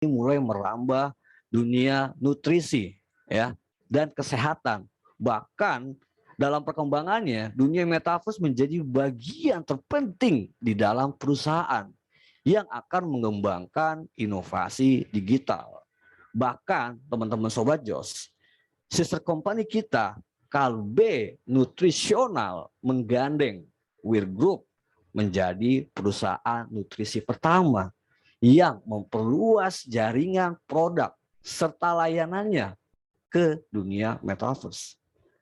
mulai merambah dunia nutrisi ya dan kesehatan. Bahkan dalam perkembangannya, dunia metaverse menjadi bagian terpenting di dalam perusahaan yang akan mengembangkan inovasi digital. Bahkan teman-teman Sobat Jos, sister company kita, Kalbe Nutrisional, menggandeng Weir Group menjadi perusahaan nutrisi pertama yang memperluas jaringan produk serta layanannya ke dunia metaverse.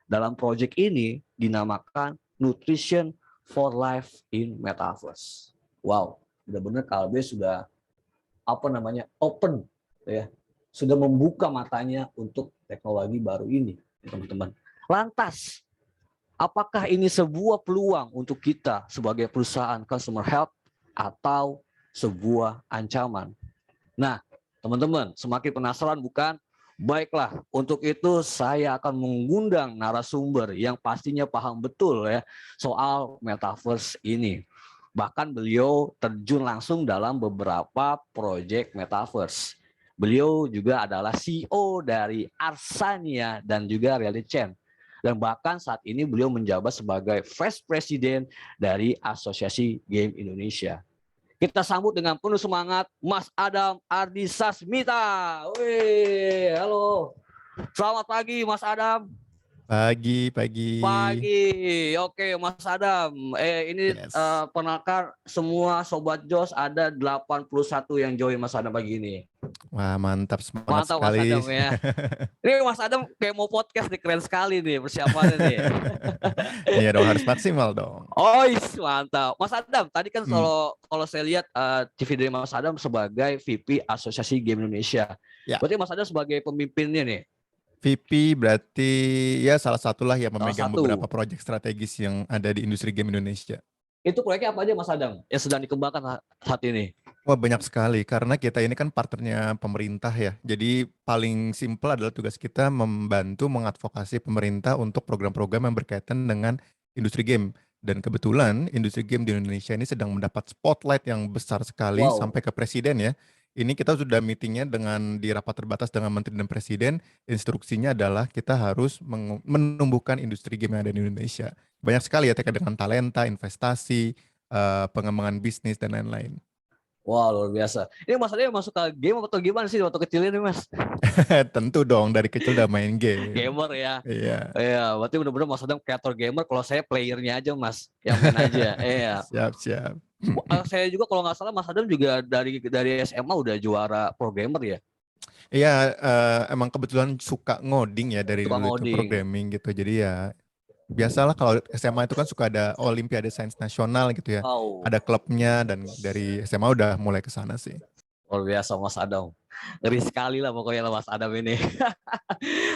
Dalam proyek ini dinamakan Nutrition for Life in Metaverse. Wow, benar-benar Kalbe sudah open ya, sudah membuka matanya untuk teknologi baru ini, teman-teman. Lantas, apakah ini sebuah peluang untuk kita sebagai perusahaan consumer health atau sebuah ancaman? Nah, teman-teman, semakin penasaran bukan? Baiklah, untuk itu saya akan mengundang narasumber yang pastinya paham betul ya soal metaverse ini. Bahkan beliau terjun langsung dalam beberapa proyek metaverse. Beliau juga adalah CEO dari Arsania dan juga Reality Chain. Dan bahkan saat ini beliau menjabat sebagai Vice President dari Asosiasi Game Indonesia. Kita sambut dengan penuh semangat Mas Adam Ardisasmita. Wih, halo. Selamat pagi Mas Adam. Pagi. Pagi. Oke, Mas Adam. Ini Yes. penakar semua Sobat Jos, ada 81 yang join Mas Adam pagi ini. Wah, mantap, semangat Mantap Mas sekali. Adam ya. Ini Mas Adam kayak mau podcast nih, keren sekali nih persiapannya nih. Iya dong, harus maksimal dong. Oh, mantap. Mas Adam, tadi kan kalau saya lihat TV dari Mas Adam sebagai VP Asosiasi Game Indonesia. Ya. Berarti Mas Adam sebagai pemimpinnya nih. VP berarti ya salah satulah yang Salah memegang satu. beberapa proyek strategis yang ada di industri game Indonesia. Itu proyeknya apa aja Mas Adam yang sedang dikembangkan saat ini? Wah, banyak sekali karena kita ini kan partnernya pemerintah ya. Jadi paling simpel adalah tugas kita membantu mengadvokasi pemerintah untuk program-program yang berkaitan dengan industri game. Dan kebetulan industri game di Indonesia ini sedang mendapat spotlight yang besar sekali sampai ke presiden ya. Ini kita sudah meetingnya di rapat terbatas dengan Menteri dan Presiden. Instruksinya adalah kita harus menumbuhkan industri game yang ada di Indonesia. Banyak sekali ya terkait dengan talenta, investasi, pengembangan bisnis dan lain-lain. Wah, luar biasa. Ini Mas Adam masuk ke game atau gimana sih waktu kecil ini Mas? Tentu dong, dari kecil udah main game. Gamer ya. Iya. Iya, berarti benar-benar Mas Adam kreator gamer. Kalau saya playernya aja Mas, yang main aja. Iya. Siap. Saya juga kalau nggak salah Mas Adam juga dari SMA udah juara pro gamer ya. Iya, emang kebetulan suka ngoding ya dari Suka dulu itu ngoding. programming gitu. Jadi ya biasalah kalau SMA itu kan suka ada Olimpiade Sains Nasional gitu ya. Wow. Ada klubnya dan dari SMA udah mulai ke sana sih. Luar biasa Mas Adam. Ngeri sekali lah pokoknya lah Mas Adam ini.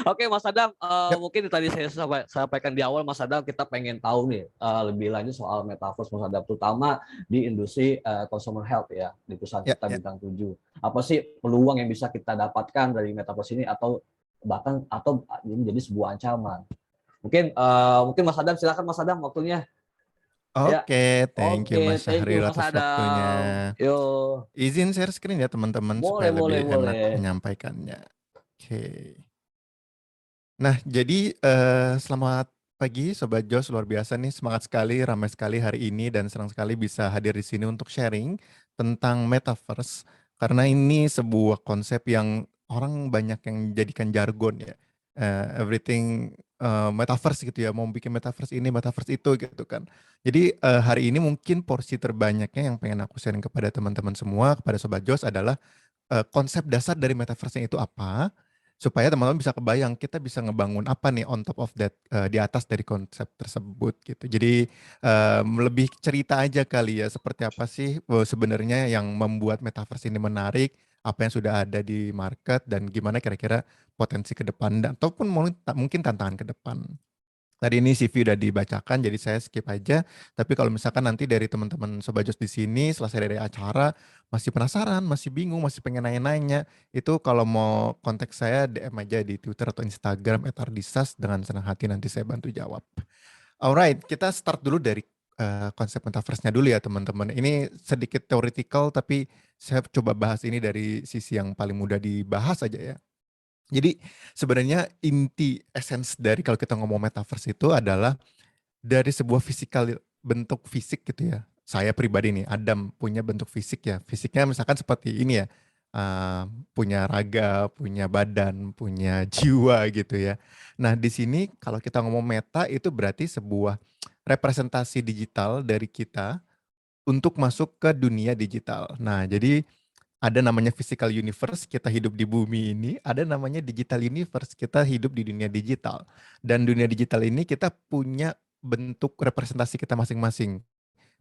Oke Mas Adam, mungkin tadi saya sampaikan di awal Mas Adam, kita pengen tahu nih lebih lanjut soal metaverse Mas Adam, terutama di industri consumer health ya, di perusahaan kita Bintang 7. Apa sih peluang yang bisa kita dapatkan dari metaverse ini atau bahkan menjadi sebuah ancaman? Mungkin Mas Adam, silakan Mas Adam waktunya. Oke, thank you Mas Syahril Mas atas Adam. waktunya. Yo. Izin share screen ya teman-teman supaya lebih enak menyampaikannya. Oke. Nah, jadi selamat pagi Sobat Jos, luar biasa nih, semangat sekali, ramai sekali hari ini dan senang sekali bisa hadir di sini untuk sharing tentang metaverse karena ini sebuah konsep yang orang banyak yang jadikan jargon ya. Everything metaverse gitu ya, mau bikin metaverse ini, metaverse itu gitu kan. Jadi hari ini mungkin porsi terbanyaknya yang pengen aku sharing kepada teman-teman semua, kepada Sobat Jos adalah konsep dasar dari metaverse itu apa, supaya teman-teman bisa kebayang kita bisa ngebangun apa nih on top of that, di atas dari konsep tersebut gitu. Jadi lebih cerita aja kali ya, seperti apa sih sebenarnya yang membuat metaverse ini menarik, apa yang sudah ada di market dan gimana kira-kira potensi ke depan ataupun mungkin tantangan ke depan. Tadi ini CV udah dibacakan, jadi saya skip aja. Tapi kalau misalkan nanti dari teman-teman Sobat Jos di sini selesai dari acara masih penasaran, masih bingung, masih pengen nanya-nanya, itu kalau mau kontak saya DM aja di Twitter atau Instagram @ardisas, dengan senang hati nanti saya bantu jawab. Alright, kita start dulu dari konsep metaverse-nya dulu ya teman-teman. Ini sedikit theoretical tapi saya coba bahas ini dari sisi yang paling mudah dibahas aja ya. Jadi sebenarnya inti essence dari kalau kita ngomong metaverse itu adalah dari sebuah bentuk fisik gitu ya. Saya pribadi nih, Adam punya bentuk fisik ya. Fisiknya misalkan seperti ini ya, punya raga, punya badan, punya jiwa gitu ya. Nah di sini kalau kita ngomong meta itu berarti sebuah representasi digital dari kita untuk masuk ke dunia digital. Nah jadi ada namanya physical universe, kita hidup di bumi ini, ada namanya digital universe, kita hidup di dunia digital. Dan dunia digital ini kita punya bentuk representasi kita masing-masing.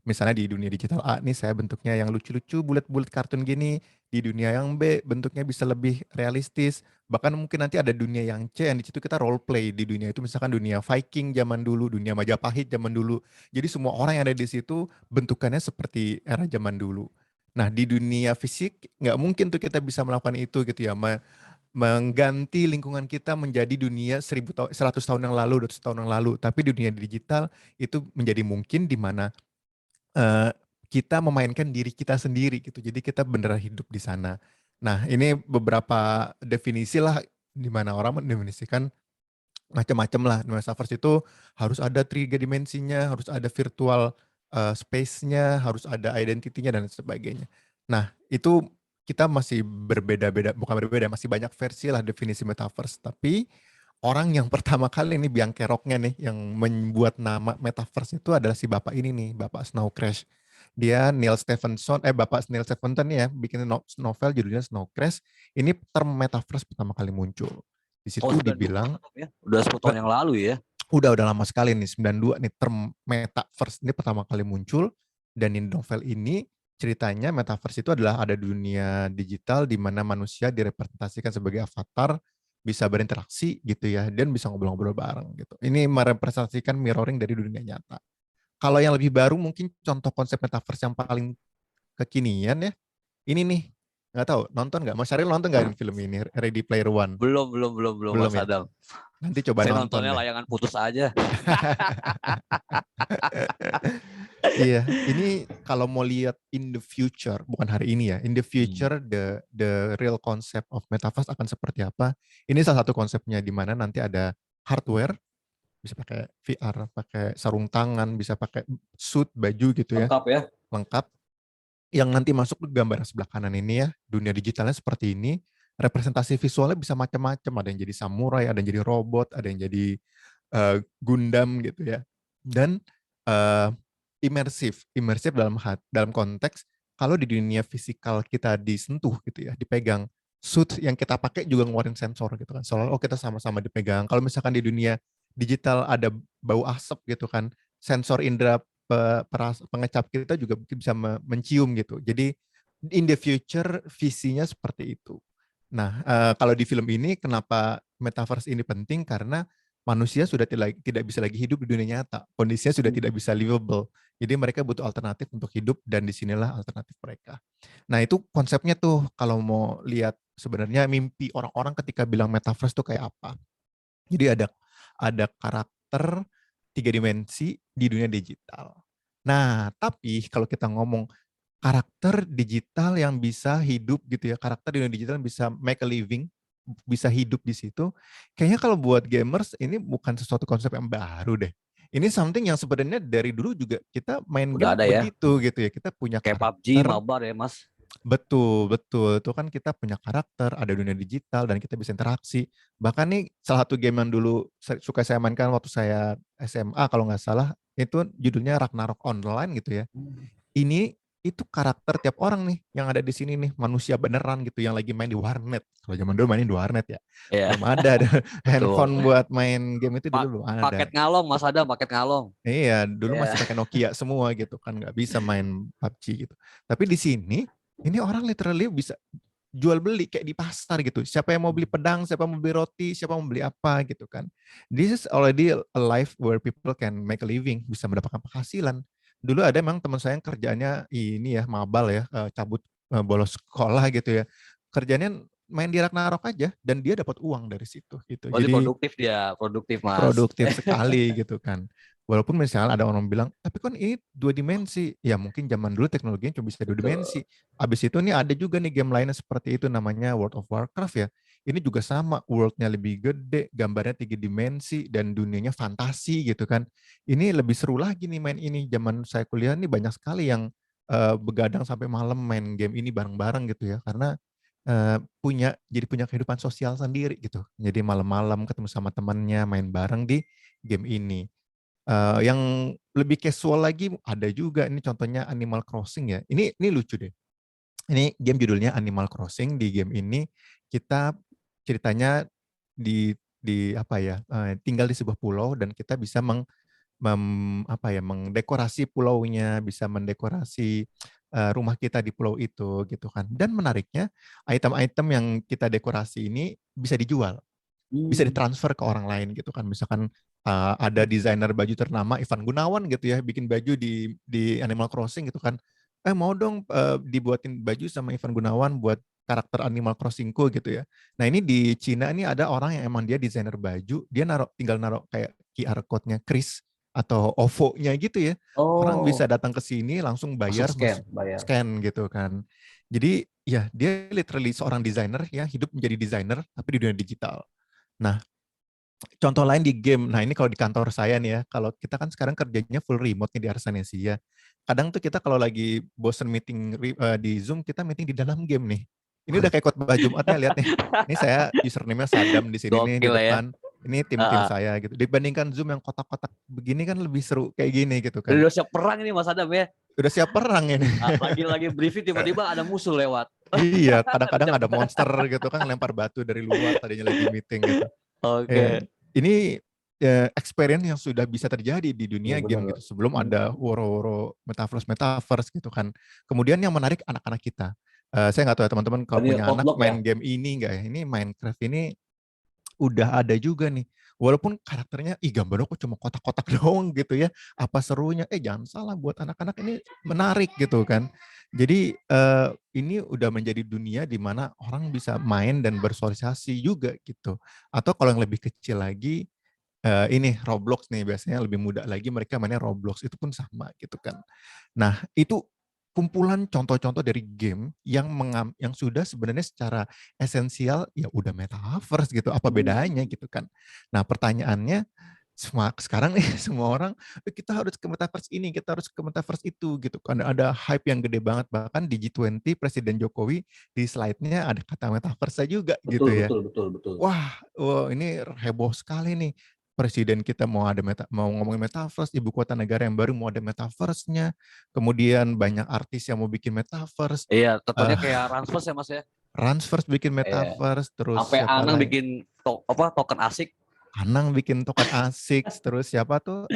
Misalnya di dunia digital A nih saya bentuknya yang lucu-lucu, bulat-bulat kartun gini. Di dunia yang B bentuknya bisa lebih realistis. Bahkan mungkin nanti ada dunia yang C yang di situ kita role play. Di dunia itu misalkan dunia Viking zaman dulu, dunia Majapahit zaman dulu. Jadi semua orang yang ada di situ bentukannya seperti era zaman dulu. Nah di dunia fisik nggak mungkin tuh kita bisa melakukan itu gitu ya. Mengganti lingkungan kita menjadi dunia 100 tahun yang lalu, 200 tahun yang lalu. Tapi di dunia digital itu menjadi mungkin di mana Eee, kita memainkan diri kita sendiri gitu, jadi kita beneran hidup di sana. Nah, ini beberapa definisi lah, di mana orang mendefinisikan macam-macam lah. Metaverse itu harus ada 3 dimensinya, harus ada virtual, space-nya, harus ada identity-nya dan sebagainya. Nah, itu kita masih berbeda-beda, bukan berbeda, masih banyak versi lah definisi metaverse. Tapi orang yang pertama kali ini biang keroknya nih, yang membuat nama metaverse itu adalah si bapak ini nih, Bapak Snow Crash. Dia Bapak Neil Stephenson ya, bikin novel judulnya Snow Crash. Ini term metaverse pertama kali muncul. Di Oh, situ 92 dibilang ya. Udah 10 tahun yang lalu ya. udah lama sekali nih, 92 nih term metaverse ini pertama kali muncul. Dan di novel ini ceritanya metaverse itu adalah ada dunia digital di mana manusia direpresentasikan sebagai avatar, bisa berinteraksi gitu ya, dan bisa ngobrol-ngobrol bareng gitu. Ini merepresentasikan mirroring dari dunia nyata. Kalau yang lebih baru mungkin contoh konsep metaverse yang paling kekinian ya, ini nih, nggak tahu nonton nggak? Mas Syaril nonton nggak film ini, Ready Player One? Belum Belum Mas ya? Adam. Nanti coba Saya nonton nontonnya deh. layangan putus aja. Iya, ini kalau mau lihat in the future, bukan hari ini ya, in the future the real concept of metaverse akan seperti apa? Ini salah satu konsepnya di mana nanti ada hardware, bisa pakai VR, pakai sarung tangan, bisa pakai suit, baju gitu ya, Lengkap ya. lengkap. Yang nanti masuk ke gambar sebelah kanan ini ya, dunia digitalnya seperti ini, representasi visualnya bisa macam-macam, ada yang jadi samurai, ada yang jadi robot, ada yang jadi Gundam gitu ya. Dan uh, imersif dalam konteks kalau di dunia fisikal kita disentuh gitu ya, dipegang, suit yang kita pakai juga ngeluarin sensor gitu kan. Soalnya kita sama-sama dipegang. Kalau misalkan di dunia digital ada bau asap gitu kan, sensor indera pengecap kita juga bisa mencium gitu. Jadi in the future visinya seperti itu. Nah, kalau di film ini kenapa metaverse ini penting karena manusia sudah tidak bisa lagi hidup di dunia nyata. Kondisinya sudah tidak bisa livable. Jadi mereka butuh alternatif untuk hidup dan disinilah alternatif mereka. Nah itu konsepnya tuh kalau mau lihat sebenarnya mimpi orang-orang ketika bilang metaverse tuh kayak apa. Jadi ada karakter 3 dimensi di dunia digital. Nah tapi kalau kita ngomong karakter digital yang bisa hidup gitu ya, karakter di dunia digital yang bisa make a living, bisa hidup di situ. Kayaknya kalau buat gamers ini bukan sesuatu konsep yang baru deh. Ini something yang sebenarnya dari dulu juga kita main Udah game ada ya. begitu gitu ya. Kita punya Kayak PUBG, karakter. mabar ya Mas. Betul, betul. Itu kan kita punya karakter, ada dunia digital dan kita bisa interaksi. Bahkan nih salah satu game yang dulu suka saya mainkan waktu saya SMA kalau nggak salah, itu judulnya Ragnarok Online gitu ya. Ini itu karakter tiap orang nih yang ada di sini nih, manusia beneran gitu yang lagi main di warnet. Kalau zaman dulu mainin di warnet ya. Iya, Belum ada betul. handphone buat main game itu dulu belum Paket ada. ngalong Mas Adam, paket ngalong. Iya, dulu Iya. masih pakai Nokia semua gitu kan, nggak bisa main PUBG gitu. Tapi di sini ini orang literally bisa jual beli kayak di pasar gitu. Siapa yang mau beli pedang, siapa yang mau beli roti, siapa yang mau beli apa gitu kan. This is already a life where people can make a living, bisa mendapatkan penghasilan. Dulu ada memang teman saya yang kerjaannya ini ya, mabal ya, cabut bolos sekolah gitu ya. Kerjanya main di Ragnarok aja dan dia dapat uang dari situ gitu. Berarti Jadi produktif dia, produktif Mas. produktif sekali gitu kan. Walaupun misalnya ada orang bilang, tapi kan ini 2 dimensi. Ya mungkin zaman dulu teknologinya cuma bisa 2 dimensi. Habis itu nih ada juga nih game lainnya seperti itu namanya World of Warcraft ya. Ini juga sama, world-nya lebih gede, gambarnya 3 dimensi, dan dunianya fantasi gitu kan. Ini lebih seru lagi nih main ini. Zaman saya kuliah nih banyak sekali yang begadang sampai malam main game ini bareng-bareng gitu ya. Karena jadi punya kehidupan sosial sendiri gitu. Jadi malam-malam ketemu sama temannya, main bareng di game ini. Yang lebih casual lagi ada juga, ini contohnya Animal Crossing ya. Ini lucu deh. Ini game judulnya Animal Crossing. Di game ini kita ceritanya di apa ya, tinggal di sebuah pulau dan kita bisa mengdekorasi pulaunya, bisa mendekorasi rumah kita di pulau itu gitu kan. Dan menariknya item-item yang kita dekorasi ini bisa dijual. Bisa ditransfer ke orang lain gitu kan. Misalkan ada desainer baju ternama Ivan Gunawan gitu ya, bikin baju di Animal Crossing gitu kan. Mau dong dibuatin baju sama Ivan Gunawan buat karakter Animal Crossing-ku gitu ya. Nah ini di Cina ini ada orang yang emang dia desainer baju, dia tinggal naruh kayak QR code-nya Kris atau OVO-nya gitu ya. Orang bisa datang ke sini langsung bayar, bayar. scan gitu kan. Jadi ya dia literally seorang desainer ya, hidup menjadi desainer tapi di dunia digital. Nah, contoh lain di game, nah ini kalau di kantor saya nih ya, kalau kita kan sekarang kerjanya full remote nih di Arsanesia. Kadang tuh kita kalau lagi bosen meeting di Zoom, kita meeting di dalam game nih. Ini udah kayak khotbah Jumatnya, lihat nih. Ini saya username-nya Sadam di sini nih di Gokil ya. depan. Ini tim-tim saya gitu. Dibandingkan Zoom yang kotak-kotak begini kan lebih seru kayak gini gitu kan. Udah siap perang ini Mas Adam ya. Udah siap perang ini. Lagi briefing tiba-tiba ada musuh lewat. Iya, kadang-kadang ada monster gitu kan lempar batu dari luar tadinya lagi meeting gitu. Oke. Ini experience yang sudah bisa terjadi di dunia Iya, game bener. gitu. Sebelum ada woro-woro metaverse gitu kan. Kemudian yang menarik anak-anak kita. Saya nggak tahu ya teman-teman kalau Ini punya anak Outlook ya. main game ini nggak ya? Ini Minecraft ini udah ada juga nih. Walaupun karakternya, gambarnya kok cuma kotak-kotak doang gitu ya. Apa serunya? Jangan salah, buat anak-anak ini menarik gitu kan. Jadi ini udah menjadi dunia di mana orang bisa main dan bersosialisasi juga gitu. Atau kalau yang lebih kecil lagi, ini Roblox nih biasanya lebih muda lagi mereka mainnya Roblox, itu pun sama gitu kan. Nah itu kumpulan contoh-contoh dari game yang sudah sebenarnya secara esensial ya udah metaverse gitu, apa bedanya gitu kan. Nah pertanyaannya sekarang nih semua orang, kita harus ke metaverse ini, kita harus ke metaverse itu gitu kan. Ada hype yang gede banget, bahkan di G20 Presiden Jokowi di slide-nya ada kata metaverse juga Betul, gitu ya. betul. Wah, ini heboh sekali nih. Presiden kita mau ngomongin metaverse, ibu kota negara yang baru mau ada metaverse-nya. Kemudian banyak artis yang mau bikin metaverse. Iya, tentunya kayak Ransfers ya Mas ya. Ransfers bikin Iya. metaverse, terus Sampai siapa Anang lagi? bikin token asik. Anang bikin token ASIC, terus siapa tuh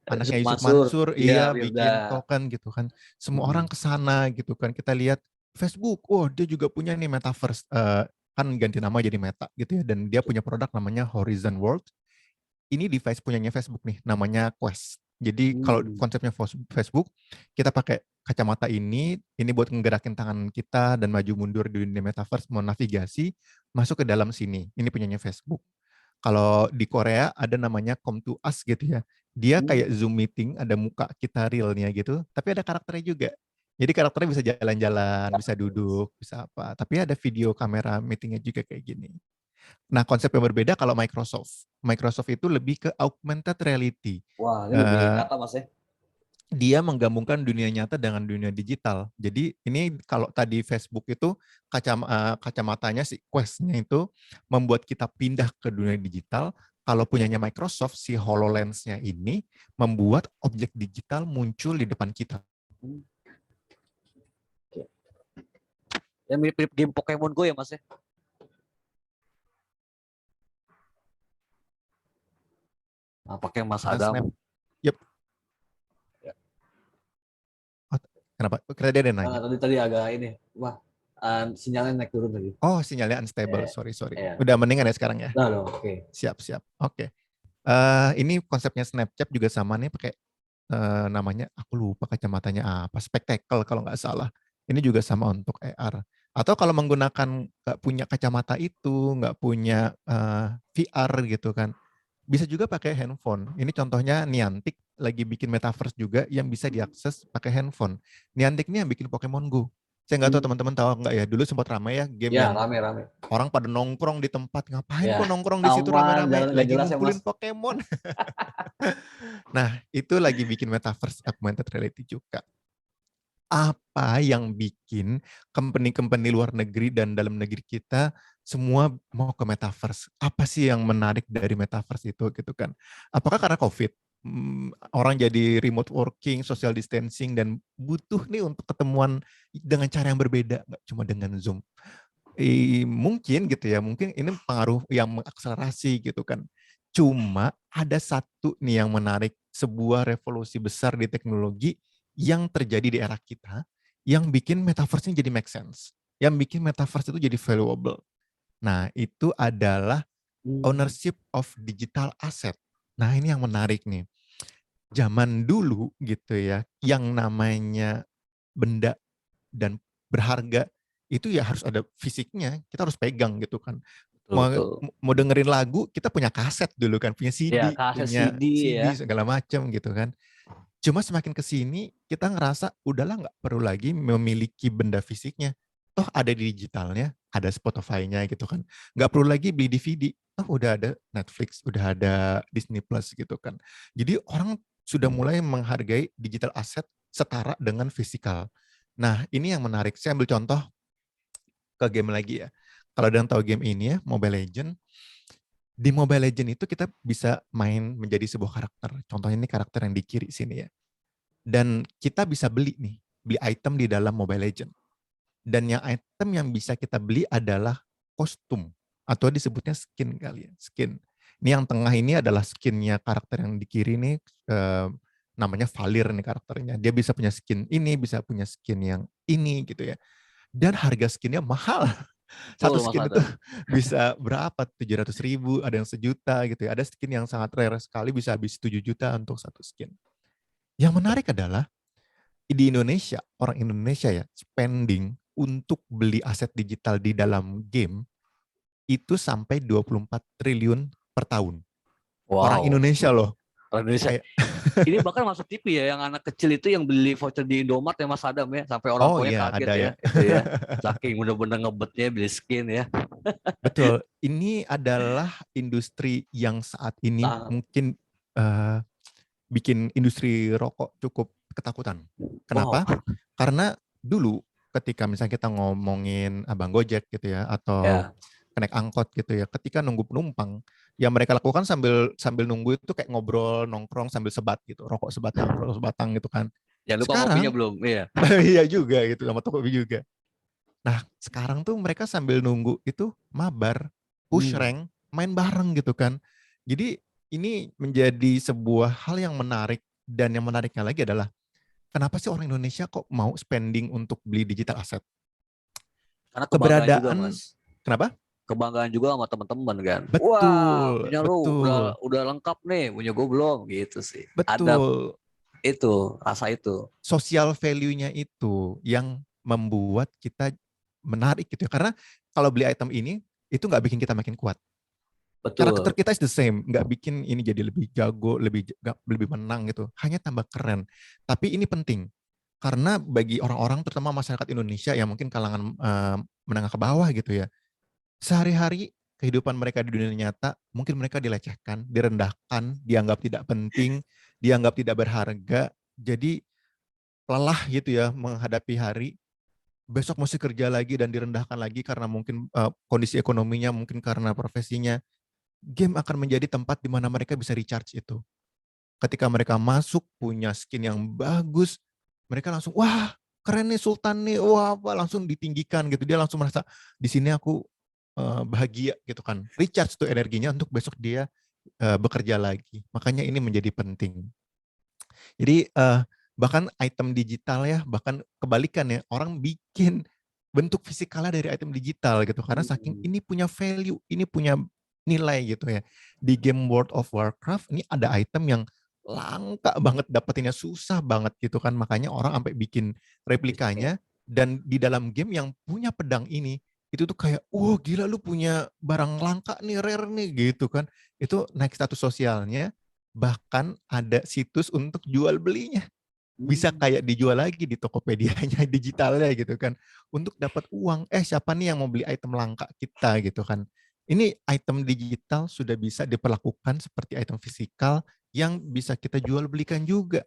anaknya Yusuf Yusuf Mansur. Mansur, Iya, iya bikin Firda. token gitu kan. Semua orang ke sana gitu kan. Kita lihat Facebook, dia juga punya nih metaverse, kan ganti nama jadi Meta gitu ya. Dan dia punya produk namanya Horizon World. Ini device punyanya Facebook nih, namanya Quest. Jadi kalau konsepnya Facebook, kita pakai kacamata ini buat ngegerakin tangan kita dan maju mundur di dunia metaverse, mau navigasi, masuk ke dalam sini. Ini punyanya Facebook. Kalau di Korea ada namanya Come to Us gitu ya. Dia kayak Zoom meeting, ada muka kita realnya gitu, tapi ada karakternya juga. Jadi karakternya bisa jalan-jalan, bisa duduk, bisa apa. Tapi ada video kamera meetingnya juga kayak gini. Nah, konsep yang berbeda kalau Microsoft. Microsoft itu lebih ke augmented reality. Wah, ini lebih nyata Mas ya. Dia menggabungkan dunia nyata dengan dunia digital. Jadi ini kalau tadi Facebook itu kacamatanya si Quest-nya itu membuat kita pindah ke dunia digital. Kalau punyanya Microsoft, si HoloLens-nya ini membuat objek digital muncul di depan kita. Ya mirip-mirip game Pokemon Go ya Mas ya. Nah, pakai Mas Adam. Yep. Kenapa? Kira dia ada nanya. Tadi agak ini. Wah, sinyalnya naik turun lagi. Oh, sinyalnya unstable. Sorry. Udah mendingan ya sekarang ya? Nah, oke. Siap. Oke. Ini konsepnya Snapchat juga sama nih, pakai namanya aku lupa kacamatanya apa, Spectacle kalau nggak salah. Ini juga sama untuk AR. Atau kalau menggunakan nggak punya kacamata itu, nggak punya VR gitu kan, Bisa juga pakai handphone. Ini contohnya Niantic lagi bikin metaverse juga yang bisa diakses pakai handphone. Niantic ini yang bikin Pokemon Go. Saya nggak tahu teman-teman tahu nggak ya. Dulu sempat ramai ya game Ya, yang rame-rame. orang pada nongkrong di tempat. Ngapain Ya, kok nongkrong di situ aman, rame-rame? jalan nggak Lagi jelas ya Mas. ngumpulin Pokemon. Nah, itu lagi bikin metaverse augmented reality juga. Apa yang bikin company-company luar negeri dan dalam negeri kita semua mau ke metaverse? Apa sih yang menarik dari metaverse itu gitu kan? Apakah karena COVID? Orang jadi remote working, social distancing, dan butuh nih untuk ketemuan dengan cara yang berbeda, nggak cuma dengan Zoom. Mungkin gitu ya, mungkin ini pengaruh yang mengakselerasi gitu kan. Cuma ada satu nih yang menarik, sebuah revolusi besar di teknologi yang terjadi di era kita, yang bikin metaverse ini jadi make sense. Yang bikin metaverse itu jadi valuable. Nah, itu adalah ownership of digital asset. Nah, ini yang menarik nih. Zaman dulu gitu ya, yang namanya benda dan berharga itu ya harus ada fisiknya, kita harus pegang gitu kan. Betul, Mau betul. mau dengerin lagu, kita punya kaset dulu kan, punya Ya, CD, kaset punya CD ya. CD segala macam gitu kan. Cuma semakin ke sini kita ngerasa udahlah nggak perlu lagi memiliki benda fisiknya. Toh ada di digitalnya, ada Spotify-nya gitu kan. Nggak perlu lagi beli DVD. Oh udah ada Netflix, udah ada Disney Plus gitu kan. Jadi orang sudah mulai menghargai digital asset setara dengan fisikal. Nah ini yang menarik. Saya ambil contoh ke game lagi ya. Kalau ada yang tahu game ini ya, Mobile Legend. Di Mobile Legend itu kita bisa main menjadi sebuah karakter. Contohnya ini karakter yang di kiri sini ya. Dan kita bisa beli nih, beli item di dalam Mobile Legend. Dan yang item yang bisa kita beli adalah kostum atau disebutnya skin kali ya, skin. Ini yang tengah ini adalah skinnya karakter yang di kiri nih, namanya Valir nih karakternya. Dia bisa punya skin ini, bisa punya skin yang ini gitu ya. Dan harga skinnya mahal. Satu Betul Mas skin itu Adam. bisa berapa? 700.000, ada yang sejuta gitu ya. Ada skin yang sangat rare sekali bisa habis 7 juta untuk satu skin. Yang menarik adalah di Indonesia, orang Indonesia ya, spending untuk beli aset digital di dalam game itu sampai 24 triliun per tahun. Orang Wow. Indonesia loh. Orang Indonesia. Kayak Ini bahkan masuk TV ya, yang anak kecil itu yang beli voucher di Indomaret ya Mas Adam ya, sampai orang oh tuanya iya kaget ada ya, ya. itu ya. Saking bener-bener ngebetnya beli skin ya. Betul. Ini adalah industri yang saat ini Sangat. mungkin eh, bikin industri rokok cukup ketakutan. Wow. Kenapa? Karena dulu ketika misalnya kita ngomongin abang Gojek gitu ya, atau Ya. naik angkot gitu ya, ketika nunggu penumpang, yang mereka lakukan sambil sambil nunggu itu kayak ngobrol, nongkrong sambil sebat gitu, rokok sebatang, rokok sebatang gitu kan. Jangan lupa kopinya Sekarang, belum. Iya. iya juga gitu, sama toko juga. Nah, sekarang tuh mereka sambil nunggu itu mabar, push rank, main bareng gitu kan. Jadi ini menjadi sebuah hal yang menarik, dan yang menariknya lagi adalah kenapa sih orang Indonesia kok mau spending untuk beli digital asset? Karena kebanggaan juga Keberadaan, Mas. kenapa? Kebanggaan juga sama teman-teman kan. Wah, Betul, punya lu betul, udah lengkap nih, punya gue belum gitu sih. Ada betul. itu, rasa itu. Social value-nya itu yang membuat kita menarik gitu ya. Karena kalau beli item ini, itu nggak bikin kita makin kuat. Karakter Betul. kita is the same, nggak bikin ini jadi lebih jago, lebih menang gitu. Hanya tambah keren. Tapi ini penting, karena bagi orang-orang, terutama masyarakat Indonesia yang mungkin kalangan menengah ke bawah gitu ya, sehari-hari kehidupan mereka di dunia nyata, mungkin mereka dilecehkan, direndahkan, dianggap tidak penting, dianggap tidak berharga, jadi lelah gitu ya menghadapi hari, besok mesti kerja lagi dan direndahkan lagi karena mungkin kondisi ekonominya, mungkin karena profesinya. Game akan menjadi tempat di mana mereka bisa recharge itu. Ketika mereka masuk punya skin yang bagus, mereka langsung wah keren nih Sultan nih, wah apa langsung ditinggikan gitu. Dia langsung merasa di sini aku bahagia gitu kan. Recharge tuh energinya untuk besok dia bekerja lagi. Makanya ini menjadi penting. Jadi bahkan item digital ya, bahkan kebalikan ya, orang bikin bentuk fisikalnya dari item digital gitu karena saking ini punya value, ini punya nilai gitu ya. Di game World of Warcraft ini ada item yang langka banget, dapetinnya susah banget gitu kan, makanya orang sampai bikin replikanya, dan di dalam game yang punya pedang ini itu tuh kayak, "Wah gila lu punya barang langka nih, rare nih," gitu kan. Itu naik status sosialnya, bahkan ada situs untuk jual belinya. Bisa kayak dijual lagi di Tokopedia-nya digitalnya gitu kan, untuk dapat uang. Siapa nih yang mau beli item langka kita gitu kan. Ini item digital sudah bisa diperlakukan seperti item fisikal yang bisa kita jual belikan juga.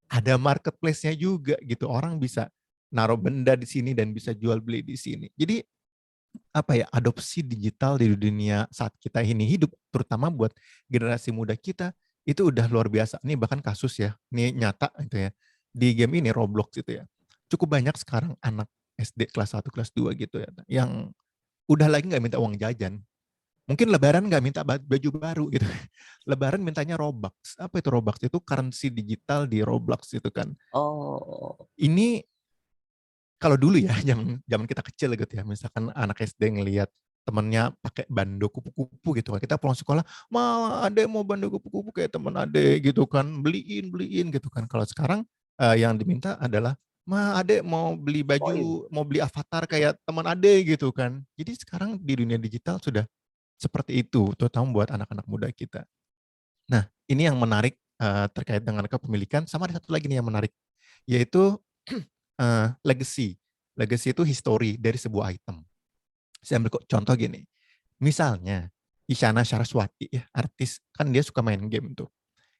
Ada marketplace-nya juga gitu, orang bisa naruh benda di sini dan bisa jual beli di sini. Jadi apa ya, adopsi digital di dunia saat kita ini hidup, terutama buat generasi muda kita, itu udah luar biasa. Ini bahkan kasus ya, ini nyata gitu ya, di game ini Roblox itu ya, cukup banyak sekarang anak SD kelas 1 kelas 2 gitu ya, yang udah lagi nggak minta uang jajan. Mungkin lebaran nggak minta baju baru gitu. Lebaran mintanya Robux. Apa itu Robux? Itu currency digital di Roblox itu kan. Oh. Ini kalau dulu ya, zaman kita kecil gitu ya, misalkan anak SD ngelihat temennya pakai bando kupu-kupu gitu kan, kita pulang sekolah, "Ma, adek mau bando kupu-kupu kayak temen adek," gitu kan, "beliin beliin," gitu kan. Kalau sekarang, yang diminta adalah, "Ma, adek mau beli Koin. baju, mau beli avatar kayak teman adek," gitu kan. Jadi sekarang di dunia digital sudah seperti itu, terutama buat anak-anak muda kita. Nah, ini yang menarik, terkait dengan kepemilikan, sama ada satu lagi nih yang menarik, yaitu legacy. Legacy itu history dari sebuah item. Saya ambil contoh gini, misalnya Isyana Saraswati ya, artis, kan dia suka main game tuh.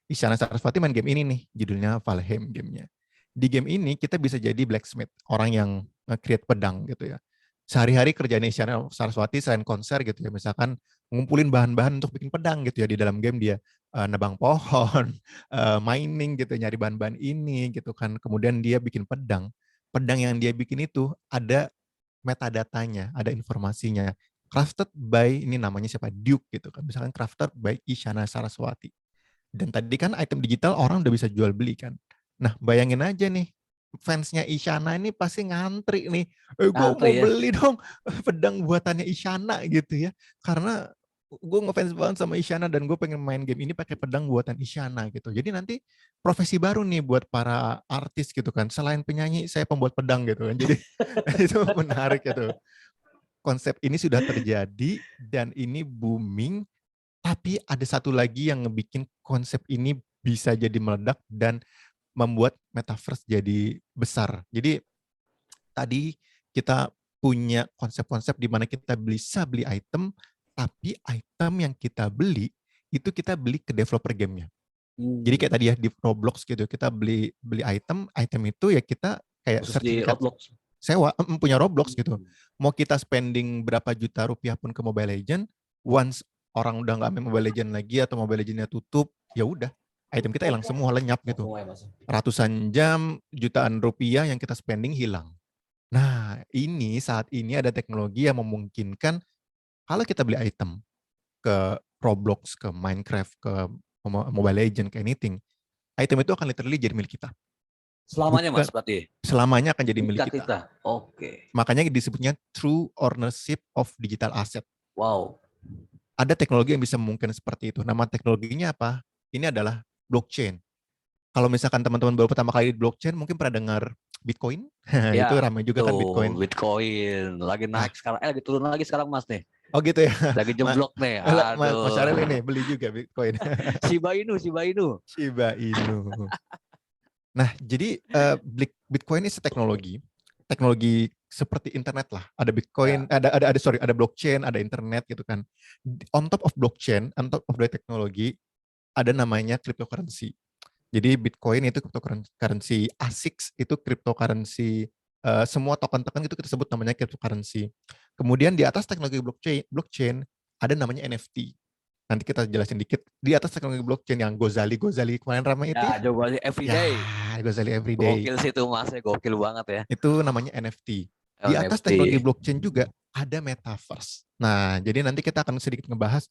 Isyana Saraswati main game ini nih, judulnya Valheim gamenya. Di game ini kita bisa jadi blacksmith, orang yang nge-create pedang gitu ya. Sehari-hari kerjaan Isyana Saraswati selain konser gitu ya, misalkan ngumpulin bahan-bahan untuk bikin pedang gitu ya, di dalam game dia nebang pohon, mining gitu, nyari bahan-bahan ini gitu kan. Kemudian dia bikin pedang. Pedang yang dia bikin itu ada metadatanya, ada informasinya. Crafted by, ini namanya siapa? Duke gitu kan. Misalkan crafted by Isyana Saraswati. Dan tadi kan item digital orang udah bisa jual beli kan. Nah, bayangin aja nih, fansnya Isyana ini pasti ngantri nih. Gue Ngantri mau ya. beli dong pedang buatannya Isyana gitu ya. Karena gue ngefans banget sama Isyana dan gue pengen main game ini pakai pedang buatan Isyana gitu. Jadi nanti profesi baru nih buat para artis gitu kan. Selain penyanyi, saya pembuat pedang gitu kan. Jadi itu menarik gitu. Konsep ini sudah terjadi dan ini booming, tapi ada satu lagi yang ngebikin konsep ini bisa jadi meledak dan membuat metaverse jadi besar. Jadi tadi kita punya konsep-konsep di mana kita bisa beli item, tapi item yang kita beli itu kita beli ke developer gamenya. Jadi kayak tadi ya di Roblox gitu, kita beli beli item, item itu ya kita kayak Khusus di sertifikat Roblox. sewa, punya Roblox gitu. Mau kita spending berapa juta rupiah pun ke Mobile Legend, once orang udah nggak main Mobile Legend lagi atau Mobile Legend-nya tutup, ya udah, item kita hilang semua, lenyap gitu. Semua ya Mas. Ratusan jam, jutaan rupiah yang kita spending hilang. Nah, ini saat ini ada teknologi yang memungkinkan kalau kita beli item ke Roblox, ke Minecraft, ke Mobile Legend, ke anything, item itu akan literally jadi milik kita. Selamanya Bukan Mas berarti. selamanya akan jadi milik Nikah kita. kita. Oke. Makanya disebutnya true ownership of digital asset. Wow. Ada teknologi yang bisa memungkinkan seperti itu. Nama teknologinya apa? Ini adalah blockchain. Kalau misalkan teman-teman baru pertama kali di blockchain, mungkin pernah dengar Bitcoin. Itu Ya, ramai juga kan tuh Bitcoin. Bitcoin lagi Nah, naik sekarang, lagi turun lagi sekarang Mas nih. oh gitu ya. Lagi jeblok nih. Mas Aduh. Syaril ini beli juga Bitcoin. Shiba Inu, Shiba Inu. Shiba Inu. Nah, jadi Bitcoin ini teknologi seperti internet lah. Ada Bitcoin, Ya. ada blockchain, ada internet gitu kan. On top of blockchain, on top of the teknologi, ada namanya cryptocurrency. Jadi Bitcoin itu cryptocurrency, ASICS itu cryptocurrency, semua token-token itu kita sebut namanya cryptocurrency. Kemudian di atas teknologi blockchain ada namanya NFT. Nanti kita jelasin dikit. Di atas teknologi blockchain yang Gozali kemarin ramai itu ya. Ya, coba aja Ya, everyday. Gozali Everyday. Gokil sih itu Mas, gokil banget ya. Itu namanya NFT. Di atas teknologi NFT. blockchain juga ada metaverse. Nah, jadi nanti kita akan sedikit ngebahas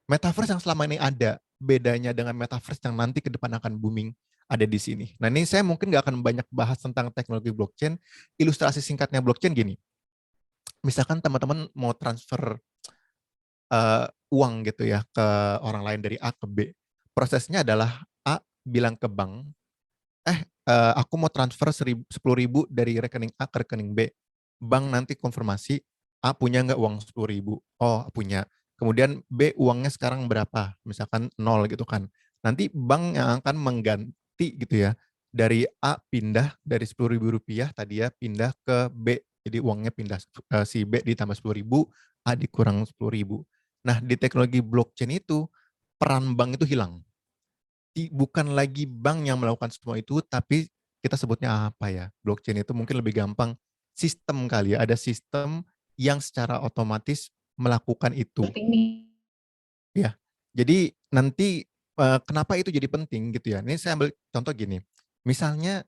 metaverse yang selama ini ada, bedanya dengan metaverse yang nanti ke depan akan booming ada di sini. Nah, ini saya mungkin nggak akan banyak bahas tentang teknologi blockchain. Ilustrasi singkatnya blockchain gini. Misalkan teman-teman mau transfer uang gitu ya ke orang lain dari A ke B. Prosesnya adalah A bilang ke bank, aku mau transfer 10.000 dari rekening A ke rekening B. Bank nanti konfirmasi, A punya nggak uang 10.000? Oh punya. Kemudian B uangnya sekarang berapa? Misalkan 0 gitu kan. Nanti bank yang akan mengganti gitu ya. Dari A pindah dari 10.000 rupiah tadi ya pindah ke B. Jadi uangnya pindah si B ditambah 10.000, A dikurang 10.000. Nah di teknologi blockchain itu peran bank itu hilang. Bukan lagi bank yang melakukan semua itu, tapi kita sebutnya apa ya? Blockchain itu mungkin lebih gampang sistem kali ya. Ada sistem yang secara otomatis melakukan itu. Ya, jadi nanti kenapa itu jadi penting gitu ya? Ini saya ambil contoh gini. Misalnya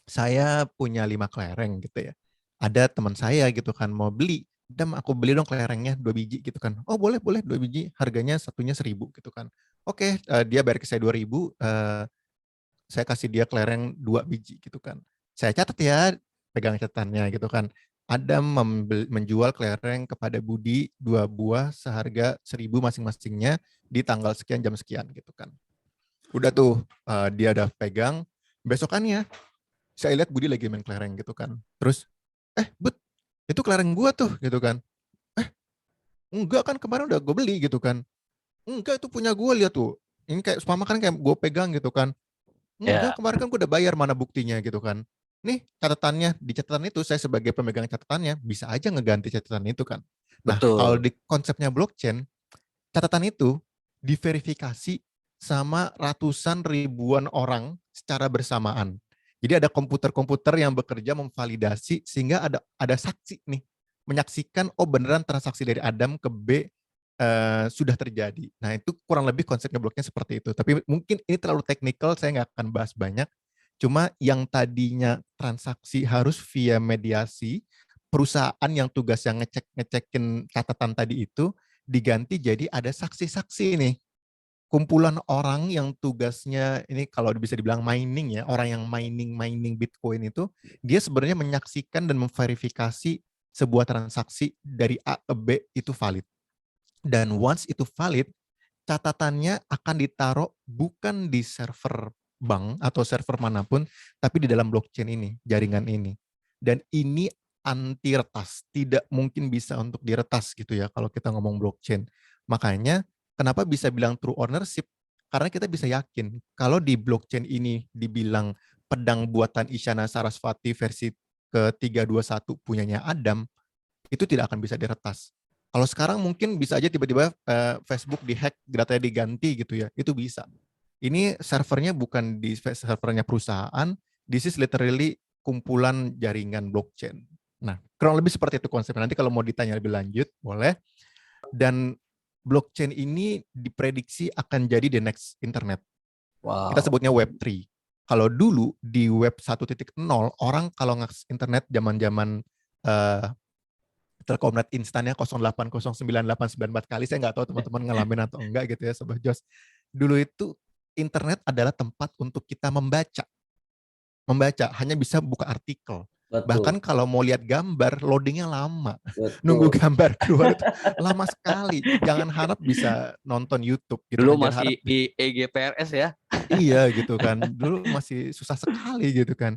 saya punya 5 kelereng gitu ya. Ada teman saya gitu kan mau beli, "Dam, aku beli dong kelerengnya 2 biji," gitu kan. "Oh boleh boleh 2 biji, harganya satunya 1.000," gitu kan. Oke, dia bayar ke saya 2.000, saya kasih dia kelereng 2 biji gitu kan. Saya catat ya, pegang catatannya gitu kan. Adam menjual kelereng kepada Budi 2 buah seharga 1.000 masing-masingnya di tanggal sekian jam sekian gitu kan. Udah tuh dia udah pegang. Besokannya saya lihat Budi lagi main kelereng gitu kan. Terus, Bud, itu kelereng gua tuh gitu kan. Enggak kan kemarin udah gue beli gitu kan. Enggak itu punya gua, lihat tuh. Ini kayak seumpama kan kayak gue pegang gitu kan. Enggak, Ya, kemarin kan gue udah bayar, mana buktinya gitu kan. Nih catatannya, di catatan itu saya sebagai pemegang catatannya bisa aja ngeganti catatan itu kan. Nah, kalau betul. di konsepnya blockchain, catatan itu diverifikasi sama ratusan ribuan orang secara bersamaan. Jadi ada komputer-komputer yang bekerja memvalidasi sehingga ada saksi nih menyaksikan oh beneran transaksi dari Adam ke B sudah terjadi. Nah itu kurang lebih konsepnya blockchain seperti itu. Tapi mungkin ini terlalu teknikal, saya nggak akan bahas banyak. Cuma yang tadinya transaksi harus via mediasi, perusahaan yang tugasnya ngecekin catatan tadi itu diganti jadi ada saksi-saksi nih. Kumpulan orang yang tugasnya ini kalau bisa dibilang mining ya, orang yang mining Bitcoin itu, dia sebenarnya menyaksikan dan memverifikasi sebuah transaksi dari A ke B itu valid. Dan once itu valid, catatannya akan ditaruh bukan di server bank atau server manapun, tapi di dalam blockchain ini, jaringan ini. Dan ini anti retas, tidak mungkin bisa untuk diretas gitu ya kalau kita ngomong blockchain. Makanya kenapa bisa bilang true ownership? Karena kita bisa yakin kalau di blockchain ini dibilang pedang buatan Isyana Sarasvati versi ke-321 punyanya Adam, itu tidak akan bisa diretas. Kalau sekarang mungkin bisa aja tiba-tiba Facebook dihack, datanya diganti gitu ya, itu bisa. Ini servernya bukan di servernya perusahaan, this is literally kumpulan jaringan blockchain. Nah, kurang lebih seperti itu konsepnya. Nanti kalau mau ditanya lebih lanjut, boleh. Dan blockchain ini diprediksi akan jadi the next internet. Kita Wow. sebutnya Web3. Kalau dulu di Web 1.0, orang kalau ngakses internet zaman-zaman Telkomnet instannya 08098994 kali, saya nggak tahu teman-teman ngalamin atau enggak gitu ya Sobat Jos. Dulu itu internet adalah tempat untuk kita membaca, hanya bisa buka artikel. Betul, Bahkan kalau mau lihat gambar, loadingnya lama. Nunggu betul. gambar keluar itu lama sekali. Jangan harap bisa nonton YouTube gitu Dulu kan. Jangan harap, masih EGPRS ya. iya gitu kan. Dulu masih susah sekali gitu kan.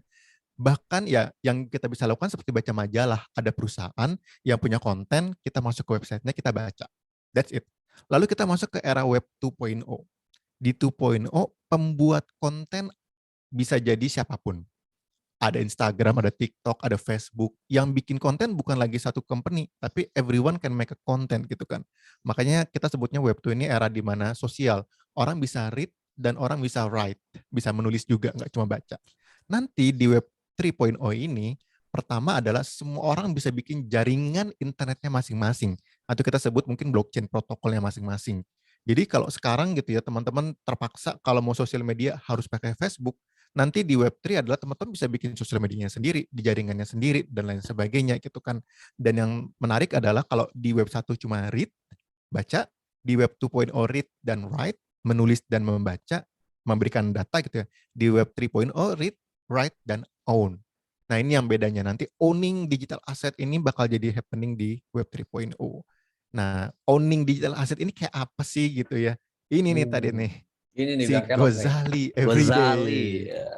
Bahkan ya yang kita bisa lakukan seperti baca majalah, ada perusahaan yang punya konten, kita masuk ke websitenya, kita baca. That's it. Lalu kita masuk ke era web 2.0. Di 2.0, pembuat konten bisa jadi siapapun. Ada Instagram, ada TikTok, ada Facebook. Yang bikin konten bukan lagi satu company, tapi everyone can make a content gitu kan. Makanya kita sebutnya web 2 ini era di mana sosial. Orang bisa read dan orang bisa write. Bisa menulis juga, nggak cuma baca. Nanti di web 3.0 ini, pertama adalah semua orang bisa bikin jaringan internetnya masing-masing. Atau kita sebut mungkin blockchain protokolnya masing-masing. Jadi kalau sekarang gitu ya, teman-teman terpaksa kalau mau sosial media harus pakai Facebook, nanti di Web3 adalah teman-teman bisa bikin sosial medianya sendiri, di jaringannya sendiri, dan lain sebagainya gitu kan. Dan yang menarik adalah kalau di Web 1 cuma read, baca, di Web 2.0 read dan write, menulis dan membaca, memberikan data gitu ya. Di Web 3.0 read, write, dan own. Nah ini yang bedanya, nanti owning digital asset ini bakal jadi happening di Web 3.0. Nah, owning digital asset ini kayak apa sih gitu ya. Ini nih tadi Hmm. nih, Ini nih si Bang Kenop nih. Gozali Gozali. Everyday. Ya.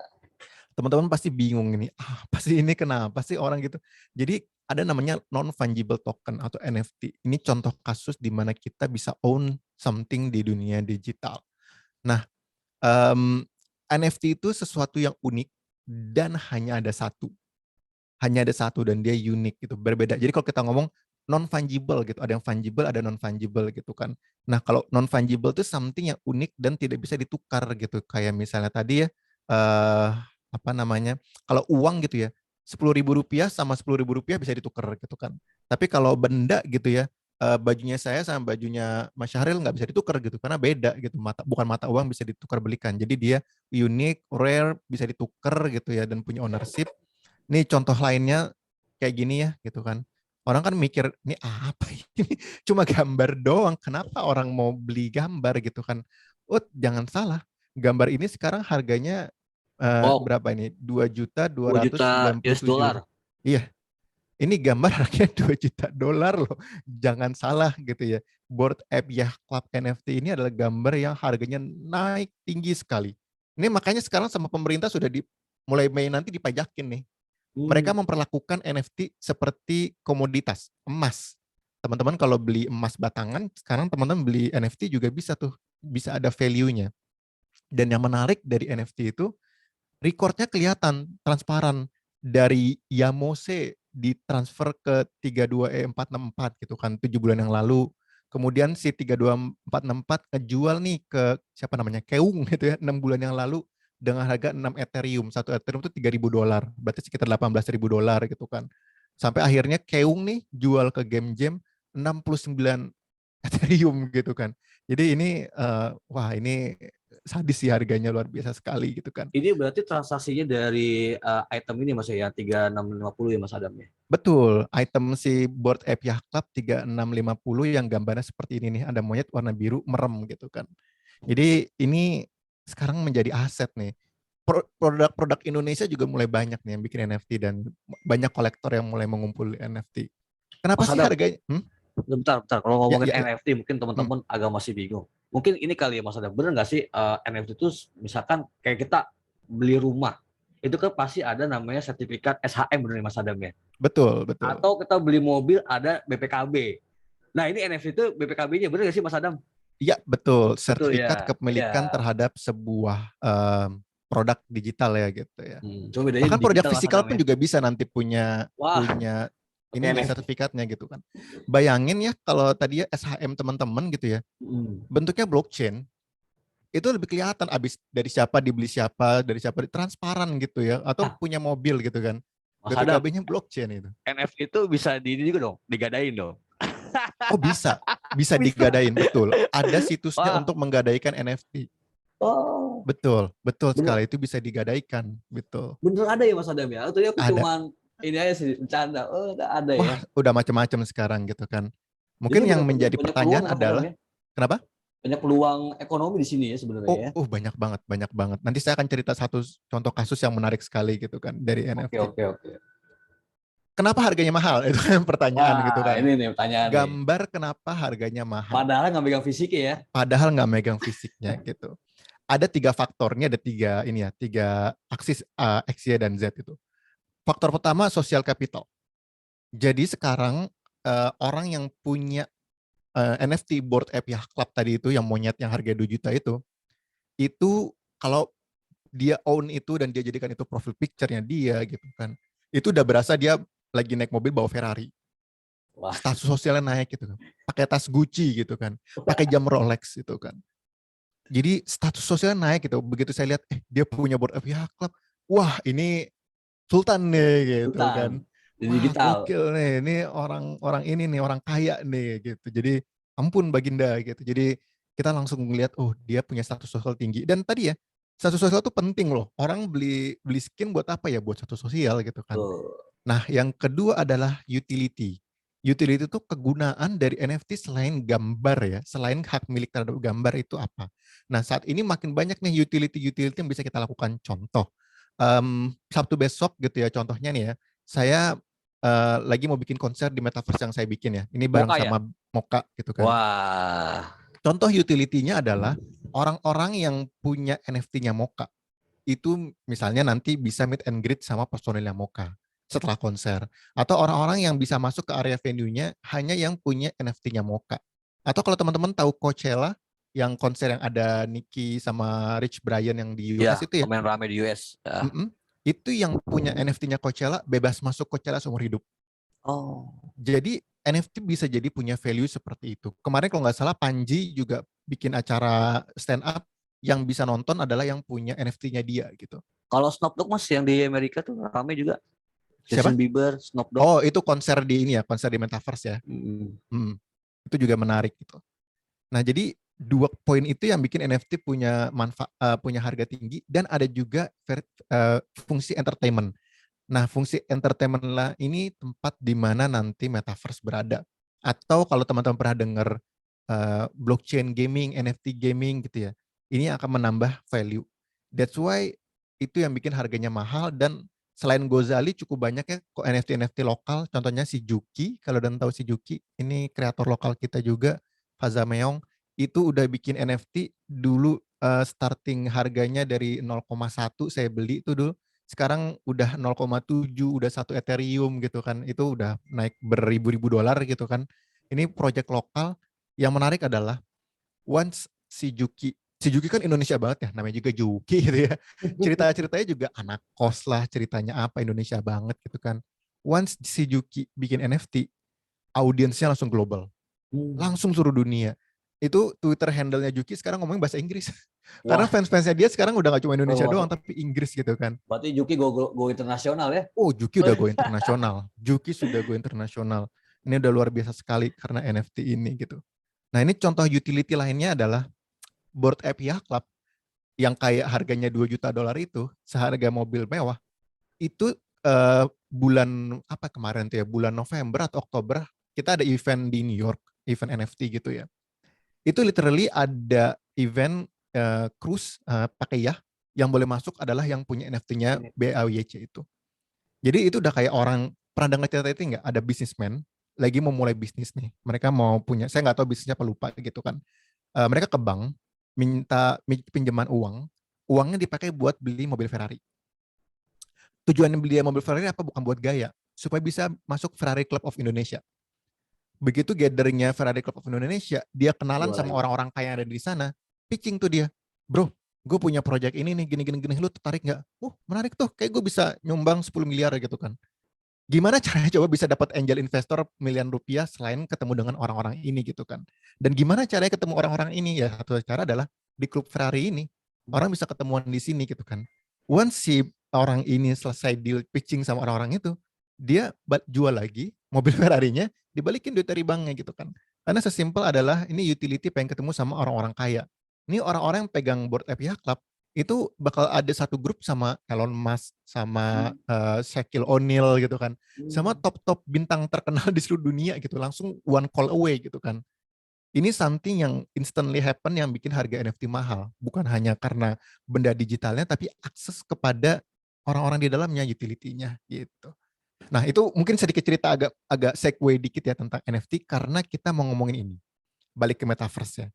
Teman-teman pasti bingung ini, apa sih ini, kenapa sih orang gitu. Jadi ada namanya non-fungible token atau NFT. Ini contoh kasus di mana kita bisa own something di dunia digital. Nah, NFT itu sesuatu yang unik dan hanya ada satu. Hanya ada satu dan dia unik gitu, berbeda. Jadi kalau kita ngomong non-fungible gitu, ada yang fungible, ada non-fungible gitu kan. Nah, kalau non-fungible itu something yang unik dan tidak bisa ditukar gitu. Kayak misalnya tadi ya, apa namanya, kalau uang gitu ya, Rp10.000 sama Rp10.000 bisa ditukar gitu kan. Tapi kalau benda gitu ya, bajunya saya sama bajunya Mas Syahril nggak bisa ditukar gitu karena beda gitu, bukan mata uang bisa ditukar belikan. Jadi dia unik, rare, bisa ditukar gitu ya dan punya ownership. Nih contoh lainnya kayak gini ya gitu kan. Orang kan mikir, ini apa ini? Cuma gambar doang. Kenapa orang mau beli gambar gitu kan? Jangan salah. Gambar ini sekarang harganya Wow, berapa ini? 2 juta US $2.297. dollar. Iya, ini gambar harganya $2 juta loh. Jangan salah gitu ya. Bored Ape Yacht Club NFT ini adalah gambar yang harganya naik tinggi sekali. Ini makanya sekarang sama pemerintah sudah mulai Mei nanti dipajakin nih. Mereka memperlakukan NFT seperti komoditas, emas. Teman-teman kalau beli emas batangan, sekarang teman-teman beli NFT juga bisa tuh, bisa ada value-nya. Dan yang menarik dari NFT itu, recordnya kelihatan, transparan. Dari Yamose ditransfer ke 32E464 gitu kan, 7 bulan yang lalu. Kemudian si 32464 ngejual nih ke siapa namanya, Keung gitu ya, 6 bulan yang lalu dengan harga 6 Ethereum. 1 Ethereum itu $3.000, berarti sekitar $18.000 gitu kan. Sampai akhirnya Keung nih jual ke Game Jam 69 Ethereum gitu kan. Jadi ini wah ini sadis sih, harganya luar biasa sekali gitu kan. Ini berarti transaksinya dari item ini Mas ya, 3650 ya Mas Adam ya? Betul, item si Bored Ape Yacht Club 3650 yang gambarnya seperti ini nih, ada monyet warna biru merem gitu kan. Jadi ini sekarang menjadi aset nih. Produk-produk Indonesia juga mulai banyak nih yang bikin NFT dan banyak kolektor yang mulai mengumpul NFT. Kenapa Mas sih Adam, harganya? bentar. Kalau Ya, ngomongin ya, ya. NFT mungkin teman-teman agak masih bingung. Mungkin ini kali ya Mas Adam, bener nggak sih NFT itu misalkan kayak kita beli rumah, itu kan pasti ada namanya sertifikat SHM bener Mas Adam ya? Betul, betul. Atau kita beli mobil ada BPKB. Nah ini NFT itu BPKB-nya bener nggak sih Mas Adam? Iya, betul. Betul Sertifikat ya. kepemilikan Ya. terhadap sebuah produk digital ya gitu ya. Cuma bedanya Bahkan di produk digital Mas fisikal Adam pun ya. juga bisa nanti punya Wah, punya pakai ininya, NFT. sertifikatnya gitu kan. Bayangin ya kalau tadi ya SHM teman-teman gitu ya, bentuknya blockchain, itu lebih kelihatan abis dari siapa dibeli siapa, dari siapa transparan gitu ya, atau Nah, punya mobil gitu kan. Mas Adam, BPKB-nya blockchain itu. NFT itu bisa di ini juga dong, digadain dong. Oh bisa, bisa Bisa. digadain, betul. Ada situsnya Wah, untuk menggadaikan NFT. oh, Betul, betul bener, sekali, itu bisa digadaikan, betul. bener ada ya Mas Adam ya? Tadi aku Ada. cuman ini aja sih bercanda. Oh, ada Wah, ya. udah macam-macam sekarang gitu kan. Jadi Mungkin yang benar-benar menjadi banyak peluang pertanyaan ya Mas Adam adalah, ya. kenapa? Banyak peluang ekonomi di sini ya sebenarnya ya. Banyak banget, banyak banget. Nanti saya akan cerita satu contoh kasus yang menarik sekali gitu kan dari Oke, NFT. oke, oke. Kenapa harganya mahal? Itu kan pertanyaan gitu Wah, kan. ini nih pertanyaan nih. Gambar kenapa harganya mahal? Padahal nggak pegang fisik ya. Padahal nggak megang fisiknya gitu. Ada 3 faktornya, ada 3 ini ya, 3 aksis A, X, Y, dan Z itu. Faktor pertama social capital. Jadi sekarang orang yang punya NFT Bored Ape Yacht Club tadi itu yang monyet yang harga 2 juta itu kalau dia own itu dan dia jadikan itu profile picture-nya dia gitu kan. Itu udah berasa dia lagi naik mobil bawa Ferrari. Wah, Status sosialnya naik gitu kan. Pakai tas Gucci gitu kan. Pakai jam Rolex gitu kan. Jadi status sosialnya naik gitu. Begitu saya lihat dia punya Bored Ape Yacht Club. Wah, ini sultan nih gitu kan. hutan di Wah, digital. gokil nih. Ini orang ini nih, orang kaya nih gitu. Jadi ampun Baginda gitu. Jadi kita langsung ngelihat dia punya status sosial tinggi. Dan tadi ya, status sosial itu penting loh. Orang beli skin buat apa ya? Buat status sosial gitu kan. Tuh. Nah, yang kedua adalah utility. Utility itu kegunaan dari NFT selain gambar ya, selain hak milik terhadap gambar itu apa. Nah, saat ini makin banyak nih utility-utility yang bisa kita lakukan. Contoh, Sabtu besok gitu ya, contohnya nih ya, saya lagi mau bikin konser di Metaverse yang saya bikin ya. Ini bareng Moka ya? sama Moka gitu kan. Wah. Contoh utility-nya adalah orang-orang yang punya NFT-nya Moka. Itu misalnya nanti bisa meet and greet sama personilnya Moka. setelah konser. Atau orang-orang yang bisa masuk ke area venue-nya hanya yang punya NFT-nya Mocha. Atau kalau teman-teman tahu Coachella, yang konser yang ada Nicki sama Rich Brian yang di US Ya, itu ya, lumayan rame di US. Ya. itu yang punya NFT-nya Coachella bebas masuk Coachella seumur hidup. Oh. Jadi NFT bisa jadi punya value seperti itu. Kemarin kalau nggak salah Panji juga bikin acara stand up yang bisa nonton adalah yang punya NFT-nya dia gitu. Kalau Snoop Dogg Mas yang di Amerika tuh rame juga. Siapa? Justin Bieber, Snoop Dogg. Oh, itu konser di ini ya, konser di Metaverse ya. Itu juga menarik gitu. Nah, jadi dua poin itu yang bikin NFT punya punya harga tinggi, dan ada juga fungsi entertainment. Nah, fungsi entertainment lah ini tempat di mana nanti Metaverse berada. Atau kalau teman-teman pernah dengar blockchain gaming, NFT gaming gitu ya, ini akan menambah value. That's why itu yang bikin harganya mahal. Dan selain Gozali cukup banyak ya kok NFT lokal. Contohnya si Juki, kalau udah tahu si Juki, ini kreator lokal kita juga, Faza Meong, itu udah bikin NFT dulu, starting harganya dari 0,1 saya beli itu dulu. Sekarang udah 0,7, udah 1 Ethereum gitu kan. Itu udah naik beribu-ribu dolar gitu kan. Ini project lokal. Yang menarik adalah once si Juki kan Indonesia banget ya, namanya juga Juki gitu ya. Cerita-ceritanya juga anak kos lah, ceritanya apa Indonesia banget gitu kan. Once si Juki bikin NFT, audiensnya langsung global. Langsung seluruh dunia. Itu Twitter handle-nya Juki sekarang ngomongin bahasa Inggris. Karena Wah, fans-fansnya dia sekarang udah gak cuma Indonesia doang, masuk. tapi Inggris gitu kan. Berarti Juki go internasional ya? Oh, Juki udah go internasional. Juki sudah go internasional. Ini udah luar biasa sekali karena NFT ini gitu. Nah, ini contoh utility lainnya adalah Bored Ape Yacht Club yang kayak harganya 2 juta dolar itu, seharga mobil mewah. Itu bulan apa kemarin tuh ya, bulan November atau Oktober, kita ada event di New York, event NFT gitu ya. Itu literally ada event cruise pakai yacht, yang boleh masuk adalah yang punya NFT-nya BAYC itu. Jadi itu udah kayak orang, pernah dengar cerita itu nggak? Ada bisnismen lagi mau mulai bisnis nih. Mereka mau punya, saya nggak tahu bisnisnya apa, lupa gitu kan. Mereka ke bank, minta pinjaman uang, uangnya dipakai buat beli mobil Ferrari. Tujuan beli mobil Ferrari apa? Bukan buat gaya, supaya bisa masuk Ferrari Club of Indonesia. Begitu gatheringnya Ferrari Club of Indonesia, dia kenalan sama orang-orang kaya yang ada di sana, pitching tuh dia, bro, gue punya project ini nih, gini, lu tertarik nggak? Menarik tuh, kayak gue bisa nyumbang 10 miliar gitu kan. Gimana caranya coba bisa dapat angel investor miliaran rupiah selain ketemu dengan orang-orang ini gitu kan. Dan gimana caranya ketemu orang-orang ini? Ya satu cara adalah di klub Ferrari ini. Orang bisa ketemuan di sini gitu kan. Once si orang ini selesai deal pitching sama orang-orang itu, dia jual lagi mobil Ferrarinya, dibalikin duit dari banknya gitu kan. Karena sesimpel adalah ini utility pengen ketemu sama orang-orang kaya. Ini orang-orang yang pegang Bored Ape Yacht Club itu bakal ada satu grup sama Elon Musk, sama Shaquille O'Neal gitu kan, sama top-top bintang terkenal di seluruh dunia gitu, langsung one call away gitu kan. Ini something yang instantly happen yang bikin harga NFT mahal, bukan hanya karena benda digitalnya, tapi akses kepada orang-orang di dalamnya, utility-nya gitu. Nah itu mungkin sedikit cerita agak segue dikit ya tentang NFT, karena kita mau ngomongin ini, balik ke metaverse ya.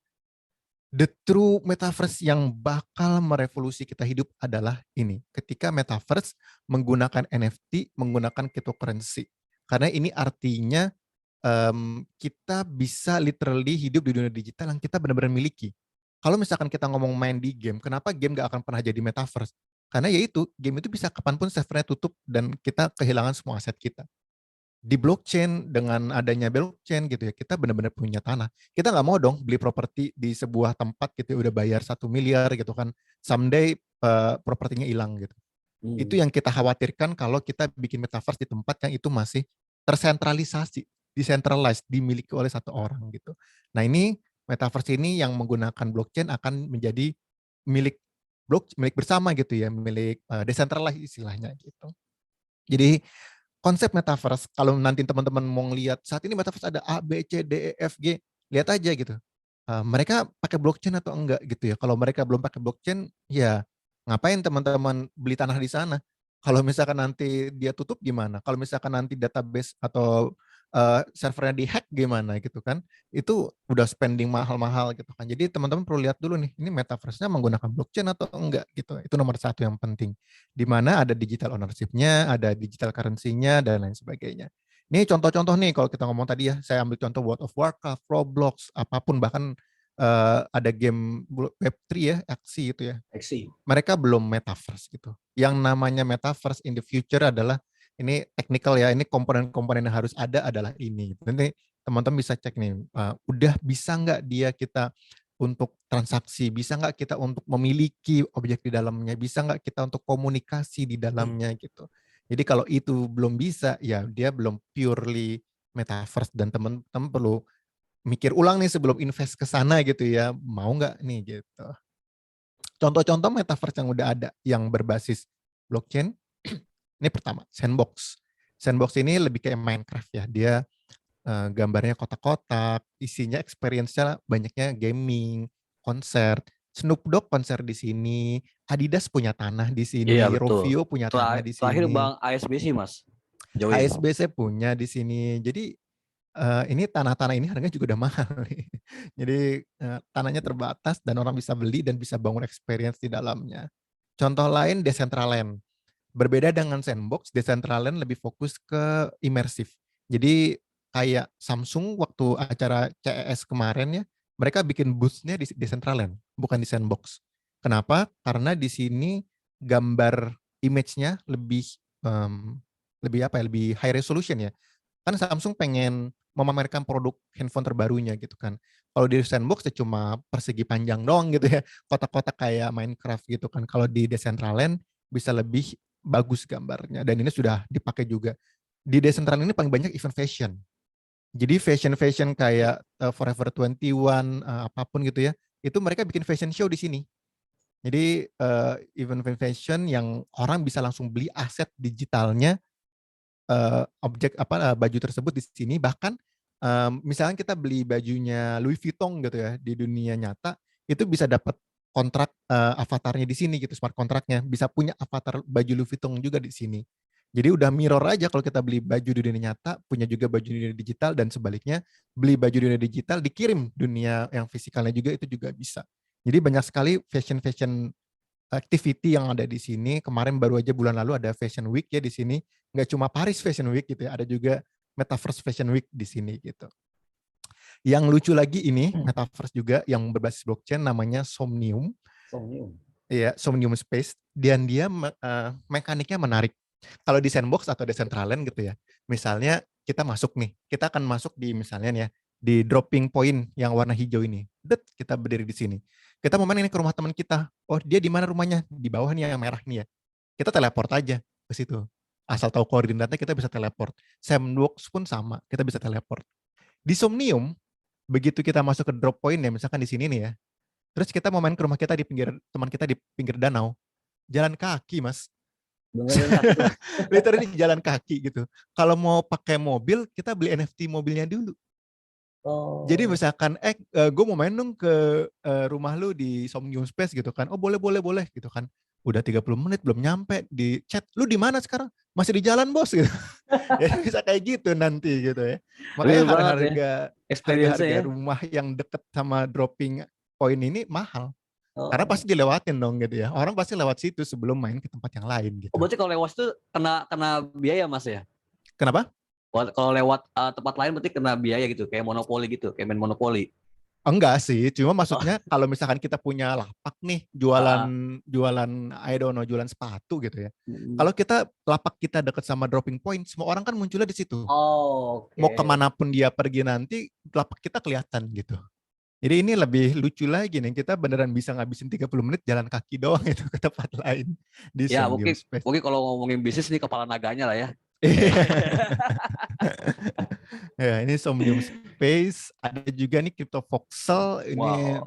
The true metaverse yang bakal merevolusi kita hidup adalah ini. Ketika metaverse menggunakan NFT, menggunakan cryptocurrency. Karena ini artinya kita bisa literally hidup di dunia digital yang kita benar-benar miliki. Kalau misalkan kita ngomong main di game, kenapa game gak akan pernah jadi metaverse? Karena yaitu, game itu bisa kapanpun servernya tutup dan kita kehilangan semua aset kita. Di blockchain, dengan adanya blockchain gitu ya, kita benar-benar punya tanah. Kita nggak mau dong beli properti di sebuah tempat gitu udah bayar 1 miliar gitu kan, someday propertinya hilang gitu. Itu yang kita khawatirkan kalau kita bikin metaverse di tempat yang itu masih tersentralisasi, decentralized, dimiliki oleh satu orang gitu. Nah ini metaverse ini yang menggunakan blockchain akan menjadi milik milik bersama gitu ya, milik decentralized istilahnya gitu. Jadi konsep metaverse, kalau nanti teman-teman mau ngelihat saat ini metaverse ada A, B, C, D, E, F, G, lihat aja gitu. Mereka pakai blockchain atau enggak gitu ya. Kalau mereka belum pakai blockchain, ya ngapain teman-teman beli tanah di sana? Kalau misalkan nanti dia tutup gimana? Kalau misalkan nanti database atau servernya dihack gimana gitu kan. Itu udah spending mahal-mahal gitu kan. Jadi teman-teman perlu lihat dulu nih, ini metaverse-nya menggunakan blockchain atau enggak gitu. Itu nomor satu yang penting. Di mana ada digital ownership-nya, ada digital currency-nya, dan lain sebagainya. Ini contoh-contoh nih kalau kita ngomong tadi ya, saya ambil contoh World of Warcraft, Roblox, apapun, bahkan ada game Web3 ya, Axie itu ya. Axie. Mereka belum metaverse gitu. Yang namanya metaverse in the future adalah, ini technical ya, ini komponen-komponen yang harus ada adalah ini. Nanti teman-teman bisa cek nih, udah bisa nggak dia kita untuk transaksi, bisa nggak kita untuk memiliki objek di dalamnya, bisa nggak kita untuk komunikasi di dalamnya gitu. Jadi kalau itu belum bisa, ya dia belum purely metaverse, dan teman-teman perlu mikir ulang nih sebelum invest ke sana gitu ya, mau nggak nih gitu. Contoh-contoh metaverse yang udah ada yang berbasis blockchain, ini pertama, Sandbox. Sandbox ini lebih kayak Minecraft ya, dia gambarnya kotak-kotak, isinya experience-nya banyaknya gaming, konser. Snoop Dogg konser di sini, Adidas punya tanah di Iya sini, betul. Rovio punya tanah di Terakhir sini, Bang ASBC Mas. Join. HSBC punya di sini. Jadi ini tanah-tanah ini harganya juga udah mahal nih. Jadi tanahnya terbatas dan orang bisa beli dan bisa bangun experience di dalamnya. Contoh lain Decentraland. Berbeda dengan Sandbox, Decentraland lebih fokus ke imersif. Jadi kayak Samsung waktu acara CES kemarin ya, mereka bikin booth-nya di Decentraland, bukan di Sandbox. Kenapa? Karena di sini gambar image-nya lebih lebih apa ya, lebih high resolution ya. Kan Samsung pengen memamerkan produk handphone terbarunya gitu kan. Kalau di Sandbox ya cuma persegi panjang doang gitu ya, kotak-kotak kayak Minecraft gitu kan. Kalau di Decentraland bisa lebih bagus gambarnya, dan ini sudah dipakai juga. Di Decentraland ini paling banyak event fashion. Jadi fashion-fashion kayak Forever 21, apapun gitu ya, itu mereka bikin fashion show di sini. Jadi event fashion yang orang bisa langsung beli aset digitalnya, objek apa, baju tersebut di sini. Bahkan misalnya kita beli bajunya Louis Vuitton gitu ya di dunia nyata, itu bisa dapat kontrak avatarnya di sini gitu, smart kontraknya, bisa punya avatar baju Louis Vuitton juga di sini. Jadi udah mirror aja, kalau kita beli baju di dunia nyata, punya juga baju di dunia digital, dan sebaliknya beli baju di dunia digital dikirim dunia yang fisikalnya juga, itu juga bisa. Jadi banyak sekali fashion activity yang ada di sini. Kemarin baru aja bulan lalu ada Fashion Week ya di sini. Nggak cuma Paris Fashion Week gitu ya, ada juga Metaverse Fashion Week di sini gitu. Yang lucu lagi ini, Metaverse juga yang berbasis blockchain, namanya Somnium. Iya, Somnium Space. Dan dia mekaniknya menarik. Kalau di Sandbox atau Decentraland gitu ya, misalnya kita masuk nih, kita akan masuk di misalnya nih ya, di dropping point yang warna hijau ini. Kita berdiri di sini. Kita mau main ini ke rumah teman kita. Oh, dia di mana rumahnya? Di bawah nih yang merah nih ya. Kita teleport aja ke situ. Asal tahu koordinatnya kita bisa teleport. Sandbox pun sama, kita bisa teleport. Di Somnium, begitu kita masuk ke drop point ya, misalkan di sini nih ya. Terus kita mau main ke rumah kita di pinggir, teman kita di pinggir danau. Jalan kaki, Mas. Literally jalan kaki gitu. Kalau mau pakai mobil, kita beli NFT mobilnya dulu. Jadi misalkan, gue mau main dong ke rumah lu di Somnium Space gitu kan. Oh boleh gitu kan. Udah 30 menit belum nyampe, di chat, lu di mana sekarang? Masih di jalan bos gitu. Ya bisa kayak gitu nanti gitu ya. Makanya harga-harga rumah yang deket sama dropping point ini mahal. Karena pasti dilewatin dong gitu ya. Orang pasti lewat situ sebelum main ke tempat yang lain gitu. Oh berarti kalau lewat itu kena biaya Mas ya? Kenapa? Kalau lewat tempat lain berarti kena biaya gitu, kayak monopoli gitu, kayak main monopoli. Enggak sih, cuma maksudnya kalau misalkan kita punya lapak nih, jualan I don't know, jualan sepatu gitu ya. Kalau lapak kita dekat sama dropping point, semua orang kan munculnya di situ. Mau kemanapun dia pergi nanti, lapak kita kelihatan gitu. Jadi ini lebih lucu lagi nih, kita beneran bisa ngabisin 30 menit jalan kaki doang itu ke tempat lain di Ya Somnium Space. mungkin kalau ngomongin bisnis nih kepala naganya lah ya. Ya, ini Somnium Space. Ada juga nih Crypto Voxel. Ini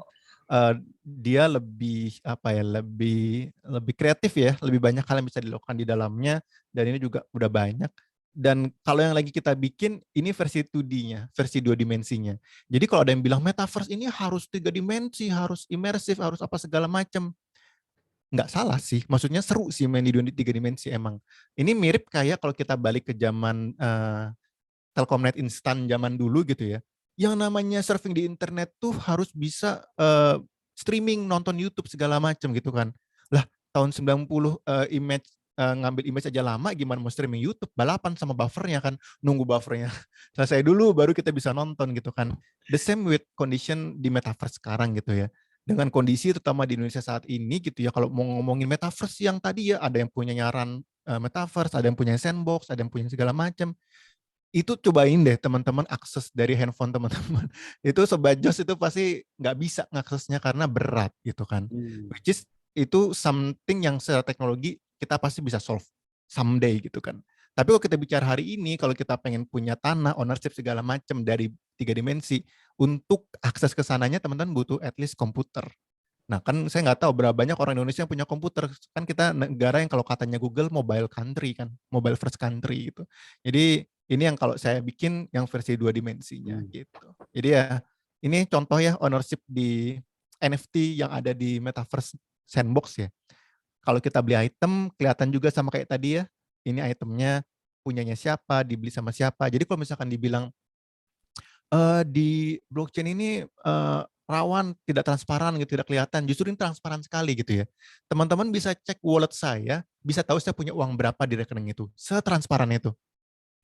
dia lebih apa ya, lebih kreatif ya, lebih banyak hal yang bisa dilakukan di dalamnya, dan ini juga udah banyak. Dan kalau yang lagi kita bikin, ini versi 2D-nya, versi 2 dimensinya. Jadi kalau ada yang bilang metaverse ini harus 3 dimensi, harus imersif, harus apa segala macam, nggak salah sih. Maksudnya seru sih main di 3 dimensi emang. Ini mirip kayak kalau kita balik ke zaman Telkomnet instan zaman dulu gitu ya. Yang namanya surfing di internet tuh harus bisa streaming, nonton YouTube segala macam gitu kan. Lah tahun 90 ngambil image aja lama, gimana mau streaming YouTube, balapan sama buffernya kan, nunggu buffernya selesai dulu baru kita bisa nonton gitu kan. The same with condition di metaverse sekarang gitu ya. Dengan kondisi terutama di Indonesia saat ini gitu ya, kalau mau ngomongin metaverse yang tadi ya, ada yang punya nyaran metaverse, ada yang punya sandbox, ada yang punya segala macam. Itu cobain deh teman-teman akses dari handphone teman-teman. Itu Sobat Jos itu pasti nggak bisa ngaksesnya karena berat gitu kan. Which is itu something yang secara teknologi kita pasti bisa solve someday gitu kan. Tapi kalau kita bicara hari ini, kalau kita pengen punya tanah, ownership segala macam dari 3 dimensi, untuk akses ke sananya teman-teman butuh at least komputer. Nah kan saya nggak tahu berapa banyak orang Indonesia yang punya komputer. Kan kita negara yang kalau katanya Google mobile country kan, mobile first country gitu. Jadi ini yang kalau saya bikin yang versi 2 dimensinya gitu. Jadi ya ini contoh ya ownership di NFT yang ada di Metaverse Sandbox ya. Kalau kita beli item kelihatan juga sama kayak tadi ya. Ini itemnya punyanya siapa, dibeli sama siapa. Jadi kalau misalkan dibilang di blockchain ini rawan tidak transparan gitu, tidak kelihatan. Justru ini transparan sekali gitu ya. Teman-teman bisa cek wallet saya, bisa tahu saya punya uang berapa di rekening itu. Setransparan itu.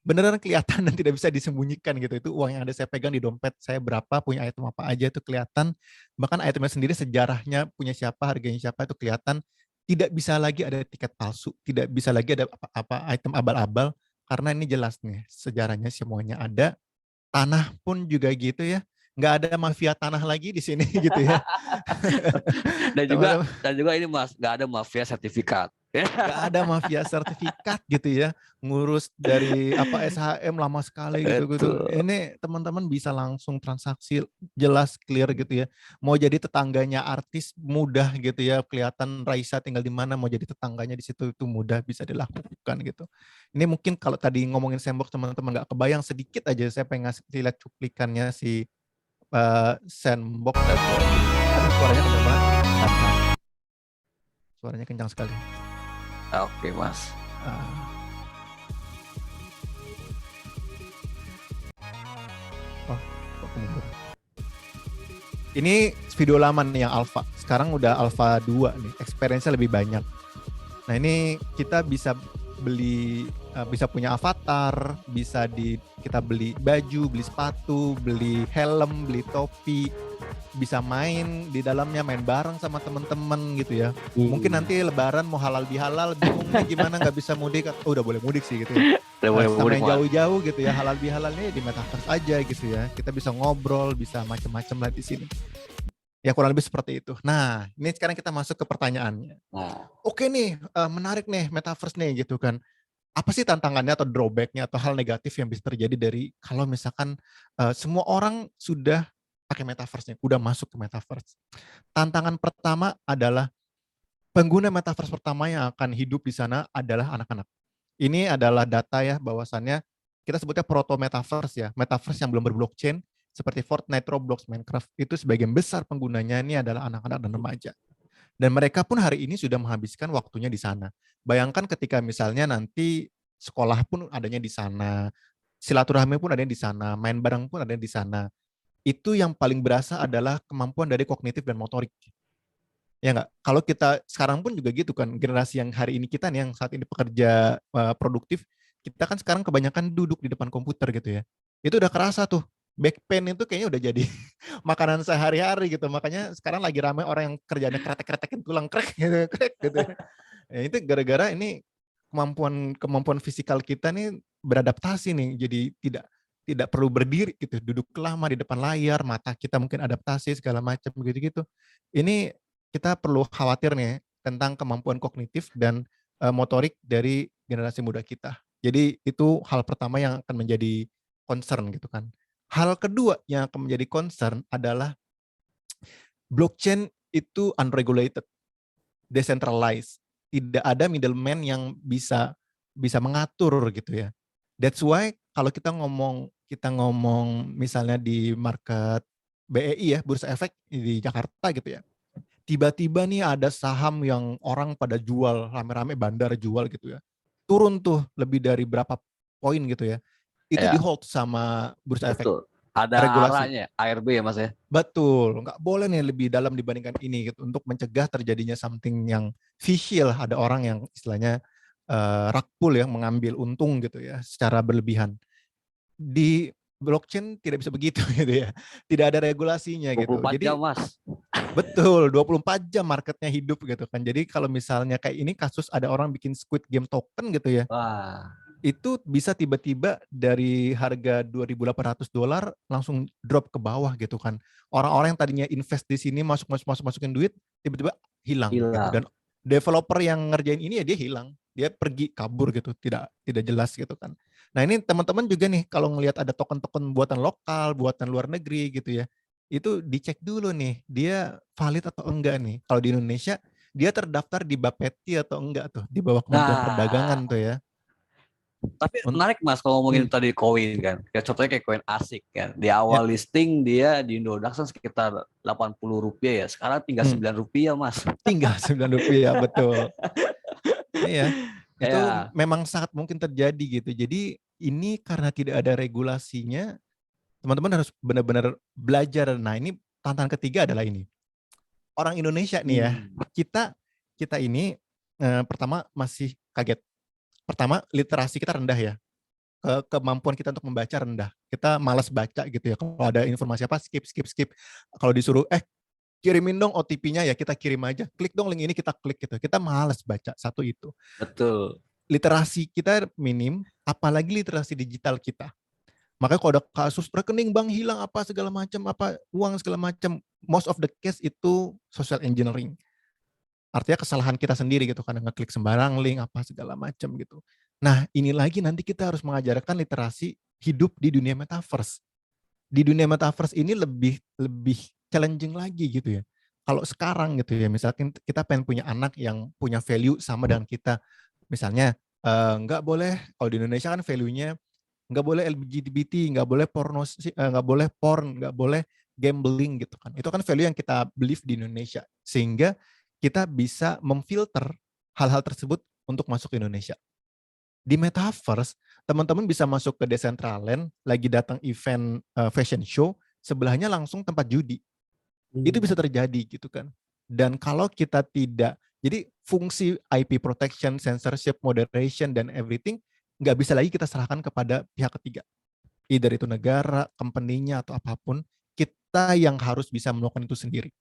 Beneran kelihatan dan tidak bisa disembunyikan gitu. Itu uang yang ada saya pegang di dompet saya berapa, punya item apa aja itu kelihatan. Bahkan itemnya sendiri sejarahnya punya siapa, harganya siapa itu kelihatan. Tidak bisa lagi ada tiket palsu, tidak bisa lagi ada apa-apa item abal-abal karena ini jelas nih sejarahnya semuanya ada. Tanah pun juga gitu ya. Nggak ada mafia tanah lagi di sini gitu ya. Dan juga ini Mas, nggak ada mafia sertifikat. Nggak ada mafia sertifikat gitu ya. Ngurus dari apa SHM lama sekali gitu. Ini teman-teman bisa langsung transaksi jelas clear gitu ya. Mau jadi tetangganya artis mudah gitu ya. Kelihatan Raisa tinggal di mana, mau jadi tetangganya di situ itu mudah bisa dilakukan gitu. Ini mungkin kalau tadi ngomongin sandbox teman-teman nggak kebayang sedikit aja saya pengen ngasih lihat cuplikannya si sandbox. Aduh, suaranya kencang banget. Suaranya kencang sekali. Oke Mas. Oh, kok kemundur. Ini video lama nih yang alpha. Sekarang udah alpha 2 nih. Experience-nya lebih banyak. Nah ini kita bisa beli, bisa punya avatar, bisa kita beli baju, beli sepatu, beli helm, beli topi, bisa main di dalamnya, main bareng sama teman-teman gitu ya. Mungkin nanti lebaran mau halal bihalal, bingung nih gimana nggak bisa mudik. Oh udah boleh mudik sih gitu ya. Sama yang jauh-jauh gitu ya, halal bihalalnya di metaverse aja gitu ya. Kita bisa ngobrol, bisa macam-macam lah di sini. Ya kurang lebih seperti itu. Nah, ini sekarang kita masuk ke pertanyaannya. Oke nih, menarik nih metaverse nih gitu kan. Apa sih tantangannya atau drawback-nya atau hal negatif yang bisa terjadi dari kalau misalkan semua orang sudah pakai metaverse-nya, udah masuk ke metaverse. Tantangan pertama adalah pengguna metaverse pertama yang akan hidup di sana adalah anak-anak. Ini adalah data ya bahwasannya kita sebutnya proto metaverse ya, metaverse yang belum berblockchain seperti Fortnite, Roblox, Minecraft itu sebagian besar penggunanya ini adalah anak-anak dan remaja. Dan mereka pun hari ini sudah menghabiskan waktunya di sana. Bayangkan ketika misalnya nanti sekolah pun adanya di sana, silaturahmi pun adanya di sana, main bareng pun adanya di sana. Itu yang paling berasa adalah kemampuan dari kognitif dan motorik. Ya nggak? Kalau kita sekarang pun juga gitu kan, generasi yang hari ini kita nih yang saat ini pekerja produktif, kita kan sekarang kebanyakan duduk di depan komputer gitu ya. Itu udah kerasa tuh, back pain itu kayaknya udah jadi makanan sehari-hari gitu. Makanya sekarang lagi ramai orang yang kerjanya kretek-kretekin tulang krek gitu. Ya, itu gara-gara ini kemampuan fisikal kita nih beradaptasi nih, jadi tidak perlu berdiri gitu, duduk lama di depan layar, mata kita mungkin adaptasi segala macam gitu-gitu. Ini kita perlu khawatir nih tentang kemampuan kognitif dan motorik dari generasi muda kita. Jadi itu hal pertama yang akan menjadi concern gitu kan. Hal kedua yang akan menjadi concern adalah blockchain itu unregulated, decentralized. Tidak ada middleman yang bisa mengatur gitu ya. That's why kalau kita ngomong misalnya di market BEI ya, Bursa Efek di Jakarta gitu ya. Tiba-tiba nih ada saham yang orang pada jual, rame-rame bandar jual gitu ya. Turun tuh lebih dari berapa poin gitu ya. itu Ya, di hold sama bursa efek betul. Ada regulasi. arahnya, ARB ya Mas ya. Betul, nggak boleh nih lebih dalam dibandingkan ini gitu, untuk mencegah terjadinya something yang vicious. Ada orang yang istilahnya rug pull ya, mengambil untung gitu ya secara berlebihan. Di blockchain tidak bisa begitu gitu ya. Tidak ada regulasinya gitu. 24 Jadi jam Mas. betul, 24 jam marketnya hidup gitu kan. Jadi kalau misalnya kayak ini kasus ada orang bikin Squid Game token gitu ya, Wah, itu bisa tiba-tiba dari harga $2.800 langsung drop ke bawah gitu kan. Orang-orang yang tadinya invest di sini masukin duit, tiba-tiba hilang gitu. Dan hilang. developer yang ngerjain ini ya dia hilang, dia pergi kabur gitu, tidak jelas gitu kan. Nah ini teman-teman juga nih kalau ngelihat ada token-token buatan lokal, buatan luar negeri gitu ya, itu dicek dulu nih, dia valid atau enggak nih. Kalau di Indonesia dia terdaftar di Bapeti atau enggak tuh, di bawah Kementerian Nah, Perdagangan tuh ya. tapi menarik Mas kalau ngomongin tadi koin kan. Kayak contohnya kayak koin ASIC kan. Di Ya. awal listing dia di Indodax kan sekitar Rp80 ya. Sekarang tinggal Rp9 Mas. Tinggal Rp9, betul. Iya, itu Ya, memang sangat mungkin terjadi gitu. Jadi ini karena tidak ada regulasinya, teman-teman harus benar-benar belajar. Nah ini tantangan ketiga adalah ini. Orang Indonesia nih ya, kita ini pertama masih kaget. Pertama literasi kita rendah ya. Kemampuan kita untuk membaca rendah. Kita malas baca gitu ya. Kalau ada informasi apa skip. Kalau disuruh kirimin dong OTP-nya ya kita kirim aja. Klik dong link ini kita klik gitu. Kita malas baca, satu itu. betul. Literasi kita minim, apalagi literasi digital kita. Makanya kalau ada kasus rekening bank hilang apa segala macam, apa uang segala macam, most of the case itu social engineering. Artinya kesalahan kita sendiri gitu, karena ngeklik sembarang link apa segala macam gitu. Nah, ini lagi nanti kita harus mengajarkan literasi hidup di dunia metaverse. Di dunia metaverse ini lebih challenging lagi gitu ya. Kalau sekarang gitu ya, misalkan kita pengen punya anak yang punya value sama dengan kita, misalnya nggak boleh, kalau di Indonesia kan value-nya nggak boleh LGBT, nggak boleh nggak boleh porn, nggak boleh gambling gitu kan. Itu kan value yang kita believe di Indonesia, sehingga kita bisa memfilter hal-hal tersebut untuk masuk ke Indonesia. Di metaverse, teman-teman bisa masuk ke Decentraland, lagi datang event fashion show, sebelahnya langsung tempat judi. Itu bisa terjadi gitu kan. Dan kalau kita tidak, jadi fungsi IP protection, censorship, moderation, dan everything, nggak bisa lagi kita serahkan kepada pihak ketiga. Either itu negara, company-nya, atau apapun, kita yang harus bisa melakukan itu sendiri.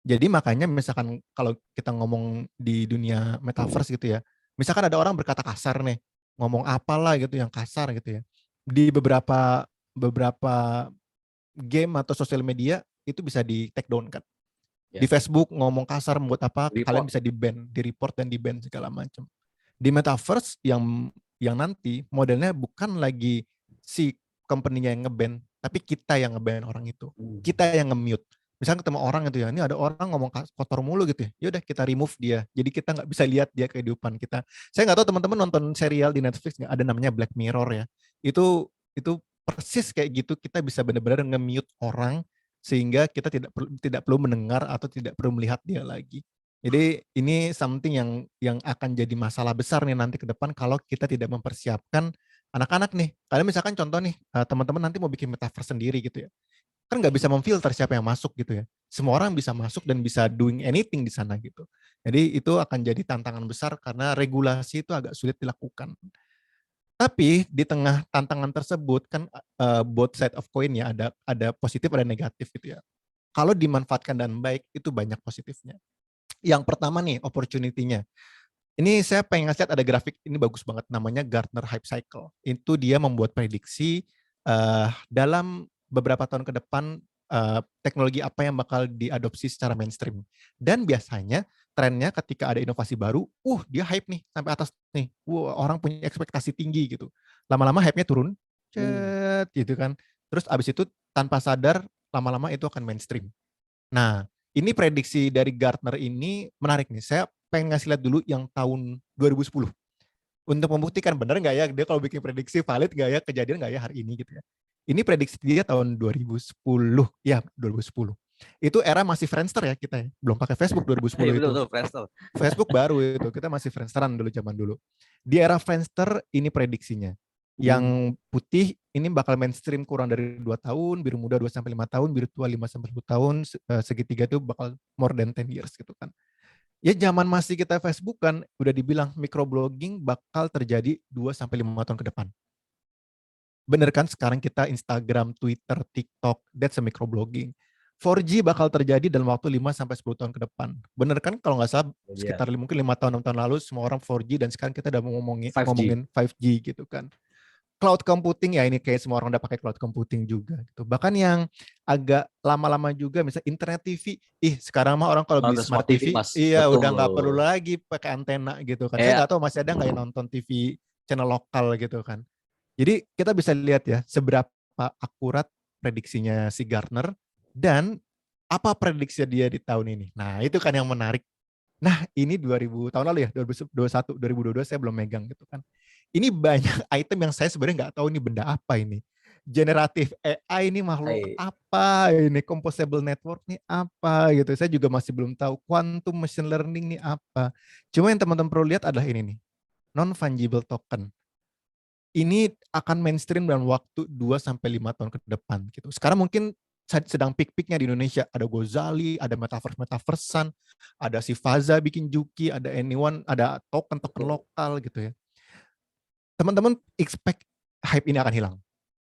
Jadi makanya misalkan kalau kita ngomong di dunia metaverse gitu ya, misalkan ada orang berkata kasar nih, ngomong apalah gitu yang kasar gitu ya. Di beberapa game atau sosial media itu bisa di take down kan. Di Ya. Facebook ngomong kasar membuat apa, kalian Report. bisa di-ban, di-report dan di-ban segala macam. Di metaverse yang nanti modelnya bukan lagi si company-nya yang nge-ban, tapi kita yang nge-ban orang itu. Kita yang nge-mute. Misalnya ketemu orang itu ya, ini ada orang ngomong kotor mulu gitu ya, yaudah kita remove dia. Jadi kita nggak bisa lihat dia kehidupan kita. Saya nggak tahu teman-teman nonton serial di Netflix nggak, ada namanya Black Mirror ya. Itu persis kayak gitu, kita bisa benar-benar nge-mute orang sehingga kita tidak perlu mendengar atau tidak perlu melihat dia lagi. Jadi ini something yang akan jadi masalah besar nih nanti ke depan kalau kita tidak mempersiapkan anak-anak nih. Kalian misalkan contoh nih, teman-teman nanti mau bikin metaverse sendiri gitu ya. Kan nggak bisa memfilter siapa yang masuk gitu ya. Semua orang bisa masuk dan bisa doing anything di sana gitu. Jadi itu akan jadi tantangan besar karena regulasi itu agak sulit dilakukan. Tapi di tengah tantangan tersebut kan both side of coin ya, ada positif ada negatif gitu ya. Kalau dimanfaatkan dengan baik itu banyak positifnya. Yang pertama nih opportunity-nya. Ini saya pengen ngasih lihat ada grafik ini bagus banget namanya Gartner Hype Cycle. Itu dia membuat prediksi dalam beberapa tahun ke depan teknologi apa yang bakal diadopsi secara mainstream. Dan biasanya trennya ketika ada inovasi baru, dia hype nih sampai atas nih. Orang punya ekspektasi tinggi gitu. Lama-lama hype-nya turun, gitu kan. Terus abis itu tanpa sadar lama-lama itu akan mainstream. Nah, ini prediksi dari Gartner ini menarik nih. Saya pengen ngasih lihat dulu yang tahun 2010. Untuk membuktikan benar nggak ya, dia kalau bikin prediksi valid nggak ya, kejadian nggak ya hari ini gitu ya. Ini prediksi dia tahun 2010. Ya, 2010. Itu era masih Friendster ya kita ya. Belum pakai Facebook 2010 itu. Betul, Friendster. Facebook baru itu. Kita masih Friendsteran dulu zaman dulu. Di era Friendster ini prediksinya. Yang putih ini bakal mainstream kurang dari 2 tahun, biru muda 2-5 tahun, biru tua 5-10 tahun, segitiga itu bakal more than 10 years gitu kan. Ya zaman masih kita Facebook kan udah dibilang microblogging bakal terjadi 2-5 tahun ke depan. Bener kan sekarang kita Instagram, Twitter, TikTok, that's a microblogging. 4G bakal terjadi dalam waktu 5-10 tahun ke depan. Bener kan kalau nggak salah sekitar mungkin 5 tahun 6 tahun lalu semua orang 4G dan sekarang kita udah ngomongin 5G gitu kan. Cloud computing ya ini kayak semua orang udah pakai cloud computing juga gitu. Bahkan yang agak lama-lama juga misalnya internet TV, sekarang mah orang kalau beli smart TV, iya betul. Udah nggak perlu lagi pakai antena gitu kan. Saya nggak tahu masih ada nggak yang nonton TV channel lokal gitu kan. Jadi kita bisa lihat ya seberapa akurat prediksinya si Gartner dan apa prediksi dia di tahun ini. Nah itu kan yang menarik. Nah ini 2000 tahun lalu ya 2021, 2022 saya belum megang gitu kan. Ini banyak item yang saya sebenarnya nggak tahu ini benda apa ini. Generatif AI ini makhluk apa ini, composable network ini apa gitu. Saya juga masih belum tahu quantum machine learning ini apa. Cuma yang teman-teman perlu lihat adalah ini nih, non-fungible token. Ini akan mainstream dalam waktu 2-5 tahun ke depan gitu. Sekarang mungkin sedang peak-peaknya di Indonesia. Ada Gozali, ada metaverse-metaversean, ada si Faza bikin Juki, ada Anyone, ada token-token lokal gitu ya. Teman-teman expect hype ini akan hilang.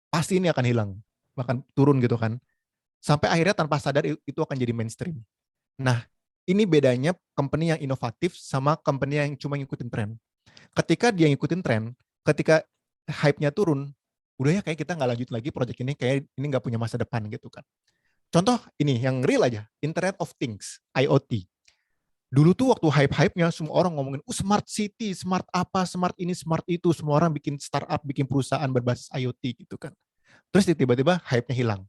Pasti ini akan hilang. Bahkan turun gitu kan. Sampai akhirnya tanpa sadar itu akan jadi mainstream. Nah, ini bedanya company yang inovatif sama company yang cuma ngikutin tren. Ketika dia ngikutin tren, ketika hype-nya turun, udah ya kayak kita nggak lanjut lagi project ini, kayak ini nggak punya masa depan gitu kan. Contoh ini yang real aja, Internet of Things, IoT. Dulu tuh waktu hype-hype-nya semua orang ngomongin, smart city, smart apa, smart ini, smart itu. Semua orang bikin startup, bikin perusahaan berbasis IoT gitu kan. Terus tiba-tiba hype-nya hilang.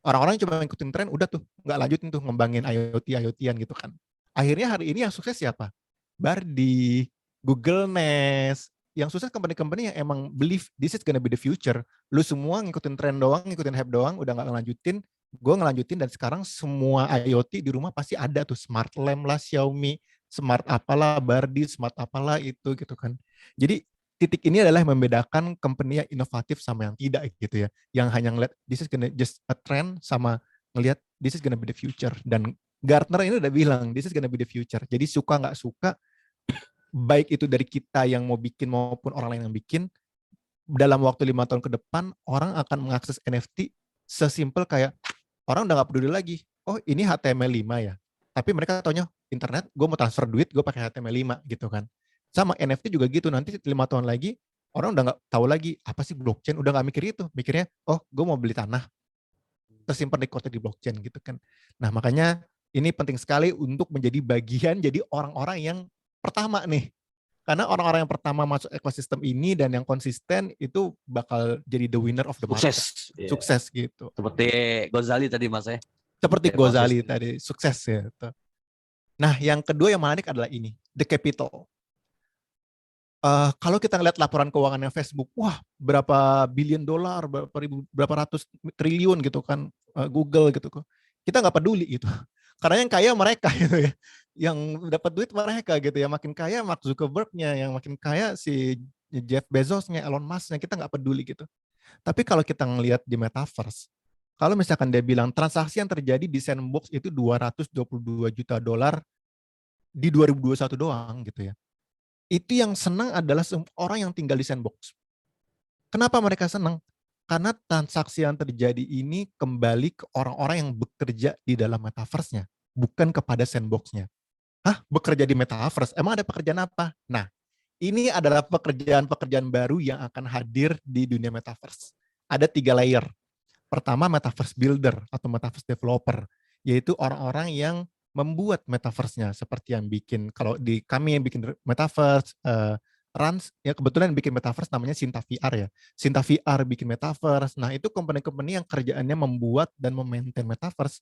Orang-orang cuma ngikutin tren, udah tuh, nggak lanjutin tuh ngembangin IoT-IoT-an gitu kan. Akhirnya hari ini yang sukses siapa? Bardi, Google Nest, yang sukses company-company yang emang believe this is gonna be the future. Lu semua ngikutin tren doang, ngikutin hype doang, udah nggak ngelanjutin, gue ngelanjutin dan sekarang semua IoT di rumah pasti ada tuh, smart lamp lah, Xiaomi, smart apalah, Bardi, smart apalah itu gitu kan. Jadi titik ini adalah yang membedakan company yang inovatif sama yang tidak gitu ya. Yang hanya ngeliat this is gonna just a trend sama ngelihat this is gonna be the future. Dan Gartner ini udah bilang this is gonna be the future. Jadi suka nggak suka, baik itu dari kita yang mau bikin maupun orang lain yang bikin, dalam waktu 5 tahun ke depan orang akan mengakses NFT sesimpel kayak orang udah nggak peduli lagi. Oh ini HTML5 ya. Tapi mereka taunya internet, gue mau transfer duit, gue pakai HTML5 gitu kan. Sama NFT juga gitu, nanti 5 tahun lagi orang udah nggak tahu lagi apa sih blockchain, udah nggak mikir itu, mikirnya oh gue mau beli tanah tersimpan di kota di blockchain gitu kan. Nah makanya ini penting sekali untuk menjadi bagian jadi orang-orang yang pertama nih, karena orang-orang yang pertama masuk ekosistem ini dan yang konsisten itu bakal jadi the winner of the market. Sukses gitu. Seperti Gozali tadi Mas ya. Seperti Gozali tadi, sukses ya. Nah, yang kedua yang menarik adalah ini, the capital. Kalau kita ngeliat laporan keuangannya Facebook, wah berapa billion dolar, berapa ratus triliun gitu kan, Google gitu kan. Kita nggak peduli gitu. Karena yang kaya mereka gitu ya. Yang dapat duit mereka gitu ya. Makin kaya Mark Zuckerberg-nya, yang makin kaya si Jeff Bezos-nya, Elon Musk-nya, kita nggak peduli gitu. Tapi kalau kita ngelihat di metaverse, kalau misalkan dia bilang transaksi yang terjadi di Sandbox itu 222 juta dolar di 2021 doang gitu ya. Itu yang senang adalah orang yang tinggal di Sandbox. Kenapa mereka senang? Karena transaksi yang terjadi ini kembali ke orang-orang yang bekerja di dalam metaverse-nya, bukan kepada Sandbox-nya. Hah? Bekerja di metaverse? Emang ada pekerjaan apa? Nah, ini adalah pekerjaan-pekerjaan baru yang akan hadir di dunia metaverse. Ada 3 layer. Pertama, metaverse builder atau metaverse developer, yaitu orang-orang yang membuat metaverse-nya, seperti yang bikin, kalau di kami yang bikin metaverse, Rans, ya kebetulan yang bikin metaverse namanya Sinta VR ya. Sinta VR bikin metaverse. Nah, itu company-company yang kerjaannya membuat dan memaintain metaverse.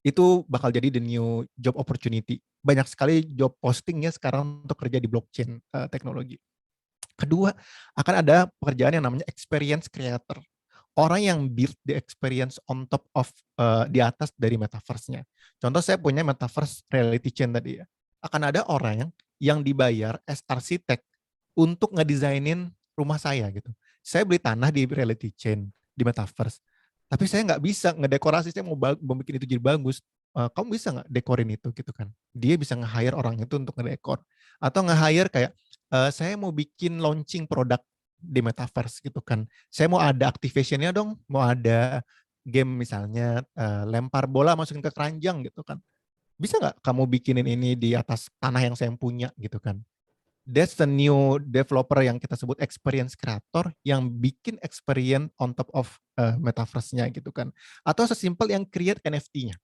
Itu bakal jadi the new job opportunity. Banyak sekali job postingnya sekarang untuk kerja di blockchain teknologi. Kedua, akan ada pekerjaan yang namanya experience creator. Orang yang build the experience on top of di atas dari metaverse-nya. Contoh saya punya metaverse reality chain tadi ya. Akan ada orang yang dibayar as arsitek untuk ngedesainin rumah saya gitu. Saya beli tanah di reality chain, di metaverse. Tapi saya nggak bisa ngedekorasi, saya mau bikin itu jadi bagus. Kamu bisa nggak dekorin itu gitu kan? Dia bisa nge-hire orang itu untuk ngedekor. Atau nge-hire kayak, saya mau bikin launching produk di metaverse gitu kan. Saya mau ada activation-nya dong, mau ada game misalnya, lempar bola masukin ke keranjang gitu kan. Bisa nggak kamu bikinin ini di atas tanah yang saya punya gitu kan. That's the new developer yang kita sebut experience creator yang bikin experience on top of metaverse-nya gitu kan. Atau sesimpel yang create NFT-nya.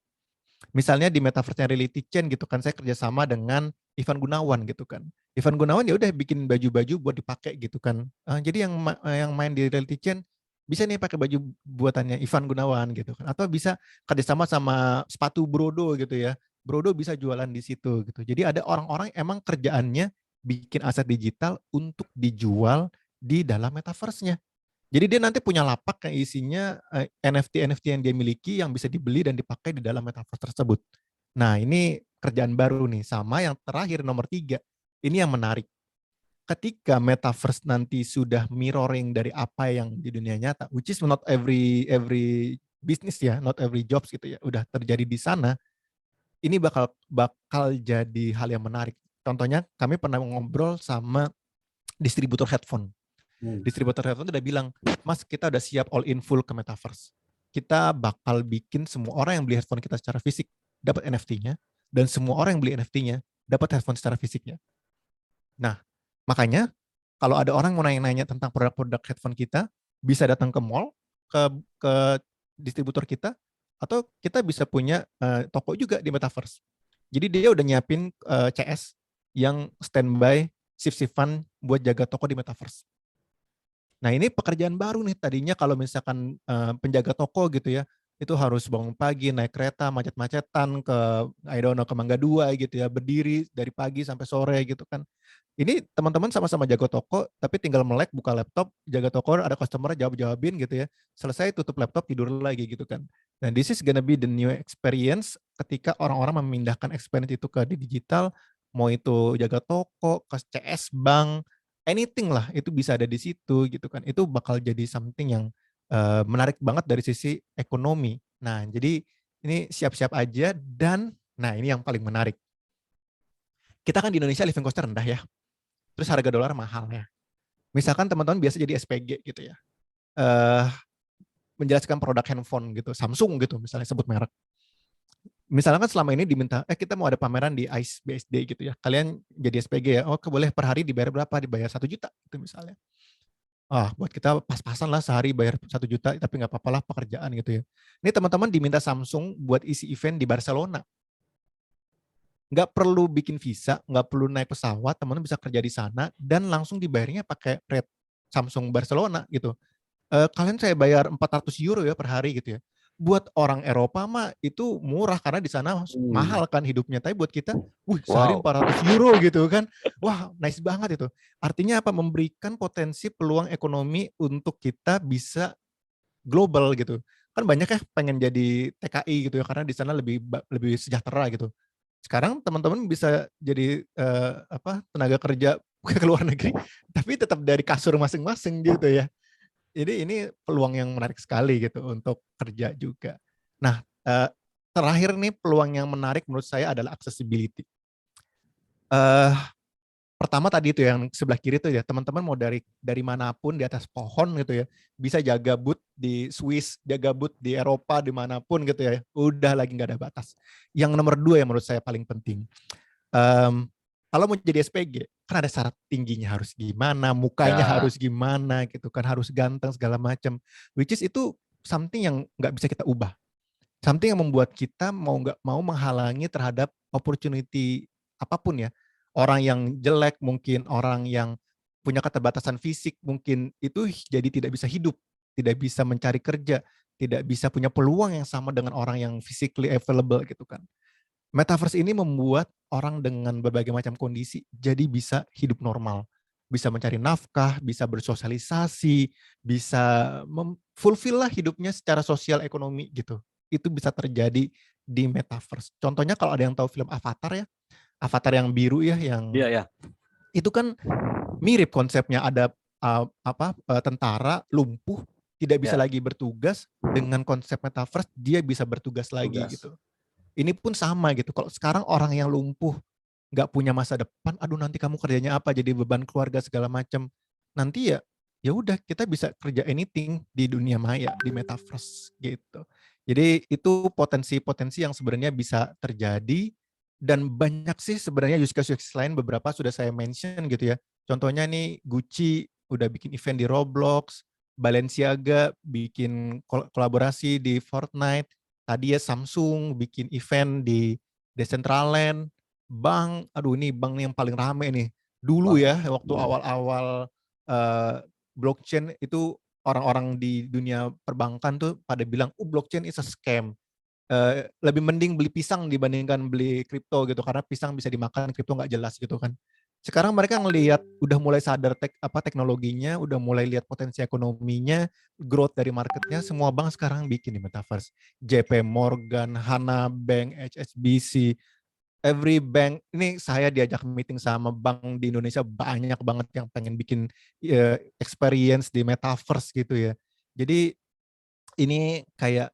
Misalnya di metaverse-nya Reality Chain gitu kan, saya kerjasama dengan Ivan Gunawan gitu kan. Ivan Gunawan ya udah bikin baju-baju buat dipakai gitu kan. Jadi yang main di Reality Chain bisa nih pakai baju buatannya Ivan Gunawan gitu kan. Atau bisa kerjasama sama sepatu Brodo gitu ya. Brodo bisa jualan di situ gitu. Jadi ada orang-orang emang kerjaannya bikin aset digital untuk dijual di dalam metaverse-nya. Jadi dia nanti punya lapak yang isinya NFT-NFT yang dia miliki yang bisa dibeli dan dipakai di dalam metaverse tersebut. Nah ini kerjaan baru nih, sama yang terakhir nomor 3. Ini yang menarik. Ketika metaverse nanti sudah mirroring dari apa yang di dunia nyata, which is not every business ya, not every jobs gitu ya, udah terjadi di sana, ini bakal jadi hal yang menarik. Contohnya kami pernah ngobrol sama distributor headphone. Distributor headphone udah bilang, Mas kita udah siap all in full ke metaverse. Kita bakal bikin semua orang yang beli headphone kita secara fisik dapat NFT-nya, dan semua orang yang beli NFT-nya dapat headphone secara fisiknya. Nah, makanya kalau ada orang mau nanya-nanya tentang produk-produk headphone kita, bisa datang ke mall, ke distributor kita, atau kita bisa punya toko juga di metaverse. Jadi dia udah nyiapin CS yang standby shift-shiftan buat jaga toko di metaverse. Nah ini pekerjaan baru nih, tadinya kalau misalkan penjaga toko gitu ya, itu harus bangun pagi, naik kereta, macet-macetan ke, I don't know, ke Mangga 2 gitu ya, berdiri dari pagi sampai sore gitu kan. Ini teman-teman sama-sama jago toko, tapi tinggal melek, buka laptop, jaga toko, ada customer jawab-jawabin gitu ya, selesai tutup laptop, tidur lagi gitu kan. Dan this is gonna be the new experience ketika orang-orang memindahkan experience itu ke digital, mau itu jaga toko, ke CS bank, anything lah, itu bisa ada di situ gitu kan. Itu bakal jadi something yang menarik banget dari sisi ekonomi. Nah, jadi ini siap-siap aja dan nah ini yang paling menarik. Kita kan di Indonesia living cost rendah ya. Terus harga dolar mahal ya. Misalkan teman-teman biasa jadi SPG gitu ya. Menjelaskan produk handphone gitu, Samsung gitu misalnya sebut merek. Misalnya kan selama ini diminta, kita mau ada pameran di ICE BSD gitu ya. Kalian jadi SPG ya, boleh per hari dibayar berapa? Dibayar 1 juta gitu misalnya. Buat kita pas-pasan lah sehari bayar 1 juta, tapi nggak apa-apa lah pekerjaan gitu ya. Ini teman-teman diminta Samsung buat isi event di Barcelona. Nggak perlu bikin visa, nggak perlu naik pesawat, teman-teman bisa kerja di sana dan langsung dibayarnya pakai rate Samsung Barcelona gitu. Kalian saya bayar 400 euro ya per hari gitu ya. Buat orang Eropa mah itu murah karena di sana mahal kan hidupnya. Tapi buat kita, sehari 400 euro gitu kan. Wah, nice banget itu. Artinya apa? Memberikan potensi peluang ekonomi untuk kita bisa global gitu. Kan banyak ya pengen jadi TKI gitu ya karena di sana lebih sejahtera gitu. Sekarang teman-teman bisa jadi tenaga kerja ke luar negeri, tapi tetap dari kasur masing-masing gitu ya. Jadi ini peluang yang menarik sekali gitu untuk kerja juga. Nah, terakhir nih peluang yang menarik menurut saya adalah accessibility. Pertama tadi itu yang sebelah kiri tuh ya, teman-teman mau dari manapun di atas pohon gitu ya, bisa jaga booth di Swiss, jaga booth di Eropa, dimanapun gitu ya, udah lagi nggak ada batas. Yang nomor 2 yang menurut saya paling penting, kalau mau jadi SPG, kan ada syarat tingginya harus gimana, mukanya harus gimana gitu kan, harus ganteng segala macam. Which is itu something yang nggak bisa kita ubah. Something yang membuat kita nggak mau menghalangi terhadap opportunity apapun ya. Orang yang jelek mungkin, orang yang punya keterbatasan fisik mungkin, itu jadi tidak bisa hidup, tidak bisa mencari kerja, tidak bisa punya peluang yang sama dengan orang yang physically available gitu kan. Metaverse ini membuat orang dengan berbagai macam kondisi jadi bisa hidup normal, bisa mencari nafkah, bisa bersosialisasi, bisa fulfill lah hidupnya secara sosial ekonomi gitu. Itu bisa terjadi di metaverse. Contohnya kalau ada yang tahu film Avatar ya, Avatar yang biru ya, yang itu kan mirip konsepnya, ada tentara lumpuh tidak bisa Ya, lagi bertugas, dengan konsep metaverse dia bisa bertugas lagi tugas. gitu. Ini pun sama gitu. Kalau sekarang orang yang lumpuh nggak punya masa depan, aduh nanti kamu kerjanya apa, jadi beban keluarga segala macam. Nanti ya udah kita bisa kerja anything di dunia maya, di metaverse gitu. Jadi itu potensi-potensi yang sebenarnya bisa terjadi, dan banyak sih sebenarnya use case lain, beberapa sudah saya mention gitu ya. Contohnya nih Gucci udah bikin event di Roblox, Balenciaga bikin kolaborasi di Fortnite, tadi ya Samsung bikin event di Decentraland, bank, aduh ini bank yang paling rame nih. Dulu ya waktu awal-awal blockchain itu, orang-orang di dunia perbankan tuh pada bilang, blockchain is a scam. Lebih mending beli pisang dibandingkan beli kripto gitu, karena pisang bisa dimakan, kripto nggak jelas gitu kan. Sekarang mereka ngelihat udah mulai sadar teknologinya, udah mulai lihat potensi ekonominya, growth dari marketnya, semua bank sekarang bikin di metaverse. JP Morgan, Hana Bank, HSBC, every bank. Ini saya diajak meeting sama bank di Indonesia banyak banget yang pengen bikin experience di metaverse gitu ya. Jadi ini kayak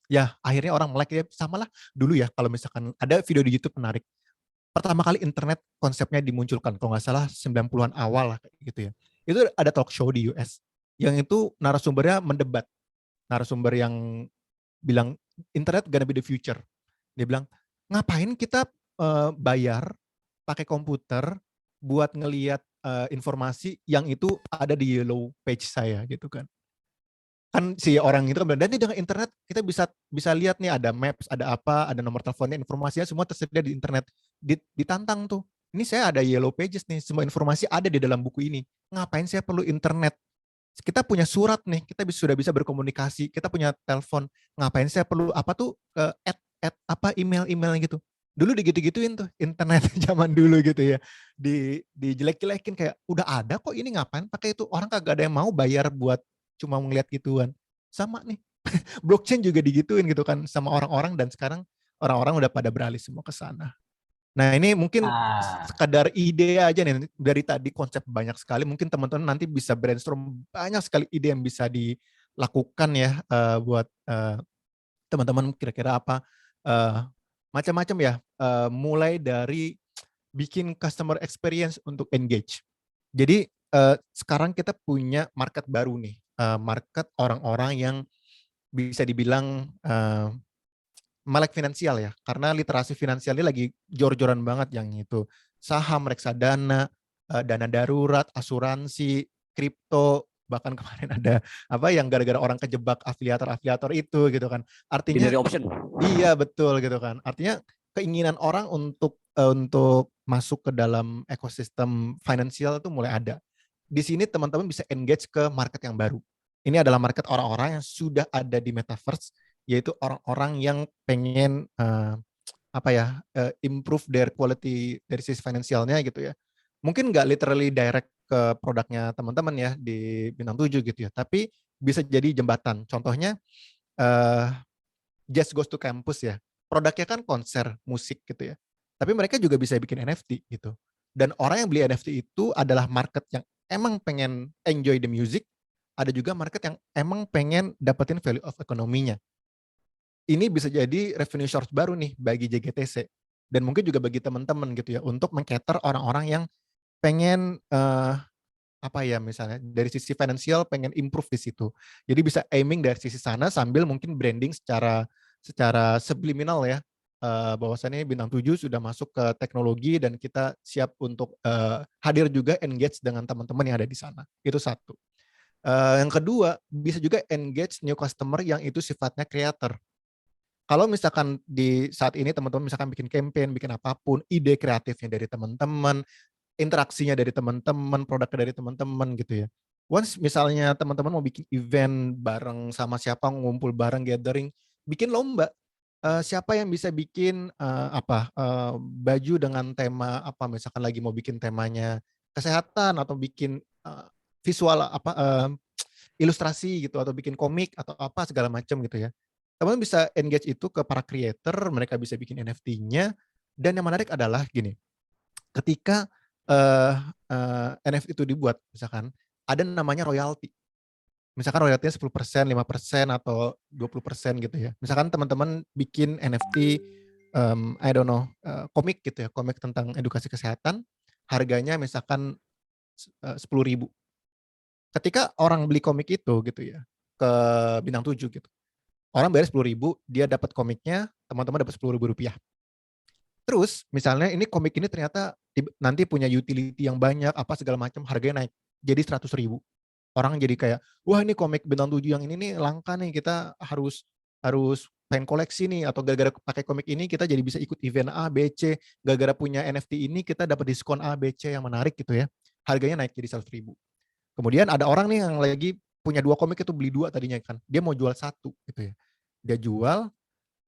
ya akhirnya orang melek ya, samalah dulu ya kalau misalkan ada video di YouTube menarik. Pertama kali internet konsepnya dimunculkan kalau nggak salah 90-an awal lah gitu ya. Itu ada talk show di US yang itu narasumbernya mendebat. Narasumber yang bilang internet gonna be the future. Dia bilang, ngapain kita bayar pakai komputer buat ngelihat informasi yang itu ada di yellow page saya gitu kan. Kan si orang itu kan bilang, dan dengan internet kita bisa lihat nih ada maps, ada apa, ada nomor teleponnya, informasinya semua tersedia di internet. Ditantang tuh. Ini saya ada yellow pages nih, semua informasi ada di dalam buku ini. Ngapain saya perlu internet? Kita punya surat nih, kita sudah bisa berkomunikasi, kita punya telepon, ngapain saya perlu apa tuh apa email gitu. Dulu digitu-gituin tuh internet zaman dulu gitu ya. Dijelek-jelekin kayak udah ada kok, ini ngapain pakai itu, orang kagak ada yang mau bayar buat cuma ngeliat gituan. Sama nih blockchain juga digituin gitu kan sama orang-orang, dan sekarang orang-orang udah pada beralih semua ke sana. Nah ini mungkin sekadar ide aja nih, dari tadi konsep banyak sekali, mungkin teman-teman nanti bisa brainstorm banyak sekali ide yang bisa dilakukan ya, buat teman-teman kira-kira apa, macam-macam ya, mulai dari bikin customer experience untuk engage. Jadi sekarang kita punya market baru nih, market orang-orang yang bisa dibilang melek finansial ya, karena literasi finansial ini lagi jor-joran banget, yang itu saham, reksadana, dana darurat, asuransi, kripto, bahkan kemarin ada apa yang gara-gara orang kejebak afiliator itu gitu kan. Artinya Binary option. iya betul gitu kan. Artinya keinginan orang untuk masuk ke dalam ekosistem finansial itu mulai ada. Di sini teman-teman bisa engage ke market yang baru. Ini adalah market orang-orang yang sudah ada di metaverse, yaitu orang-orang yang pengen improve their quality dari sisi finansialnya gitu ya. Mungkin nggak literally direct ke produknya teman-teman ya di Bintang 7 gitu ya, tapi bisa jadi jembatan. Contohnya Jazz Goes to Campus ya. Produknya kan konser musik gitu ya. Tapi mereka juga bisa bikin NFT gitu. Dan orang yang beli NFT itu adalah market yang emang pengen enjoy the music, ada juga market yang emang pengen dapetin value of ekonominya. Ini bisa jadi revenue source baru nih bagi JGTC. Dan mungkin juga bagi teman-teman gitu ya, untuk meng-cater orang-orang yang pengen misalnya dari sisi finansial pengen improve di situ. Jadi bisa aiming dari sisi sana sambil mungkin branding secara subliminal ya. Bahwasannya Bintang 7 sudah masuk ke teknologi dan kita siap untuk hadir juga engage dengan teman-teman yang ada di sana. Itu satu. Yang kedua, bisa juga engage new customer yang itu sifatnya creator. Kalau misalkan di saat ini teman-teman misalkan bikin campaign, bikin apapun, ide kreatifnya dari teman-teman, interaksinya dari teman-teman, produknya dari teman-teman gitu ya. Once misalnya teman-teman mau bikin event bareng sama siapa, ngumpul bareng, gathering, bikin lomba. Siapa yang bisa bikin baju dengan tema apa, misalkan lagi mau bikin temanya kesehatan, atau bikin visual ilustrasi gitu, atau bikin komik atau apa segala macam gitu ya. Teman bisa engage itu ke para creator, mereka bisa bikin NFT-nya, dan yang menarik adalah gini, ketika NFT itu dibuat, misalkan ada namanya royalti. Misalkan royaltinya 10%, 5%, atau 20% gitu ya. Misalkan teman-teman bikin NFT, I don't know, komik gitu ya, komik tentang edukasi kesehatan, harganya misalkan 10.000. Ketika orang beli komik itu gitu ya, ke Bintang 7 gitu. Orang bayar 10.000, dia dapat komiknya, teman-teman dapat 10.000 rupiah. Terus misalnya ini komik ini ternyata nanti punya utility yang banyak, apa segala macam, harganya naik jadi 100.000. Orang jadi kayak, wah ini komik Bintang 7 yang ini nih langka nih, kita harus pengen koleksi nih, atau gara-gara pakai komik ini kita jadi bisa ikut event A, B, C, gara-gara punya NFT ini kita dapat diskon A, B, C yang menarik gitu ya. Harganya naik jadi 100.000. Kemudian ada orang nih yang lagi punya 2 komik, itu beli 2 tadinya kan. Dia mau jual 1 gitu ya. Dia jual,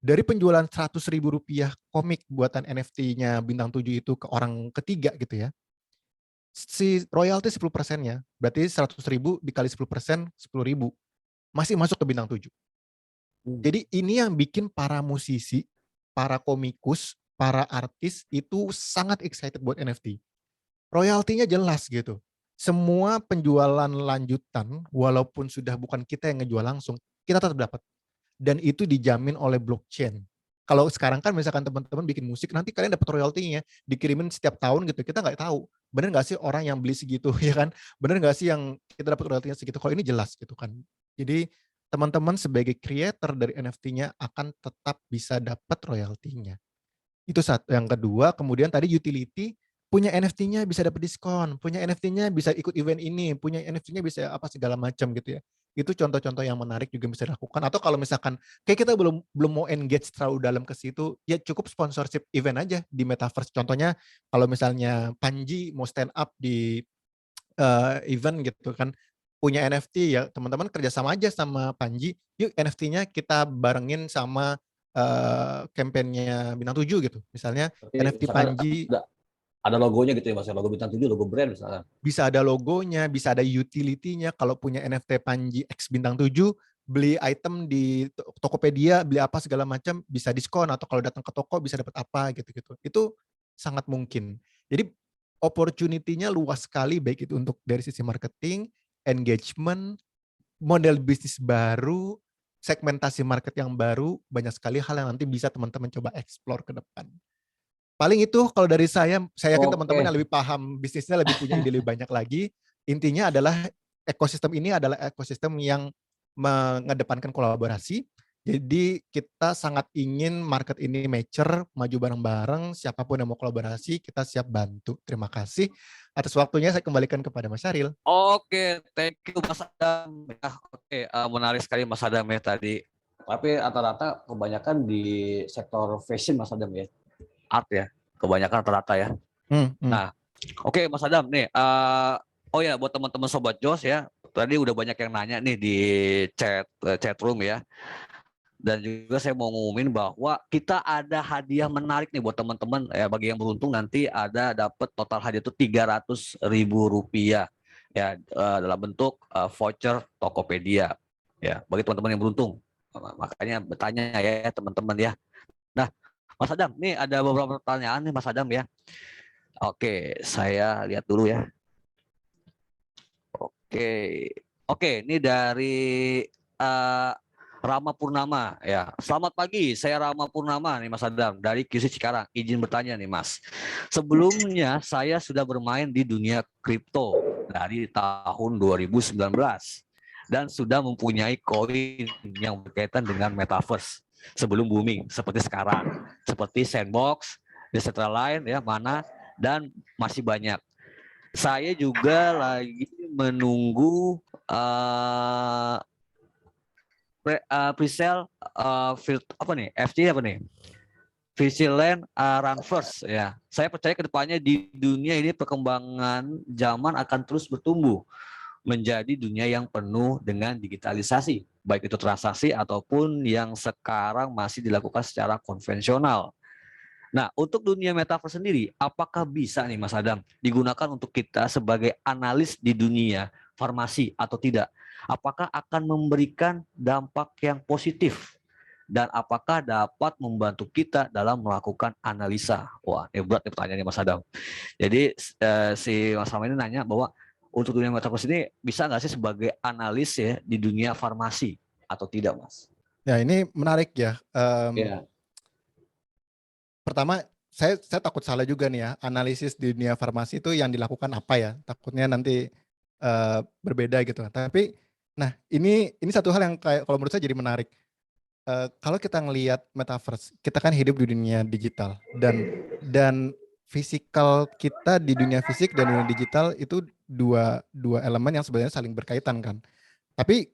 dari penjualan 100.000 rupiah komik buatan NFT-nya Bintang 7 itu ke orang ketiga gitu ya. Si royalti 10%-nya, berarti 100.000 dikali 10%, 10.000. Masih masuk ke Bintang 7. Jadi ini yang bikin para musisi, para komikus, para artis itu sangat excited buat NFT. Royaltinya jelas gitu. Semua penjualan lanjutan, walaupun sudah bukan kita yang ngejual langsung, kita tetap dapat. Dan itu dijamin oleh blockchain. Kalau sekarang kan misalkan teman-teman bikin musik, nanti kalian dapat royaltinya, dikirimin setiap tahun gitu, kita nggak tahu. Bener nggak sih orang yang beli segitu, ya kan? Bener nggak sih yang kita dapat royaltinya segitu? Kalau ini jelas gitu kan. Jadi teman-teman sebagai creator dari NFT-nya akan tetap bisa dapat royaltinya. Itu satu. Yang kedua, kemudian tadi utility, punya NFT-nya bisa dapat diskon, punya NFT-nya bisa ikut event ini, punya NFT-nya bisa apa segala macam gitu ya. Itu contoh-contoh yang menarik juga bisa dilakukan. Atau kalau misalkan kayak kita belum mau engage terlalu dalam ke situ, ya cukup sponsorship event aja di metaverse. Contohnya kalau misalnya Panji mau stand up di event gitu kan, punya NFT ya teman-teman kerjasama aja sama Panji, yuk NFT-nya kita barengin sama campaign-nya Bintang 7 gitu. Misalnya Berarti NFT misalkan Panji ada logonya gitu ya Mas, logo Bintang 7, logo brand misalkan. bisa ada logonya, bisa ada utility-nya. Kalau punya NFT Panji X Bintang 7, beli item di Tokopedia, beli apa segala macam bisa diskon, atau kalau datang ke toko bisa dapat apa gitu-gitu. Itu sangat mungkin. Jadi opportunity-nya luas sekali, baik itu untuk dari sisi marketing, engagement, model bisnis baru, segmentasi market yang baru, banyak sekali hal yang nanti bisa teman-teman coba explore ke depan. Paling itu kalau dari saya yakin teman-teman yang Oke. lebih paham bisnisnya, lebih punya ide lebih banyak lagi. Intinya adalah ekosistem ini adalah ekosistem yang mengedepankan kolaborasi. Jadi kita sangat ingin market ini mature, maju bareng-bareng, siapapun yang mau kolaborasi, kita siap bantu. Terima kasih atas waktunya, saya kembalikan kepada Mas Syaril. Oke, thank you Mas Adam. Ya, oke, menarik sekali Mas Adam ya tadi. Tapi rata-rata kebanyakan di sektor fashion Mas Adam ya. Art ya, kebanyakan rata-rata ya. Nah, oke Mas Adam nih. Oh ya, buat teman-teman Sobat Jos ya, tadi udah banyak yang nanya nih di chat room ya. Dan juga saya mau ngumumin bahwa kita ada hadiah menarik nih buat teman-teman ya, bagi yang beruntung nanti ada dapat total hadiah itu 300.000 rupiah ya, dalam bentuk voucher Tokopedia ya, bagi teman-teman yang beruntung. Makanya bertanya ya teman-teman ya. Nah Mas Adam nih ada beberapa pertanyaan nih Mas Adam ya. Oke, saya lihat dulu ya. Oke, ini dari Rama Purnama ya. Selamat pagi, saya Rama Purnama nih Mas Adam dari QC Cikarang. Izin bertanya nih Mas. Sebelumnya saya sudah bermain di dunia kripto dari tahun 2019 dan sudah mempunyai koin yang berkaitan dengan metaverse sebelum booming seperti sekarang, seperti Sandbox, Decentraland ya, Mana, dan masih banyak. Saya juga lagi menunggu presale apa nih? FT apa nih? Vigilant Run First ya. Saya percaya kedepannya di dunia ini perkembangan zaman akan terus bertumbuh menjadi dunia yang penuh dengan digitalisasi, baik itu transaksi ataupun yang sekarang masih dilakukan secara konvensional. Nah, untuk dunia metaverse sendiri, apakah bisa nih Mas Adam digunakan untuk kita sebagai analis di dunia farmasi atau tidak? Apakah akan memberikan dampak yang positif? Dan apakah dapat membantu kita dalam melakukan analisa? Wah, ini berat nih pertanyaannya Mas Adam. Jadi si Mas Adam ini nanya bahwa untuk dunia metaverse ini bisa nggak sih sebagai analis ya di dunia farmasi atau tidak, Mas? Ya ini menarik ya. Ya. Pertama, saya takut salah juga nih ya. Analisis di dunia farmasi itu yang dilakukan apa ya? Takutnya nanti berbeda gitu. Tapi, nah ini satu hal yang kayak kalau menurut saya jadi menarik. Kalau kita ngelihat metaverse, kita kan hidup di dunia digital dan fisikal kita di dunia fisik dan dunia digital itu dua elemen yang sebenarnya saling berkaitan kan. Tapi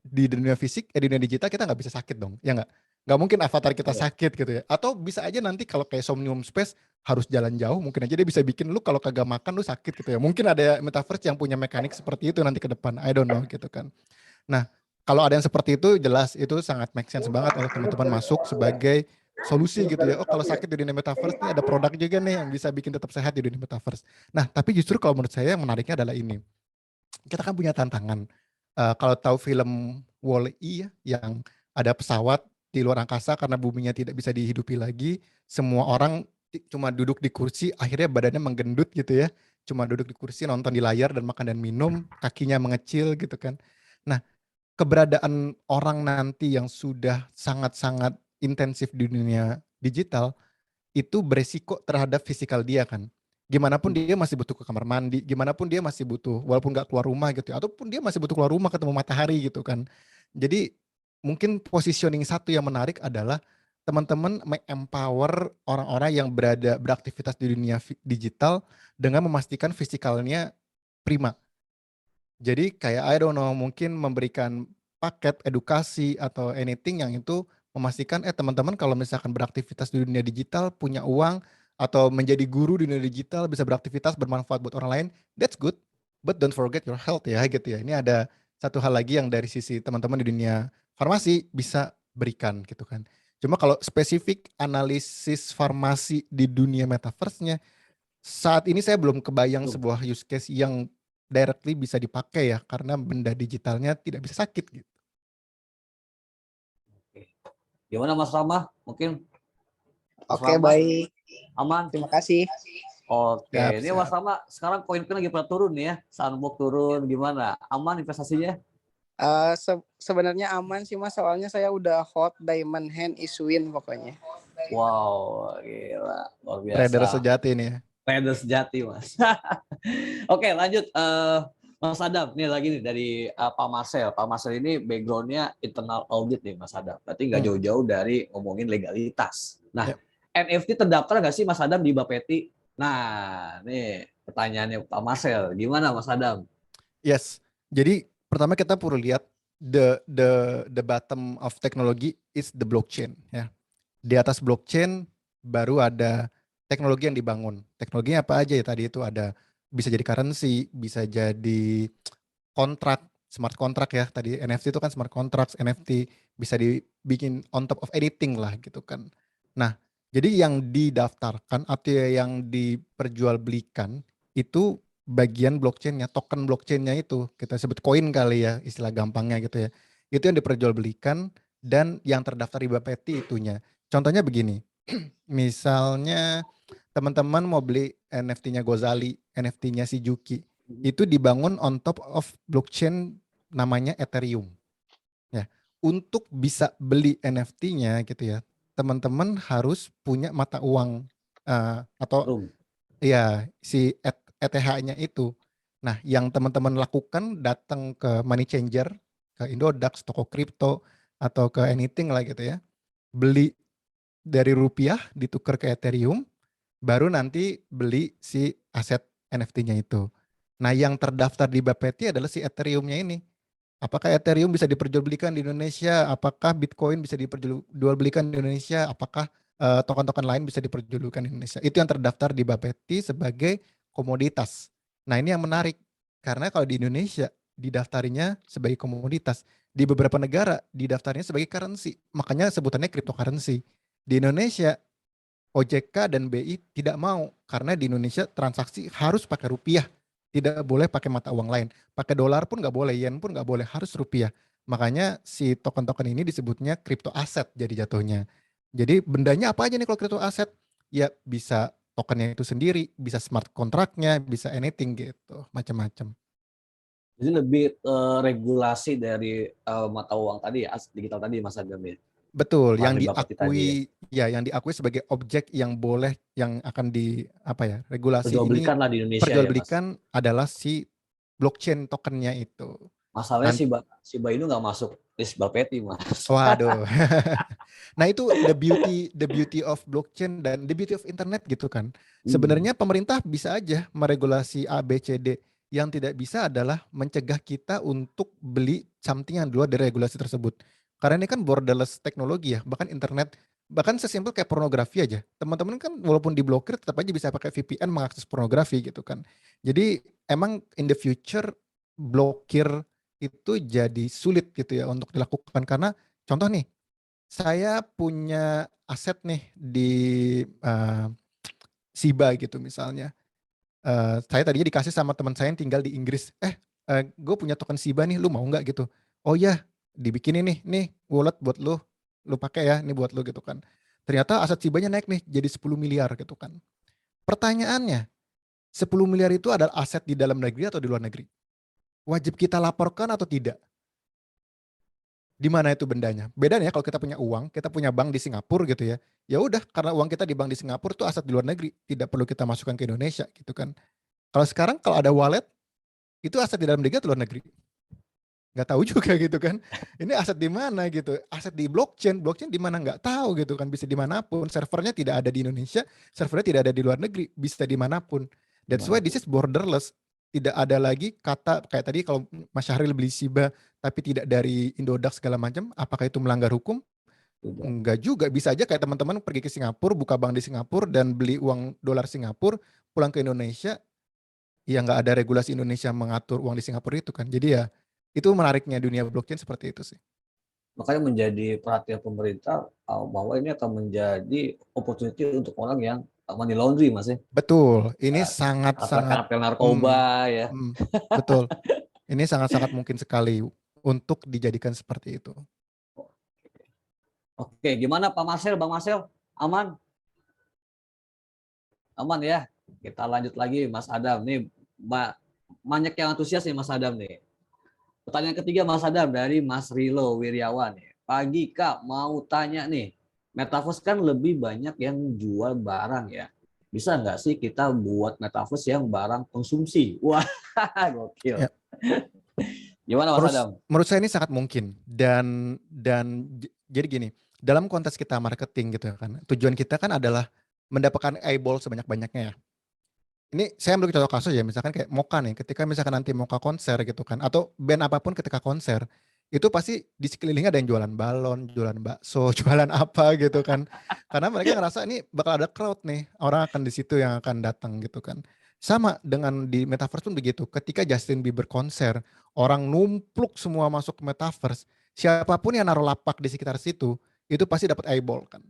di dunia fisik, di dunia digital kita nggak bisa sakit dong, ya nggak? Nggak mungkin avatar kita Iya. sakit gitu ya. Atau bisa aja nanti kalau kayak Somnium Space harus jalan jauh, mungkin aja dia bisa bikin lu kalau kagak makan lu sakit gitu ya. Mungkin ada metaverse yang punya mekanik seperti itu nanti ke depan, I don't know gitu kan. Nah, kalau ada yang seperti itu jelas itu sangat make sense banget untuk teman-teman masuk sebagai solusi gitu ya. Oh kalau sakit di dunia metaverse nih ada produk juga nih yang bisa bikin tetap sehat di dunia metaverse. Nah, tapi justru kalau menurut saya yang menariknya adalah ini. Kita kan punya tantangan. Kalau tahu film Wall-E ya, yang ada pesawat di luar angkasa karena buminya tidak bisa dihidupi lagi, semua orang cuma duduk di kursi, akhirnya badannya menggendut gitu ya. Cuma duduk di kursi, nonton di layar dan makan dan minum, kakinya mengecil gitu kan. Nah, keberadaan orang nanti yang sudah sangat-sangat intensif di dunia digital itu beresiko terhadap fisikal dia kan. Gimana pun dia masih butuh ke kamar mandi, gimana pun dia masih butuh walaupun nggak keluar rumah gitu ya, ataupun dia masih butuh keluar rumah ketemu matahari gitu kan. Jadi mungkin positioning satu yang menarik adalah teman-teman empower orang-orang yang beraktivitas di dunia digital dengan memastikan fisikalnya prima. Jadi kayak I don't know, mungkin memberikan paket edukasi atau anything yang itu memastikan teman-teman kalau misalkan beraktivitas di dunia digital, punya uang atau menjadi guru di dunia digital, bisa beraktivitas bermanfaat buat orang lain, that's good. But don't forget your health ya gitu ya. Ini ada satu hal lagi yang dari sisi teman-teman di dunia farmasi bisa berikan gitu kan. Cuma kalau spesifik analisis farmasi di dunia metaverse-nya, saat ini saya belum kebayang sebuah use case yang directly bisa dipakai ya, karena benda digitalnya tidak bisa sakit gitu. Gimana Mas Rama? Mungkin Mas Oke, Rama baik. aman? Terima kasih. Oke, Siap, ini Mas siap. Rama sekarang koin-koin lagi pada turun nih ya. Sandbox turun gimana? Aman investasinya? Sebenarnya aman sih Mas, soalnya saya udah hot diamond hand is win pokoknya. Wow, gila. Luar Trader biasa. sejati ini ya. Trader sejati, Mas. Oke, lanjut. Mas Adam, nih lagi nih dari Pak Marcel. Pak Marcel ini background-nya internal audit nih, Mas Adam. Berarti nggak jauh-jauh dari ngomongin legalitas. Nah, NFT terdaftar nggak sih Mas Adam di Bapeti? Nah, nih pertanyaannya Pak Marcel. Gimana Mas Adam? Yes. Jadi pertama kita perlu lihat the bottom of technology is the blockchain ya. Di atas blockchain baru ada teknologi yang dibangun. Teknologinya apa aja ya tadi itu ada bisa jadi currency, bisa jadi kontrak, smart contract ya. Tadi NFT itu kan smart contracts, NFT bisa dibikin on top of anything lah gitu kan. Nah, jadi yang didaftarkan atau yang diperjualbelikan itu bagian blockchainnya, token blockchainnya itu kita sebut koin kali ya istilah gampangnya gitu ya. Itu yang diperjualbelikan dan yang terdaftar di Bapeti itunya. Contohnya begini, misalnya teman-teman mau beli NFT-nya Gozali, NFT-nya si Juki, itu dibangun on top of blockchain namanya Ethereum. Ya, untuk bisa beli NFT-nya gitu ya, teman-teman harus punya mata uang atau ya si ETH-nya itu. Nah, yang teman-teman lakukan datang ke Money Changer, ke Indodax, toko kripto atau ke anything lah gitu ya. Beli dari rupiah ditukar ke Ethereum, baru nanti beli si aset NFT-nya itu. Nah, yang terdaftar di Bapeti adalah si Ethereum-nya ini. Apakah Ethereum bisa diperjualbelikan di Indonesia? Apakah Bitcoin bisa diperjualbelikan di Indonesia? Apakah token-token lain bisa diperjualbelikan di Indonesia? Itu yang terdaftar di Bapeti sebagai komoditas. Nah, ini yang menarik. Karena kalau di Indonesia didaftarinya sebagai komoditas. Di beberapa negara didaftarnya sebagai currency. Makanya sebutannya cryptocurrency. Di Indonesia OJK dan BI tidak mau karena di Indonesia transaksi harus pakai rupiah, tidak boleh pakai mata uang lain. Pakai dolar pun nggak boleh, yen pun nggak boleh, harus rupiah. Makanya si token-token ini disebutnya crypto aset jadi jatuhnya. Jadi bendanya apa aja nih kalau crypto aset? Ya bisa tokennya itu sendiri, bisa smart contract-nya, bisa anything gitu, macam-macam. Jadi lebih regulasi dari mata uang tadi ya, digital tadi Mas Adam ya. Betul, yang Pahami Bapak tadi ya. diakui ya, yang diakui sebagai objek yang boleh, yang akan di apa ya, regulasi ini Perjualbelikan lah di Indonesia ya Mas. perjualbelikan adalah si blockchain tokennya itu. Masalahnya Nanti, si Bainu nggak masuk list Bapeti Mas. waduh. Nah itu the beauty of blockchain dan the beauty of internet gitu kan. Hmm. Sebenarnya pemerintah bisa aja meregulasi A, B, C, D. Yang tidak bisa adalah mencegah kita untuk beli something yang di luar dari regulasi tersebut. Karena ini kan borderless teknologi ya, bahkan internet, bahkan sesimpel kayak pornografi aja. Teman-teman kan walaupun diblokir tetap aja bisa pakai VPN mengakses pornografi gitu kan. Jadi emang in the future blokir itu jadi sulit gitu ya untuk dilakukan karena contoh nih, saya punya aset nih di eh, Shiba gitu misalnya. Saya tadinya dikasih sama teman saya yang tinggal di Inggris. Gue punya token Shiba nih, lu mau nggak gitu? Oh ya, dibikinin nih wallet buat lu pakai ya, ini buat lu gitu kan. Ternyata aset Shibanya naik nih jadi 10 miliar gitu kan. Pertanyaannya, 10 miliar itu adalah aset di dalam negeri atau di luar negeri? Wajib kita laporkan atau tidak? Di mana itu bendanya? Bedanya kalau kita punya uang, kita punya bank di Singapura gitu ya. Ya udah, karena uang kita di bank di Singapura itu aset di luar negeri, tidak perlu kita masukkan ke Indonesia gitu kan. Kalau sekarang kalau ada wallet, itu aset di dalam negeri atau luar negeri? Nggak tahu juga gitu kan. Ini aset di mana gitu? Aset di blockchain, blockchain di mana nggak tahu gitu kan. Bisa dimanapun, servernya tidak ada di Indonesia, servernya tidak ada di luar negeri, bisa dimanapun. That's why this is borderless. Tidak ada lagi kata kayak tadi kalau Mas Syahril beli Shiba tapi tidak dari Indodax segala macam, apakah itu melanggar hukum? Tidak. Enggak juga, bisa aja kayak teman-teman pergi ke Singapura, buka bank di Singapura dan beli uang dolar Singapura, pulang ke Indonesia, ya nggak ada regulasi Indonesia mengatur uang di Singapura itu kan. Jadi ya itu menariknya dunia blockchain seperti itu sih. Makanya menjadi perhatian pemerintah bahwa ini akan menjadi opportunity untuk orang yang money laundry Mas ya. Betul, ini sangat-sangat, Kartel narkoba ya. betul. Ini sangat-sangat mungkin sekali untuk dijadikan seperti itu. Oke, gimana Pak Marcel, Bang Marcel? Aman? Aman ya? Kita lanjut lagi Mas Adam. Nih banyak yang antusias nih Mas Adam nih. Pertanyaan ketiga Mas Adam dari Mas Rilo Wiryawan. Pagi Kak, mau tanya nih. Metaverse kan lebih banyak yang jual barang ya. Bisa nggak sih kita buat metaverse yang barang konsumsi? Wah, gokil. Ya. Gimana Mas Adam? Menurut saya ini sangat mungkin dan jadi gini, dalam konteks kita marketing gitu kan, tujuan kita kan adalah mendapatkan eyeball sebanyak-banyaknya ya. Ini saya ambil contoh kasus ya, misalkan kayak Moka nih, ketika misalkan nanti Moka konser gitu kan, atau band apapun ketika konser, itu pasti di sekelilingnya ada yang jualan balon, jualan bakso, jualan apa gitu kan. Karena mereka ngerasa ini bakal ada crowd nih, orang akan di situ yang akan datang gitu kan. Sama dengan di Metaverse pun begitu, ketika Justin Bieber konser, orang numpluk semua masuk ke Metaverse, siapapun yang naruh lapak di sekitar situ, itu pasti dapat eyeball kan.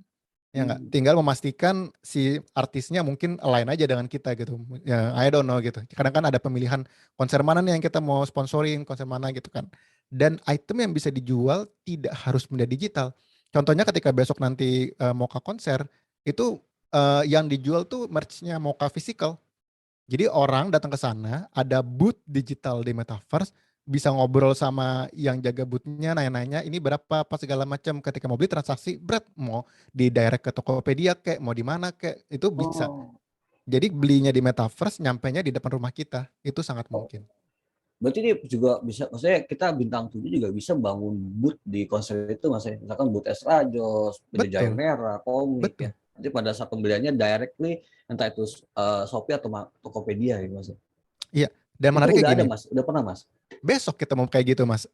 Ya nggak, tinggal memastikan si artisnya mungkin align aja dengan kita gitu. Ya, I don't know gitu. Kadang kan ada pemilihan konser mana nih yang kita mau sponsorin, konser mana gitu kan. Dan item yang bisa dijual tidak harus benda digital. Contohnya ketika besok nanti Moka konser, itu yang dijual tuh merch-nya Moka physical. Jadi orang datang ke sana, ada booth digital di Metaverse, bisa ngobrol sama yang jaga booth-nya, nanya-nanya ini berapa, apa segala macam. Ketika mau beli transaksi, berat mau di direct ke Tokopedia kek, mau di mana kek, itu bisa. Jadi belinya di Metaverse, nyampainya di depan rumah kita, itu sangat mungkin. Berarti dia juga bisa, maksudnya kita bintang 7 juga bisa bangun booth di konser itu Mas ya. Misalkan booth Es Rajos, Penjajahan Betul, Merah, komik betul. ya. Nanti pada saat pembeliannya directly entah itu Shopee atau Tokopedia gitu Mas. Iya, dan Itu menariknya udah ada gini, Mas, udah pernah Mas? besok kita mau kayak gitu Mas.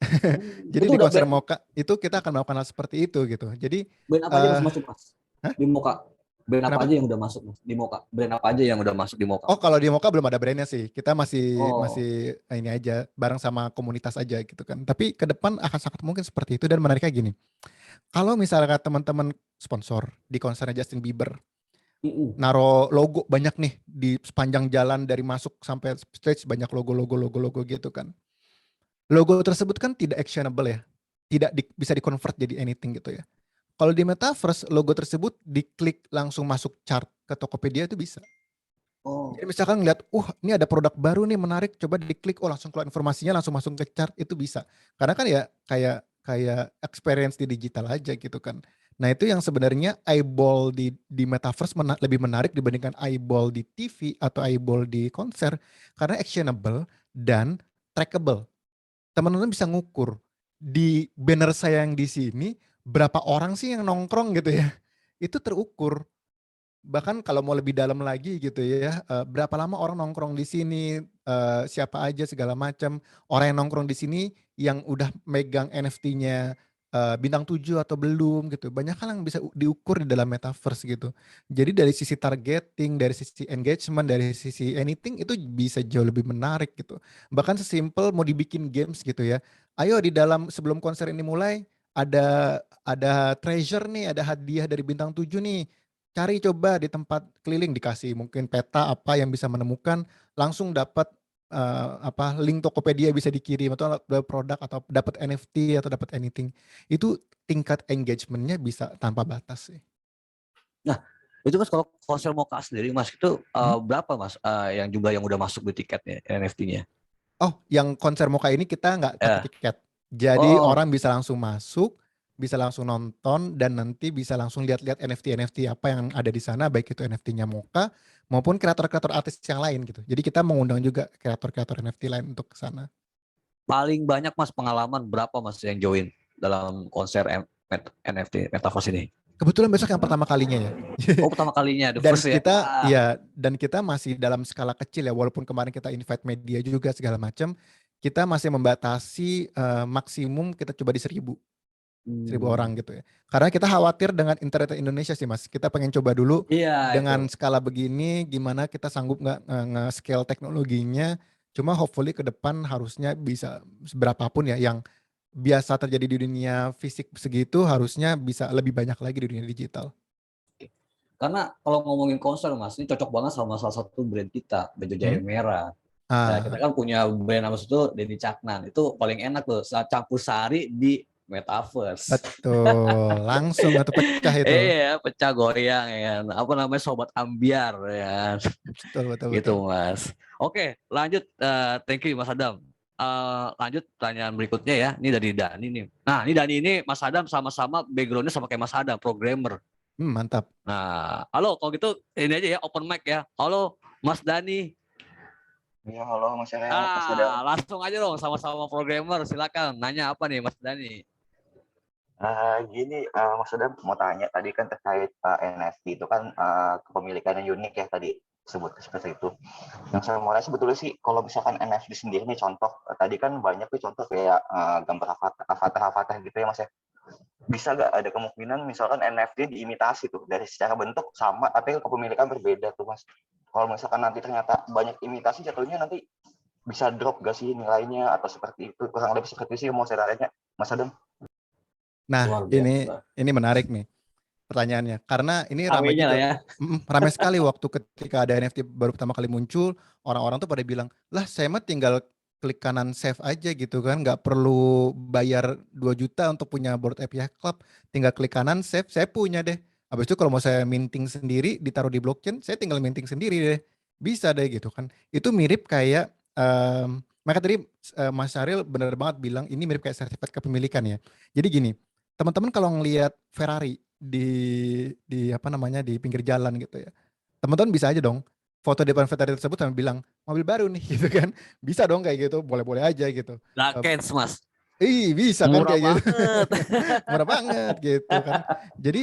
Jadi Itu di udah konser Moka, itu kita akan melakukan hal seperti itu gitu. Jadi, brand apa aja Mas masuk Mas? hah? Di Moka. Brand apa Kenapa? aja yang udah masuk Mas? Di Moka. Brand apa aja yang udah masuk di Moka? Oh, kalau di Moka belum ada brandnya sih. Kita masih Oh, ini aja bareng sama komunitas aja gitu kan. Tapi ke depan akan sangat mungkin seperti itu dan menariknya gini. Kalau misalnya teman-teman sponsor di konsernya Justin Bieber, naro logo banyak nih di sepanjang jalan dari masuk sampai stage banyak logo gitu kan. Logo tersebut kan tidak actionable ya. Tidak bisa di-convert jadi anything gitu ya. Kalau di Metaverse logo tersebut diklik langsung masuk chart ke Tokopedia itu bisa. Oh. Jadi misalkan ngeliat, ini ada produk baru nih menarik, coba diklik, langsung keluar informasinya, langsung masuk ke chart, itu bisa. Karena kan ya kayak experience di digital aja gitu kan. Nah itu yang sebenarnya eyeball di metaverse lebih menarik dibandingkan eyeball di TV atau eyeball di konser. Karena actionable dan trackable. Teman-teman bisa ngukur di banner saya yang di sini, berapa orang sih yang nongkrong gitu ya. Itu terukur. Bahkan kalau mau lebih dalam lagi gitu ya, berapa lama orang nongkrong di sini, siapa aja segala macam. Orang yang nongkrong di sini yang udah megang NFT-nya bintang 7 atau belum gitu. Banyak hal yang bisa diukur di dalam metaverse gitu. Jadi dari sisi targeting, dari sisi engagement, dari sisi anything itu bisa jauh lebih menarik gitu. Bahkan sesimpel mau dibikin games gitu ya. Ayo di dalam sebelum konser ini mulai ada treasure nih, ada hadiah dari bintang 7 nih. Cari coba di tempat keliling, dikasih mungkin peta apa yang bisa menemukan, langsung dapat link Tokopedia bisa dikirim, atau produk, atau dapat NFT atau dapat anything. Itu tingkat engagement-nya bisa tanpa batas sih. Nah, itu Mas kalau konser Moka sendiri Mas itu berapa Mas yang jumlah yang udah masuk di tiketnya NFT-nya? Oh, yang konser Moka ini kita nggak pakai Ya. tiket. Jadi Oh. orang bisa langsung masuk, bisa langsung nonton, dan nanti bisa langsung lihat-lihat NFT apa yang ada di sana, baik itu NFT-nya Moka maupun kreator-kreator artis yang lain gitu. Jadi kita mengundang juga kreator-kreator NFT lain untuk ke sana. Paling banyak Mas pengalaman berapa Mas yang join dalam konser NFT Metaverse ini? Kebetulan besok yang pertama kalinya ya. Oh, pertama kalinya, the Dan first ya. kita dan kita masih dalam skala kecil ya, walaupun kemarin kita invite media juga segala macam, kita masih membatasi maksimum kita coba di 1.000 orang gitu ya. Karena kita khawatir dengan internet Indonesia sih Mas. Kita pengen coba dulu Iya, dengan itu. skala begini, gimana kita sanggup nggak nge-scale teknologinya. Cuma hopefully ke depan harusnya bisa seberapapun ya yang biasa terjadi di dunia fisik segitu, harusnya bisa lebih banyak lagi di dunia digital. Karena kalau ngomongin konser Mas, ini cocok banget sama salah satu brand kita, Bejo Jaya Merah. Nah, kita kan punya brand nama itu Denny Caknan. Itu paling enak tuh, campur sari di Metaverse. Betul, langsung atau pecah itu. Iya, pecah goyang ya kan. Apa namanya, sobat ambiar ya. Betul. Gitu Mas. Oke, lanjut. Thank you Mas Adam. Lanjut pertanyaan berikutnya ya. Ini dari Dani nih. Nah, ini Dani ini Mas Adam sama-sama backgroundnya sama kayak Mas Adam, programmer. Mantap. Nah, halo kalau gitu ini aja ya, open mic ya. Halo Mas Dani. Ya, halo Mas Adam. Langsung aja dong, sama-sama programmer. Silakan nanya apa nih Mas Dani? Gini, Mas Adam mau tanya tadi kan terkait NFT itu kan kepemilikan yang unik ya tadi sebut seperti itu. Yang saya mau tanya sebetulnya sih kalau misalkan NFT sendiri nih contoh tadi kan banyak tuh contoh kayak gambar avatar gitu ya Mas ya. Bisa nggak ada kemungkinan misalkan NFT diimitasi tuh dari secara bentuk sama tapi kepemilikan berbeda tuh Mas. Kalau misalkan nanti ternyata banyak imitasi jatuhnya nanti bisa drop gak sih nilainya atau seperti itu, kurang lebih seperti itu sih mau saya tanya Mas Adam. Nah, ini menarik nih pertanyaannya. Karena ini ramai juga. Ya. Ramai sekali waktu ketika ada NFT baru pertama kali muncul, orang-orang tuh pada bilang, lah saya mah tinggal klik kanan save aja gitu kan, nggak perlu bayar 2 juta untuk punya Bored Ape Yacht Club, tinggal klik kanan save, saya punya deh. Habis itu kalau mau saya minting sendiri, ditaruh di blockchain, saya tinggal minting sendiri deh. Bisa deh gitu kan. Itu mirip kayak, maka tadi Mas Syahril benar banget bilang, ini mirip kayak sertifikat kepemilikan ya. Jadi gini, teman-teman kalau ngelihat Ferrari di apa namanya di pinggir jalan gitu ya, teman-teman bisa aja dong foto depan Ferrari tersebut sambil bilang mobil baru nih gitu kan, bisa dong kayak gitu, boleh-boleh aja gitu. Nakens Mas. Bisa kan Murah kayak banget. gitu. Murah banget gitu kan. Jadi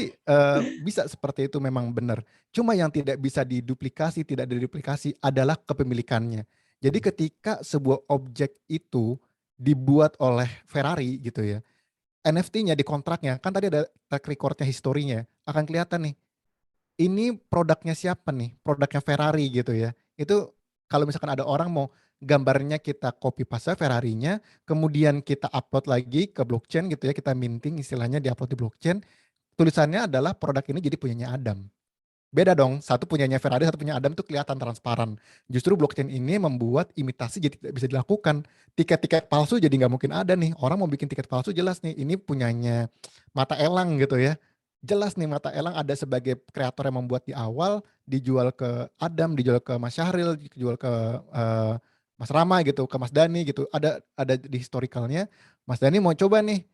bisa seperti itu memang benar. Cuma yang tidak bisa diduplikasi, tidak diduplikasi adalah kepemilikannya. Jadi ketika sebuah objek itu dibuat oleh Ferrari gitu ya, NFT-nya di kontraknya, kan tadi ada track record-nya, historinya, akan kelihatan nih, ini produknya siapa nih, produknya Ferrari gitu ya. Itu kalau misalkan ada orang mau gambarnya kita copy paste Ferrarinya, kemudian kita upload lagi ke blockchain gitu ya, kita minting istilahnya diupload di blockchain, tulisannya adalah produk ini jadi punyanya Adam. Beda dong, satu punyanya Ferrari, satu punya Adam tuh kelihatan transparan. Justru blockchain ini membuat imitasi jadi tidak bisa dilakukan. Tiket-tiket palsu jadi nggak mungkin ada nih. Orang mau bikin tiket palsu jelas nih, ini punyanya Mata Elang gitu ya. jelas nih mata elang ada sebagai kreator yang membuat di awal, dijual ke Adam, dijual ke Mas Syahril, dijual ke Mas Rama gitu, ke Mas Dani gitu. Ada di historicalnya. Mas Dani mau coba nih,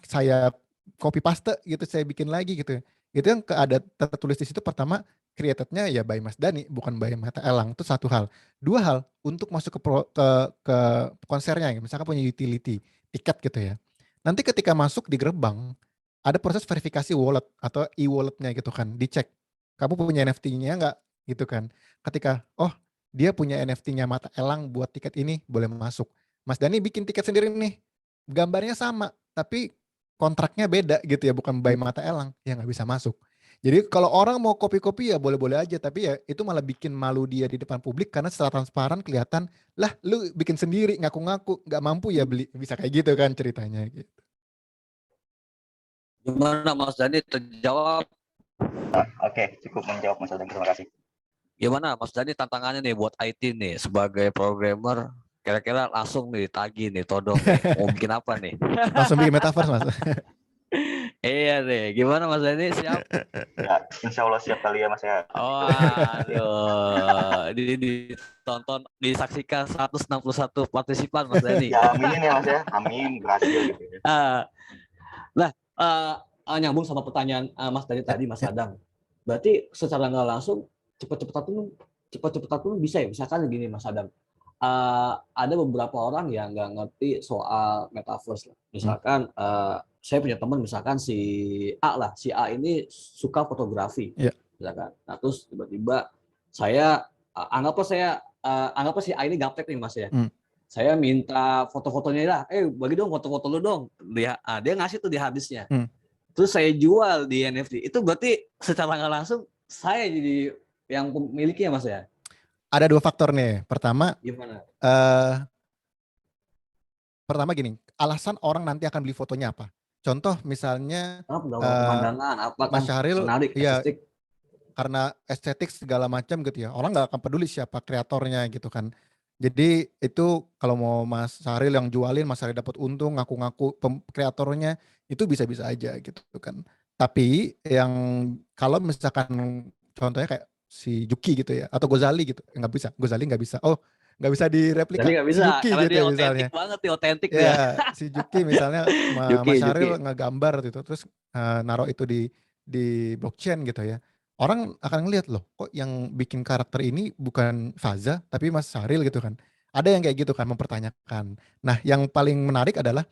saya copy paste gitu, saya bikin lagi gitu. Itu yang ada tertulis di situ pertama creatednya ya by Mas Dani, bukan by Mata Elang. Itu satu hal. Dua hal, untuk masuk ke konsernya, misalkan punya utility, tiket gitu ya. Nanti ketika masuk di gerbang, ada proses verifikasi wallet atau e-walletnya gitu kan, dicek. Kamu punya NFT-nya nggak gitu kan. Ketika, dia punya NFT-nya Mata Elang buat tiket ini, boleh masuk. Mas Dani bikin tiket sendiri nih, gambarnya sama, tapi kontraknya beda gitu ya, bukan by Mata Elang, ya nggak bisa masuk. Jadi kalau orang mau kopi-kopi ya boleh-boleh aja, tapi ya itu malah bikin malu dia di depan publik karena secara transparan kelihatan, lah lu bikin sendiri ngaku-ngaku nggak mampu ya beli, bisa kayak gitu kan ceritanya gitu. Gimana Mas Dani, terjawab? Oke, cukup menjawab Mas Adam, terima kasih. Gimana Mas Dani tantangannya nih buat IT nih sebagai programmer, kira-kira langsung nih tagih nih todong nih. Mau bikin apa nih? Langsung bikin metaverse Mas. Iya deh, gimana Mas Dani, siap? Ya, insya Allah siap kali ya Mas ya. Oh, aduh, ditonton, disaksikan 161 partisipan Mas Dani. Ya aminin ya Mas ya, amin berhasil gitu ya. Nyambung sama pertanyaan Mas Dani tadi, Mas Adam. Berarti secara nggak langsung cepat-cepatan pun bisa ya. Misalkan gini Mas Adam, ada beberapa orang yang nggak ngerti soal metaverse lah. Misalkan saya punya teman, misalkan si A ini suka fotografi, misalkan. Nah terus tiba-tiba saya anggaplah si A ini gaptek nih Mas ya. Saya minta foto-fotonya lah, bagi dong foto-foto lu dong. Dia ngasih tuh di harddisknya. Terus saya jual di NFT. Itu berarti secara nggak langsung saya jadi yang pemiliknya Mas ya. Ada dua faktor nih. Pertama, gimana? Pertama gini, alasan orang nanti akan beli fotonya apa? Contoh misalnya pemandangan apa kan Mas Syahril, menarik, ya estetik. Karena estetik segala macam gitu ya, orang nggak akan peduli siapa kreatornya gitu kan. Jadi itu kalau mau Mas Syahril yang jualin, Mas Syahril dapat untung, ngaku-ngaku kreatornya, itu bisa-bisa aja gitu kan. Tapi yang kalau misalkan contohnya kayak si Juki gitu ya, atau Gozali gitu, nggak bisa. Gozali nggak bisa. Nggak bisa direplika. Jadi nggak bisa, si Juki karena gitu dia ya otentik misalnya. banget nih, otentik Ya, dia. si Juki misalnya Mas Syahril ngegambar gitu, terus naruh itu di blockchain gitu ya. Orang akan ngelihat loh, kok yang bikin karakter ini bukan Faza tapi Mas Syahril gitu kan. Ada yang kayak gitu kan, mempertanyakan. Nah, yang paling menarik adalah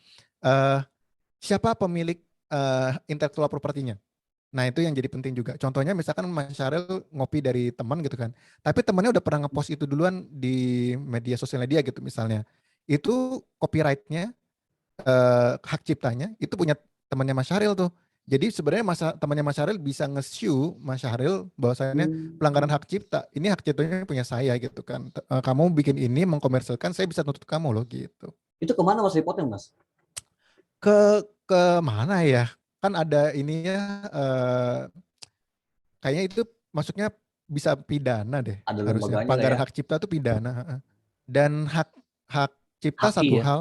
siapa pemilik intellectual property-nya. Nah, itu yang jadi penting juga. Contohnya misalkan Mas Syahril ngopi dari teman gitu kan. Tapi temannya udah pernah ngepost itu duluan di media sosialnya dia gitu misalnya. Itu copyright-nya, hak ciptanya itu punya temannya Mas Syahril tuh. Jadi sebenarnya temannya Mas Syahril bisa nge-sue Mas Syahril bahwasannya pelanggaran hak cipta. Ini hak ciptanya punya saya gitu kan. Kamu bikin ini mengkomersilkan, saya bisa nuntut kamu loh gitu. Itu kemana Mas reportnya Mas? Ke mana ya? Kan ada ininya, kayaknya itu masuknya bisa pidana deh. Ada Harusnya pelanggaran hak cipta itu pidana. Dan hak cipta haki satu ya? hal,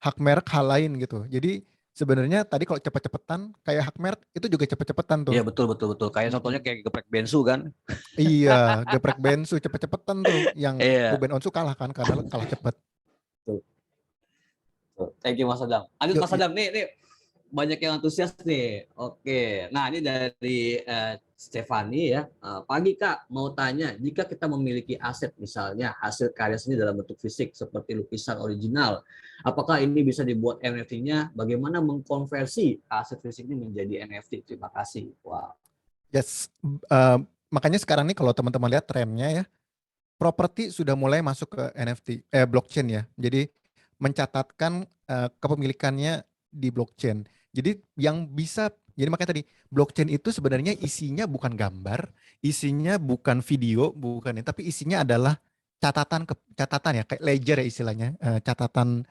hak merek hal lain gitu. Jadi sebenarnya tadi kalau cepet-cepetan kayak hak merek itu juga cepet-cepetan tuh. Iya betul. Kayak contohnya kayak geprek bensu kan? Iya, geprek bensu cepet-cepetan tuh. Yang Ruben Onsu kalah kan karena kalah cepet. Thank you Mas Adam. Lanjut Mas Adam, nih banyak yang antusias nih. Oke, nah ini dari Stefani ya. Pagi Kak, mau tanya, jika kita memiliki aset misalnya hasil karya seni dalam bentuk fisik seperti lukisan original, apakah ini bisa dibuat NFT-nya? Bagaimana mengkonversi aset fisik ini menjadi NFT? Terima kasih. Wow. Yes, makanya sekarang nih kalau teman-teman lihat trennya ya, properti sudah mulai masuk ke NFT, blockchain ya. Jadi mencatatkan kepemilikannya di blockchain. Jadi jadi makanya tadi blockchain itu sebenarnya isinya bukan gambar, isinya bukan video, bukan, tapi isinya adalah catatan ya, kayak ledger ya istilahnya, catatan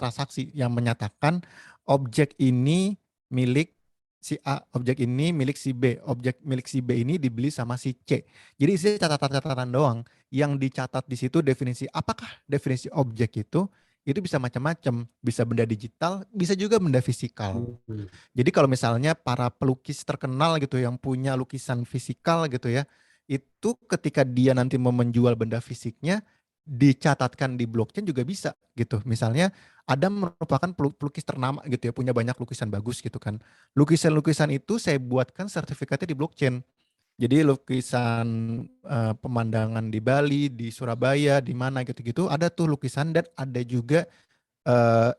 transaksi yang menyatakan objek ini milik si A, objek ini milik si B, objek milik si B ini dibeli sama si C. Jadi isinya catatan-catatan doang. Yang dicatat di situ apakah definisi objek itu itu bisa macam-macam, bisa benda digital, bisa juga benda fisikal. Jadi kalau misalnya para pelukis terkenal gitu yang punya lukisan fisikal gitu ya, itu ketika dia nanti mau menjual benda fisiknya, dicatatkan di blockchain juga bisa gitu. Misalnya Adam merupakan pelukis ternama gitu ya, punya banyak lukisan bagus gitu kan. Lukisan-lukisan itu saya buatkan sertifikatnya di blockchain. Jadi lukisan pemandangan di Bali, di Surabaya, di mana gitu-gitu, ada tuh lukisan dan ada juga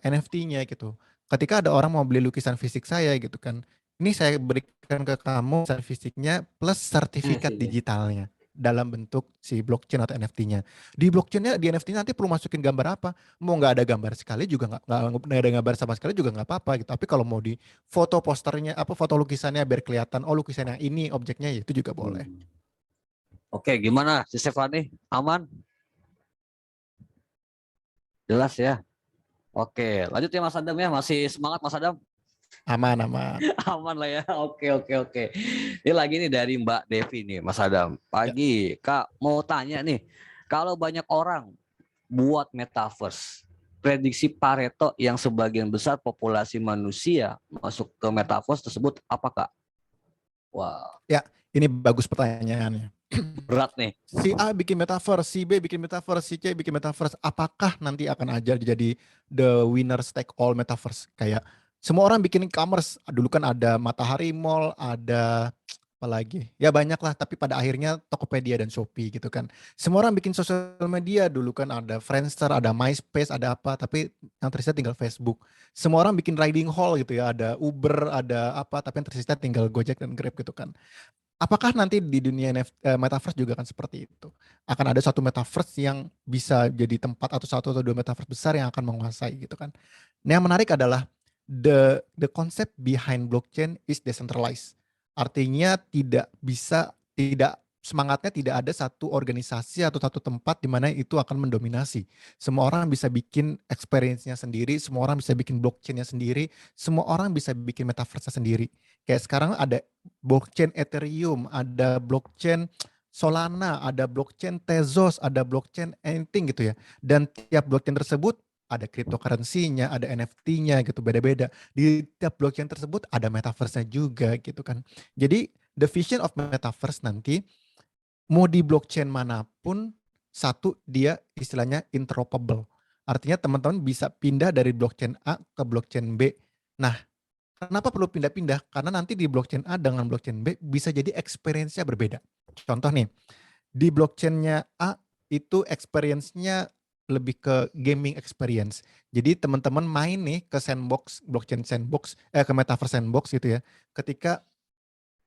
NFT-nya gitu. Ketika ada orang mau beli lukisan fisik saya gitu kan, ini saya berikan ke kamu lukisan fisiknya plus sertifikat digitalnya dalam bentuk si blockchain atau NFT-nya. Di blockchain-nya, di NFT nanti perlu masukin gambar apa? Mau nggak ada gambar sekali juga nggak ada gambar sama sekali juga nggak apa-apa gitu. Tapi kalau mau di foto posternya apa foto lukisannya biar kelihatan oh lukisan yang ini objeknya ya itu juga boleh. Oke, gimana si Stefani? Aman? Jelas ya? Oke, lanjut ya Mas Adam ya. Masih semangat Mas Adam? Aman. Aman lah ya. Oke. Ini lagi nih dari Mbak Devi nih Mas Adam. Pagi, Kak mau tanya nih. Kalau banyak orang buat metaverse, prediksi Pareto yang sebagian besar populasi manusia masuk ke metaverse tersebut apa Kak? Wah. Ya, ini bagus pertanyaannya. Berat nih. Si A bikin metaverse, si B bikin metaverse, si C bikin metaverse. Apakah nanti akan aja jadi the winner take all metaverse? Kayak semua orang bikin e-commerce. Dulu kan ada Matahari Mall, ada apa lagi? Ya banyak lah, tapi pada akhirnya Tokopedia dan Shopee gitu kan. Semua orang bikin sosial media. Dulu kan ada Friendster, ada MySpace, ada apa. Tapi yang tersisa tinggal Facebook. Semua orang bikin riding hall gitu ya. Ada Uber, ada apa. Tapi yang tersisa tinggal Gojek dan Grab gitu kan. Apakah nanti di dunia metaverse juga akan seperti itu? Akan ada satu metaverse yang bisa jadi tempat atau satu atau dua metaverse besar yang akan menguasai gitu kan. Nah, yang menarik adalah the concept behind blockchain is decentralized. Artinya semangatnya tidak ada satu organisasi atau satu tempat di mana itu akan mendominasi. Semua orang bisa bikin experience-nya sendiri, semua orang bisa bikin blockchain-nya sendiri, semua orang bisa bikin metaverse-nya sendiri. Kayak sekarang ada blockchain Ethereum, ada blockchain Solana, ada blockchain Tezos, ada blockchain anything gitu ya. Dan tiap blockchain tersebut ada cryptocurrency-nya, ada NFT-nya gitu, beda-beda. Di tiap blockchain tersebut ada metaverse-nya juga gitu kan. Jadi the vision of metaverse nanti mau di blockchain manapun, satu dia istilahnya interoperable. Artinya teman-teman bisa pindah dari blockchain A ke blockchain B. Nah, kenapa perlu pindah-pindah? Karena nanti di blockchain A dengan blockchain B bisa jadi experience-nya berbeda. Contoh nih, di blockchain-nya A itu experience-nya lebih ke gaming experience. Jadi teman-teman main nih ke sandbox, blockchain sandbox, ke metaverse sandbox gitu ya. Ketika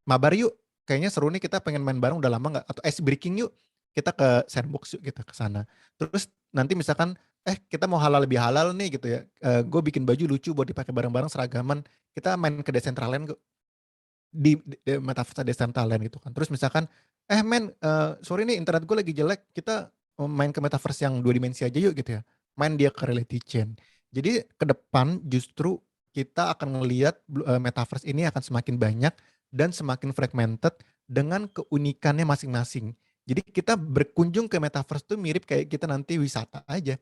mabar yuk, kayaknya seru nih kita pengen main bareng udah lama nggak, atau ice breaking yuk, kita ke sandbox yuk kita ke sana. Terus nanti misalkan kita mau halal lebih halal nih gitu ya, gue bikin baju lucu buat dipakai bareng-bareng seragaman, kita main ke Decentraland di metaverse Decentraland gitu kan. Terus misalkan sorry nih internet gue lagi jelek, kita main ke metaverse yang 2 dimensi aja yuk gitu ya, main dia ke reality chain. Jadi ke depan justru kita akan ngelihat metaverse ini akan semakin banyak dan semakin fragmented dengan keunikannya masing-masing. Jadi kita berkunjung ke metaverse itu mirip kayak kita nanti wisata aja.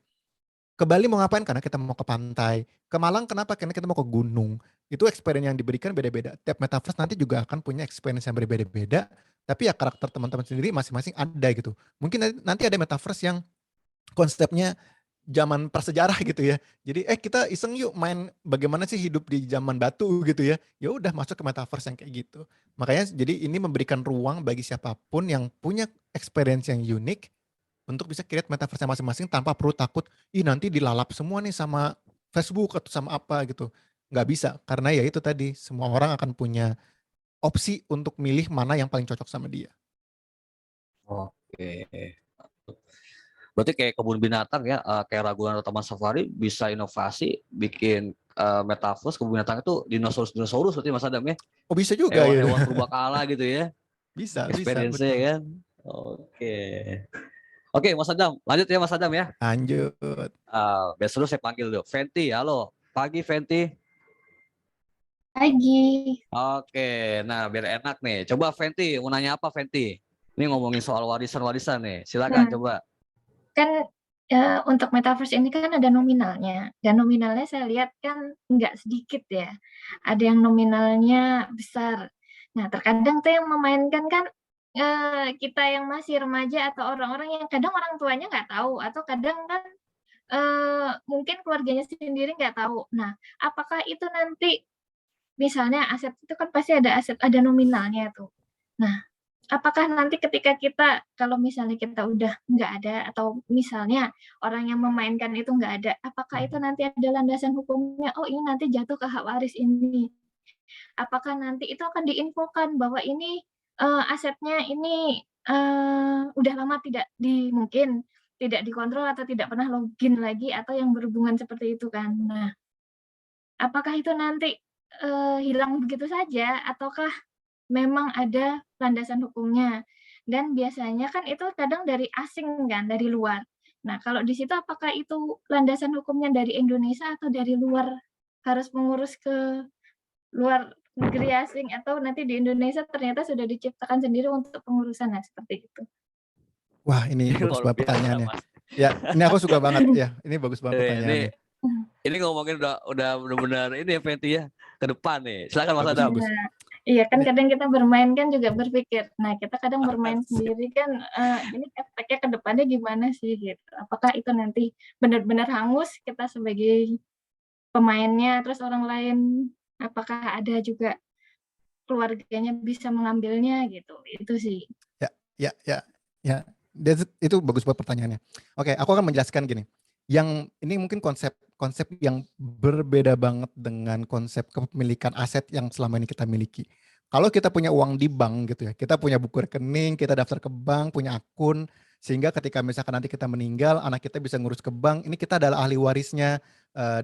Ke Bali mau ngapain? Karena kita mau ke pantai. Ke Malang kenapa? Karena kita mau ke gunung. Itu experience yang diberikan beda-beda. Tiap metaverse nanti juga akan punya experience yang berbeda-beda. Tapi ya karakter teman-teman sendiri masing-masing ada gitu. Mungkin nanti ada metaverse yang konsepnya zaman prasejarah gitu ya. Jadi kita iseng yuk main bagaimana sih hidup di zaman batu gitu ya. Ya udah masuk ke metaverse yang kayak gitu. Makanya jadi ini memberikan ruang bagi siapapun yang punya experience yang unik untuk bisa create metaverse masing-masing tanpa perlu takut, nanti dilalap semua nih sama Facebook atau sama apa gitu. Nggak bisa, karena ya itu tadi, semua orang akan punya opsi untuk milih mana yang paling cocok sama dia. Oke. Berarti kayak kebun binatang ya, kayak Ragunan atau Taman Safari bisa inovasi bikin metaverse kebun binatang itu dinosaurus berarti Mas Adam ya? Oh bisa juga ya. Hewan-hewan purbakala gitu ya. Bisa. Experience-nya kan. Oke, Mas Adam, lanjut ya Mas Adam ya. Lanjut. Biasa dulu saya panggil dulu. Fenty, halo. Pagi Fenty. Pagi. Oke, nah biar enak nih. Coba Fenty, mau nanya apa Fenty? Ini ngomongin soal warisan-warisan nih. Silakan coba. Kan untuk metaverse ini kan ada nominalnya, dan nominalnya saya lihat kan nggak sedikit ya. Ada yang nominalnya besar. Nah, terkadang tuh yang memainkan kan kita yang masih remaja atau orang-orang yang kadang orang tuanya nggak tahu, atau kadang kan mungkin keluarganya sendiri nggak tahu. Nah, apakah itu nanti misalnya aset itu kan pasti ada aset, ada nominalnya tuh. Nah, apakah nanti ketika kita, kalau misalnya kita udah nggak ada, atau misalnya orang yang memainkan itu nggak ada, apakah itu nanti ada landasan hukumnya? Oh, ini nanti jatuh ke hak waris ini. Apakah nanti itu akan diinfokan bahwa ini asetnya ini udah lama mungkin tidak dikontrol atau tidak pernah login lagi atau yang berhubungan seperti itu kan. Nah, apakah itu nanti hilang begitu saja ataukah memang ada landasan hukumnya? Dan biasanya kan itu kadang dari asing kan, dari luar. Nah, kalau di situ apakah itu landasan hukumnya dari Indonesia atau dari luar? Harus mengurus ke luar negeri asing, atau nanti di Indonesia ternyata sudah diciptakan sendiri untuk pengurusan, nah seperti itu. Wah, ini bagus banget pertanyaannya. Ya, ini aku suka banget ya. Ini bagus banget pertanyaannya. Ini ngomongin udah benar-benar ini ya Fenty ya, ke depan nih. Silakan Mas Adam. Iya kan kadang kita bermain kan juga berpikir. Nah, kita kadang bermain sendiri kan ini efeknya ke depannya gimana sih gitu. Apakah itu nanti benar-benar hangus kita sebagai pemainnya, terus orang lain apakah ada juga keluarganya bisa mengambilnya gitu. Itu sih. Ya. Itu bagus banget pertanyaannya. Oke, aku akan menjelaskan gini. Yang ini mungkin konsep yang berbeda banget dengan konsep kepemilikan aset yang selama ini kita miliki. Kalau kita punya uang di bank gitu ya, kita punya buku rekening, kita daftar ke bank, punya akun, sehingga ketika misalkan nanti kita meninggal, anak kita bisa ngurus ke bank, ini kita adalah ahli warisnya,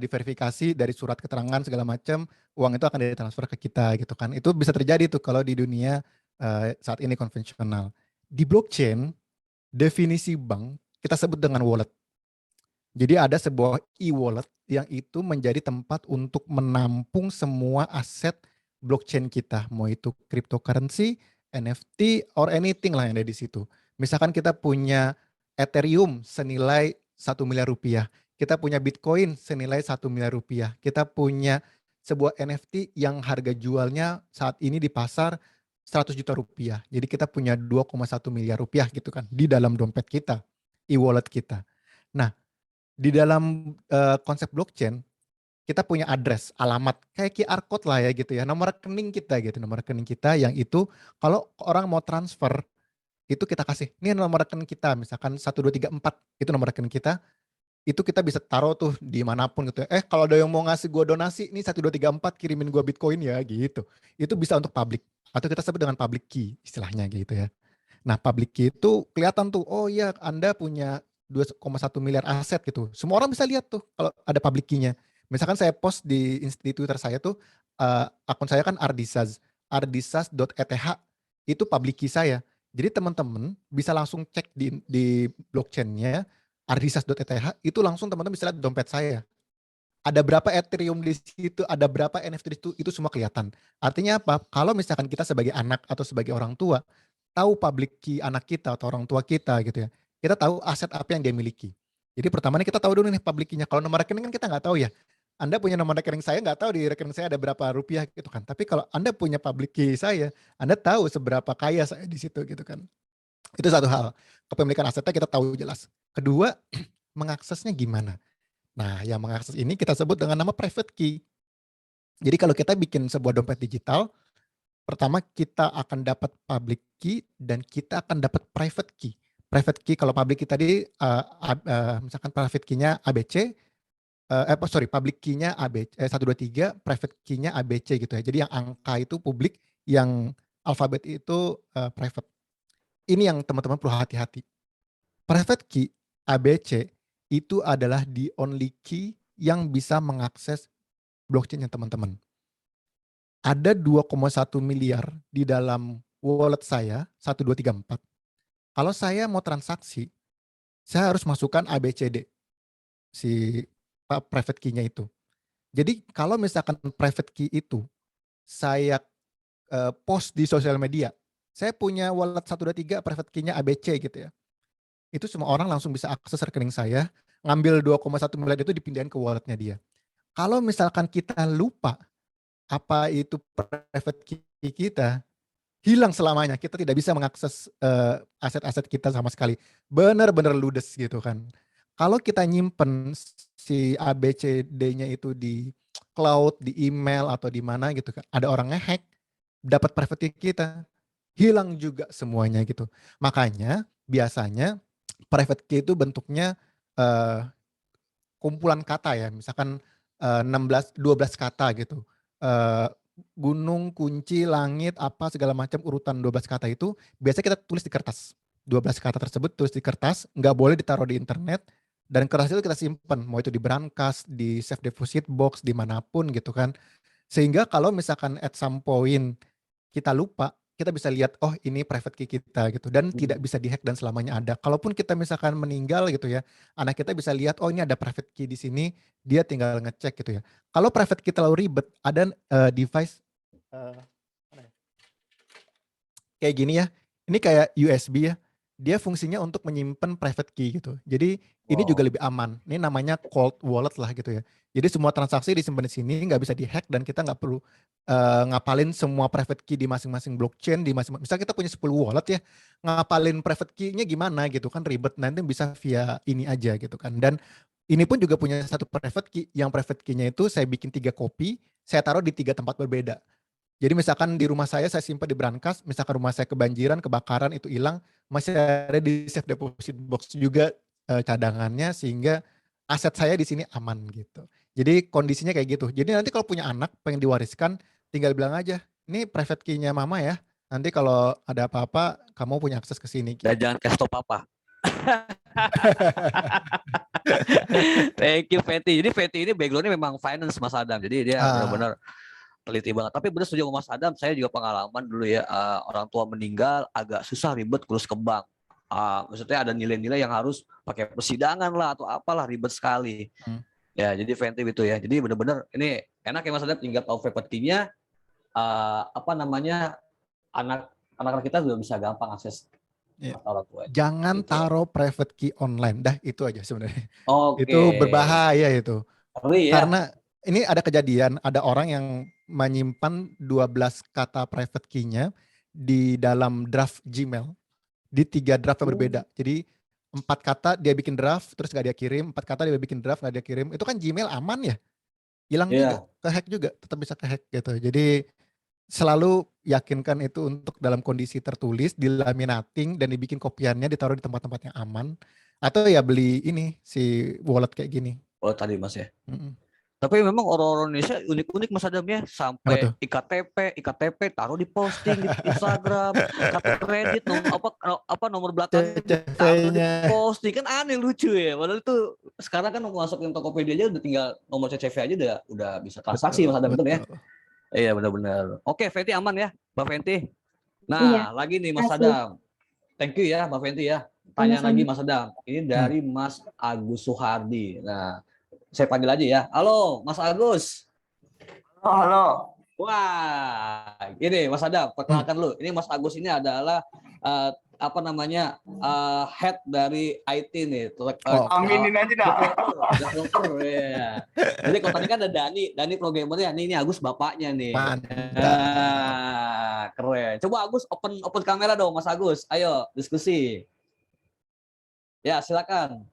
diverifikasi dari surat keterangan segala macam, uang itu akan ditransfer ke kita gitu kan. Itu bisa terjadi tuh kalau di dunia saat ini konvensional. Di blockchain, definisi bank kita sebut dengan wallet. Jadi ada sebuah e-wallet yang itu menjadi tempat untuk menampung semua aset blockchain kita, mau itu cryptocurrency, NFT, or anything lah yang ada di situ. Misalkan kita punya Ethereum senilai 1 miliar rupiah, kita punya Bitcoin senilai 1 miliar rupiah, kita punya sebuah NFT yang harga jualnya saat ini di pasar 100 juta rupiah. Jadi kita punya 2,1 miliar rupiah gitu kan di dalam dompet kita, e-wallet kita. Nah, di dalam konsep blockchain, kita punya address, alamat, kayak QR code lah ya gitu ya, nomor rekening kita gitu, nomor rekening kita yang itu kalau orang mau transfer, itu kita kasih, ini nomor rekening kita, misalkan 1234, itu nomor rekening kita, itu kita bisa taruh tuh dimanapun gitu ya. Kalau ada yang mau ngasih gua donasi, ini 1234 kirimin gua Bitcoin ya gitu. Itu bisa untuk public, atau kita sebut dengan public key istilahnya gitu ya. Nah, public key itu kelihatan tuh, oh iya Anda punya 2,1 miliar aset gitu. Semua orang bisa lihat tuh kalau ada public key-nya. Misalkan saya post di Twitter saya tuh, akun saya kan ardisas.eth, itu public key saya. Jadi teman-teman bisa langsung cek di blockchain-nya ardisas.eth, itu langsung teman-teman bisa lihat dompet saya. Ada berapa Ethereum di situ, ada berapa NFT di situ, itu semua kelihatan. Artinya apa? Kalau misalkan kita sebagai anak atau sebagai orang tua, tahu public key anak kita atau orang tua kita gitu ya, kita tahu aset apa yang dia miliki. Jadi pertama kita tahu dulu nih public key-nya. Kalau nomor rekening kan kita nggak tahu ya. Anda punya nomor rekening saya, nggak tahu di rekening saya ada berapa rupiah gitu kan. Tapi kalau Anda punya public key saya, Anda tahu seberapa kaya saya di situ gitu kan. Itu satu hal. Kepemilikan asetnya kita tahu jelas. Kedua, mengaksesnya gimana? Nah, yang mengakses ini kita sebut dengan nama private key. Jadi kalau kita bikin sebuah dompet digital, pertama kita akan dapat public key dan kita akan dapat private key. Private key kalau public key tadi misalkan private key-nya ABC, public key-nya ABC 123, private key-nya ABC gitu ya. Jadi yang angka itu publik, yang alfabet itu private. Ini yang teman-teman perlu hati-hati. Private key ABC itu adalah the only key yang bisa mengakses blockchain-nya teman-teman. Ada 2,1 miliar di dalam wallet saya, 1234. Kalau saya mau transaksi, saya harus masukkan ABCD, si private key-nya itu. Jadi kalau misalkan private key itu saya post di sosial media, saya punya wallet 123 private key-nya ABC gitu ya. itu semua orang langsung bisa akses rekening saya, ngambil 2,1 miliar itu dipindahin ke walletnya dia. Kalau misalkan kita lupa apa itu private key kita, hilang selamanya. Kita tidak bisa mengakses aset-aset kita sama sekali. Benar-benar ludes gitu kan. Kalau kita nyimpen si ABCD-nya itu di cloud, di email atau di mana gitu kan, ada orang ngehack, dapat private key kita, hilang juga semuanya gitu. Makanya biasanya private key itu bentuknya kumpulan kata ya, misalkan 12 kata gitu. Gunung, kunci, langit, apa segala macam urutan 12 kata itu biasanya kita tulis di kertas. 12 kata tersebut tulis di kertas, nggak boleh ditaruh di internet, dan kertas itu kita simpan, mau itu di brankas, di safe deposit box, dimanapun gitu kan. Sehingga kalau misalkan at some point kita lupa, kita bisa lihat, oh ini private key kita gitu, dan tidak bisa dihack dan selamanya ada. Kalaupun kita misalkan meninggal gitu ya, anak kita bisa lihat, oh ini ada private key di sini, dia tinggal ngecek gitu ya. Kalau private key terlalu ribet, ada device kayak gini ya, ini kayak USB ya, dia fungsinya untuk menyimpan private key gitu. Jadi ini juga lebih aman. Ini namanya cold wallet lah gitu ya. Jadi semua transaksi disimpan di sini, nggak bisa dihack, dan kita nggak perlu ngapalin semua private key di masing-masing blockchain, di masing-masing. Misal kita punya 10 wallet ya, ngapalin private key-nya gimana gitu kan, ribet. Nanti bisa via ini aja gitu kan. Dan ini pun juga punya satu private key, yang private key-nya itu saya bikin 3 copy, saya taruh di 3 tempat berbeda. Jadi misalkan di rumah saya simpan di brankas, misalkan rumah saya kebanjiran, kebakaran, itu hilang, masih ada di safe deposit box juga cadangannya, sehingga aset saya di sini aman gitu. Jadi kondisinya kayak gitu. Jadi nanti kalau punya anak pengen diwariskan, tinggal bilang aja, ini private key-nya mama ya. Nanti kalau ada apa-apa, kamu punya akses ke sini. Dan jangan kasih tau papa. Thank you Feti. Jadi Feti ini backgroundnya memang finance Mas Adam. Jadi dia benar-benar teliti banget. Tapi benar setuju sama Mas Adam. Saya juga pengalaman dulu ya, orang tua meninggal agak susah, ribet kurus ke bank. Maksudnya ada nilai-nilai yang harus pakai persidangan lah atau apalah, ribet sekali. Ya jadi Feti itu ya. Jadi benar-benar ini enak ya Mas Adam, tinggal tahu private key-nya, anak-anak kita juga bisa gampang akses. Orang tua. Jangan gitu taruh private key online. Dah itu aja sebenarnya. Okay. Itu berbahaya itu. Ya? Karena ini ada kejadian, ada orang yang menyimpan 12 kata private key-nya di dalam draft Gmail. Di 3 draft yang berbeda. Jadi 4 kata dia bikin draft, terus gak dia kirim. 4 kata dia bikin draft, gak dia kirim. Itu kan Gmail aman ya? Hilang juga, kehack juga, tetap bisa kehack gitu. Jadi selalu yakinkan itu untuk dalam kondisi tertulis, dilaminating, dan dibikin kopiannya, ditaruh di tempat-tempat yang aman. Atau ya beli ini, si wallet kayak gini. Wallet tadi Mas ya? Tapi memang orang-orang Indonesia unik-unik Mas Adam ya, sampai iktp taruh di posting di Instagram, kartu kredit, nomor belakang taruh di posting, kan aneh, lucu ya. Padahal itu sekarang kan masukin Tokopedia aja udah tinggal nomor CCV aja udah bisa transaksi Mas Adam, betul ya? Iya benar-benar. Oke, Feti aman ya, Mbak Feti. Nah, lagi nih Mas Adam. Thank you ya, Mbak Feti ya. Tanya lagi Mas Adam. Ini dari Mas Agus Suhardi. Nah, saya panggil aja ya. Halo, Mas Agus. Halo. Wah, ini Mas Adam, perkenalkan lu. Ini Mas Agus ini adalah head dari IT nih. Aminin aja dah. Developer ya. Jadi kalau tadi kan ada Dani programmernya. Ini Agus bapaknya nih. Keren. Coba Agus open kamera dong Mas Agus. Ayo diskusi. Ya silakan.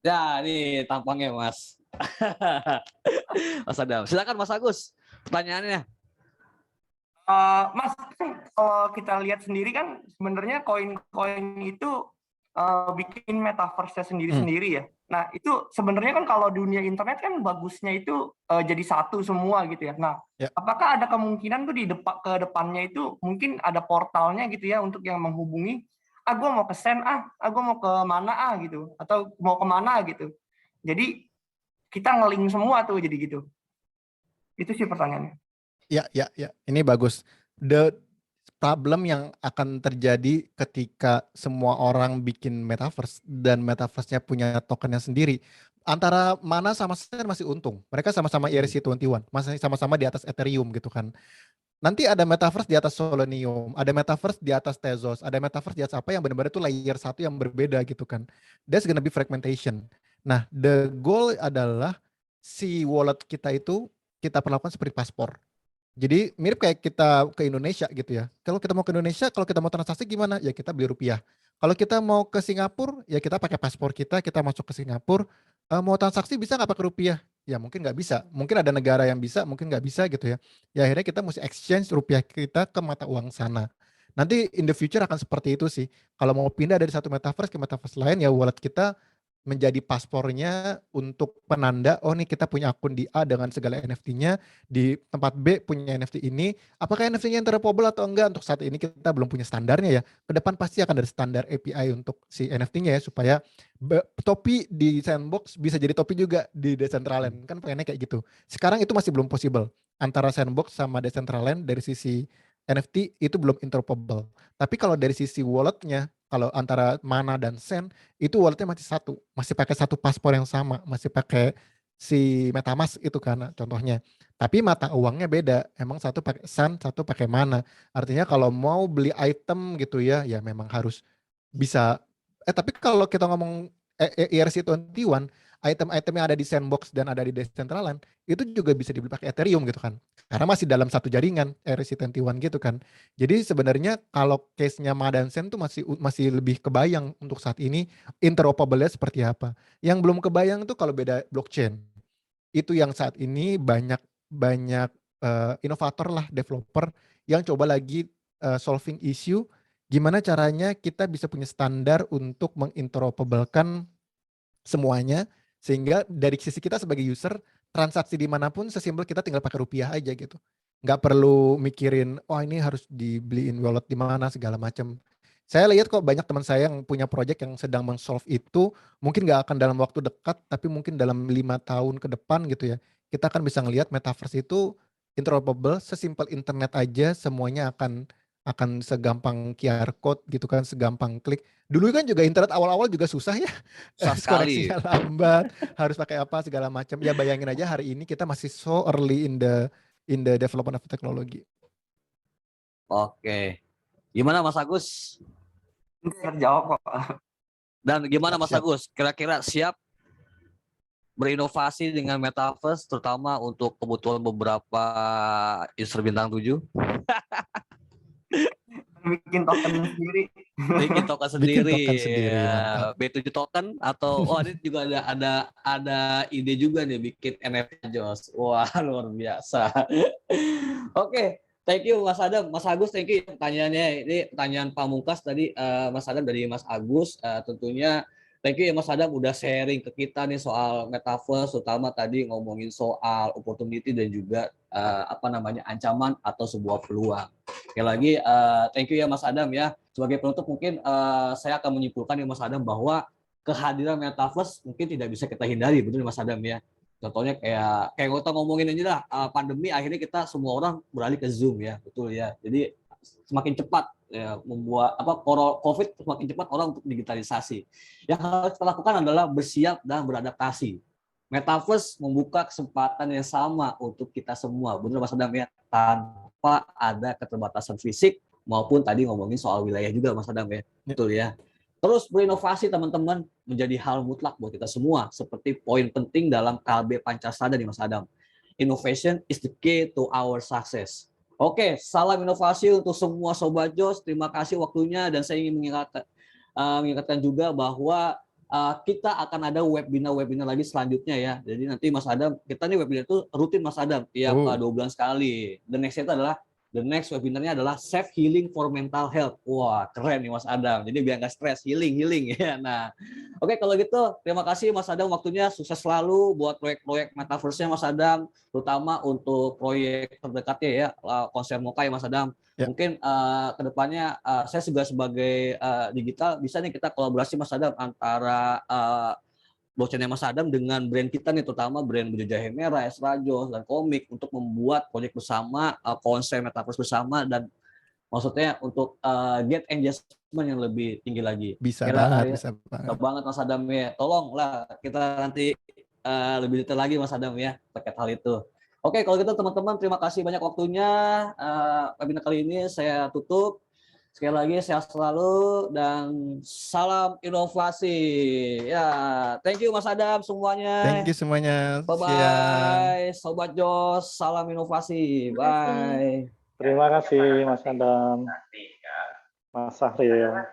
Ya ini tampangnya Mas. Mas Adam. Silakan Mas Agus. Pertanyaannya. Mas, kalau kita lihat sendiri kan sebenarnya koin-koin itu bikin metaverse-nya sendiri-sendiri ya. Nah, itu sebenarnya kan kalau dunia internet kan bagusnya itu jadi satu semua gitu ya. Nah, apakah ada kemungkinan tuh ke depannya itu mungkin ada portalnya gitu ya untuk yang menghubungi, gue mau ke send gue mau ke mana gitu, atau mau kemana gitu. Jadi kita nge-link semua tuh jadi gitu. Itu sih pertanyaannya. Ya. Ini bagus. The problem yang akan terjadi ketika semua orang bikin metaverse dan metaverse-nya punya tokennya sendiri. Antara Mana sama Send masih untung. Mereka sama-sama ERC21, masih sama-sama di atas Ethereum gitu kan. nanti ada metaverse di atas Solanium, ada metaverse di atas Tezos, ada metaverse di atas apa yang benar-benar itu layer satu yang berbeda gitu kan. There's gonna be fragmentation. Nah, the goal adalah si wallet kita itu kita perlakukan seperti paspor. Jadi mirip kayak kita ke Indonesia gitu ya. Kalau kita mau ke Indonesia, kalau kita mau transaksi gimana? Ya kita beli rupiah. Kalau kita mau ke Singapura, ya kita pakai paspor kita masuk ke Singapura. Mau transaksi bisa nggak pakai rupiah? Ya mungkin nggak bisa. Mungkin ada negara yang bisa, mungkin nggak bisa gitu ya. Ya akhirnya kita mesti exchange rupiah kita ke mata uang sana. Nanti in the future akan seperti itu sih. Kalau mau pindah dari satu metaverse ke metaverse lain, ya wallet kita menjadi paspornya untuk penanda, oh nih kita punya akun di A dengan segala NFT-nya, di tempat B punya NFT ini, apakah NFT-nya interoperable atau enggak, untuk saat ini kita belum punya standarnya ya, ke depan pasti akan ada standar API untuk si NFT-nya ya, supaya topi di Sandbox bisa jadi topi juga di Decentraland, kan pengennya kayak gitu. Sekarang itu masih belum possible, antara Sandbox sama Decentraland dari sisi NFT itu belum interoperable. Tapi kalau dari sisi walletnya, kalau antara Mana dan Sen, itu walletnya masih satu, masih pakai satu paspor yang sama, masih pakai si MetaMask itu kan contohnya. Tapi mata uangnya beda, emang satu pakai Sun, satu pakai Mana. Artinya kalau mau beli item gitu ya, ya memang harus bisa. Tapi kalau kita ngomong ERC21, item-item yang ada di Sandbox dan ada di Decentraland, itu juga bisa dibeli pakai Ethereum gitu kan. Karena masih dalam satu jaringan ERC21 gitu kan. Jadi sebenarnya kalau case-nya Ma dan Sen tuh masih lebih kebayang untuk saat ini interoperable-nya seperti apa. Yang belum kebayang tuh kalau beda blockchain. Itu yang saat ini banyak inovator lah, developer yang coba lagi solving issue gimana caranya kita bisa punya standar untuk menginteroperablekan semuanya, sehingga dari sisi kita sebagai user, transaksi dimanapun sesimpel kita tinggal pakai rupiah aja gitu. Nggak perlu mikirin, oh ini harus dibeliin wallet di mana segala macam. Saya lihat kok banyak teman saya yang punya project yang sedang men-solve itu, mungkin nggak akan dalam waktu dekat, tapi mungkin dalam 5 tahun ke depan gitu ya, kita akan bisa ngelihat metaverse itu interoperable, sesimpel internet aja, semuanya akan segampang QR code gitu kan, segampang klik. Dulu kan juga internet awal-awal juga susah ya, Susah sekali. koneksinya lambat, harus pakai apa segala macam. Ya bayangin aja hari ini kita masih so early in the development of technology. Oke. Gimana Mas Agus? Terjawab kok. Dan gimana Mas Siap. Agus? Kira-kira siap berinovasi dengan metaverse, terutama untuk kebutuhan beberapa user bintang 7? Bikin token sendiri. Bikin token sendiri. Bikin token sendiri, mantap. B7 token atau ini juga ada ide juga nih bikin NFT Jos. Wah, luar biasa. Oke, thank you Mas Adam, Mas Agus, thank you pertanyaannya. Ini pertanyaan pamungkas tadi Mas Adam dari Mas Agus. Tentunya thank you ya Mas Adam udah sharing ke kita nih soal metaverse, terutama tadi ngomongin soal opportunity dan juga ancaman atau sebuah peluang. Sekali lagi thank you ya Mas Adam ya. Sebagai penutup mungkin saya akan menyimpulkan ya Mas Adam bahwa kehadiran metaverse mungkin tidak bisa kita hindari, betul Mas Adam ya. Contohnya kayak kita ngomongin aja lah, pandemi akhirnya kita semua orang beralih ke Zoom ya, betul ya. Jadi semakin cepat ya, membuat COVID semakin cepat orang untuk digitalisasi. Yang harus kita lakukan adalah bersiap dan beradaptasi. Metaverse membuka kesempatan yang sama untuk kita semua, benar Mas Adam ya, tanpa ada keterbatasan fisik maupun tadi ngomongin soal wilayah juga Mas Adam ya, betul ya. Terus berinovasi teman-teman menjadi hal mutlak buat kita semua, seperti poin penting dalam KLB Pancasada nih Mas Adam. Innovation is the key to our success. Oke, salam inovasi untuk semua Sobat Jos. Terima kasih waktunya dan saya ingin mengingatkan juga bahwa kita akan ada webinar lagi selanjutnya ya. Jadi nanti Mas Adam, kita nih webinar itu rutin Mas Adam, tiap 2 bulan sekali. The next webinarnya adalah Self Healing for Mental Health. Wah, keren nih Mas Adam. Jadi biar nggak stres, healing ya. Nah, oke kalau gitu terima kasih Mas Adam waktunya. Sukses selalu buat proyek-proyek metaverse-nya Mas Adam, terutama untuk proyek terdekatnya ya, konser Mocha ya Mas Adam. Ya. Mungkin kedepannya saya juga sebagai digital bisa nih kita kolaborasi Mas Adam antara blockchain Mas Adam dengan brand kita nih, terutama brand Baju Jahe Merah, Esra Jos, dan Komik untuk membuat proyek bersama, konser metaverse bersama, dan maksudnya untuk get engagement yang lebih tinggi lagi. Bisa banget Mas Adam ya. Tolonglah kita nanti lebih detail lagi Mas Adam ya terkait hal itu. Oke, kalau gitu teman-teman terima kasih banyak waktunya. Webinar kali ini saya tutup. Sekali lagi sehat selalu dan salam inovasi. Ya, thank you Mas Adam semuanya. Thank you semuanya. Bye Siang. bye, Sobat Jos. Salam inovasi. Terima kasih. Bye. Terima kasih Mas Adam, Mas Sahril.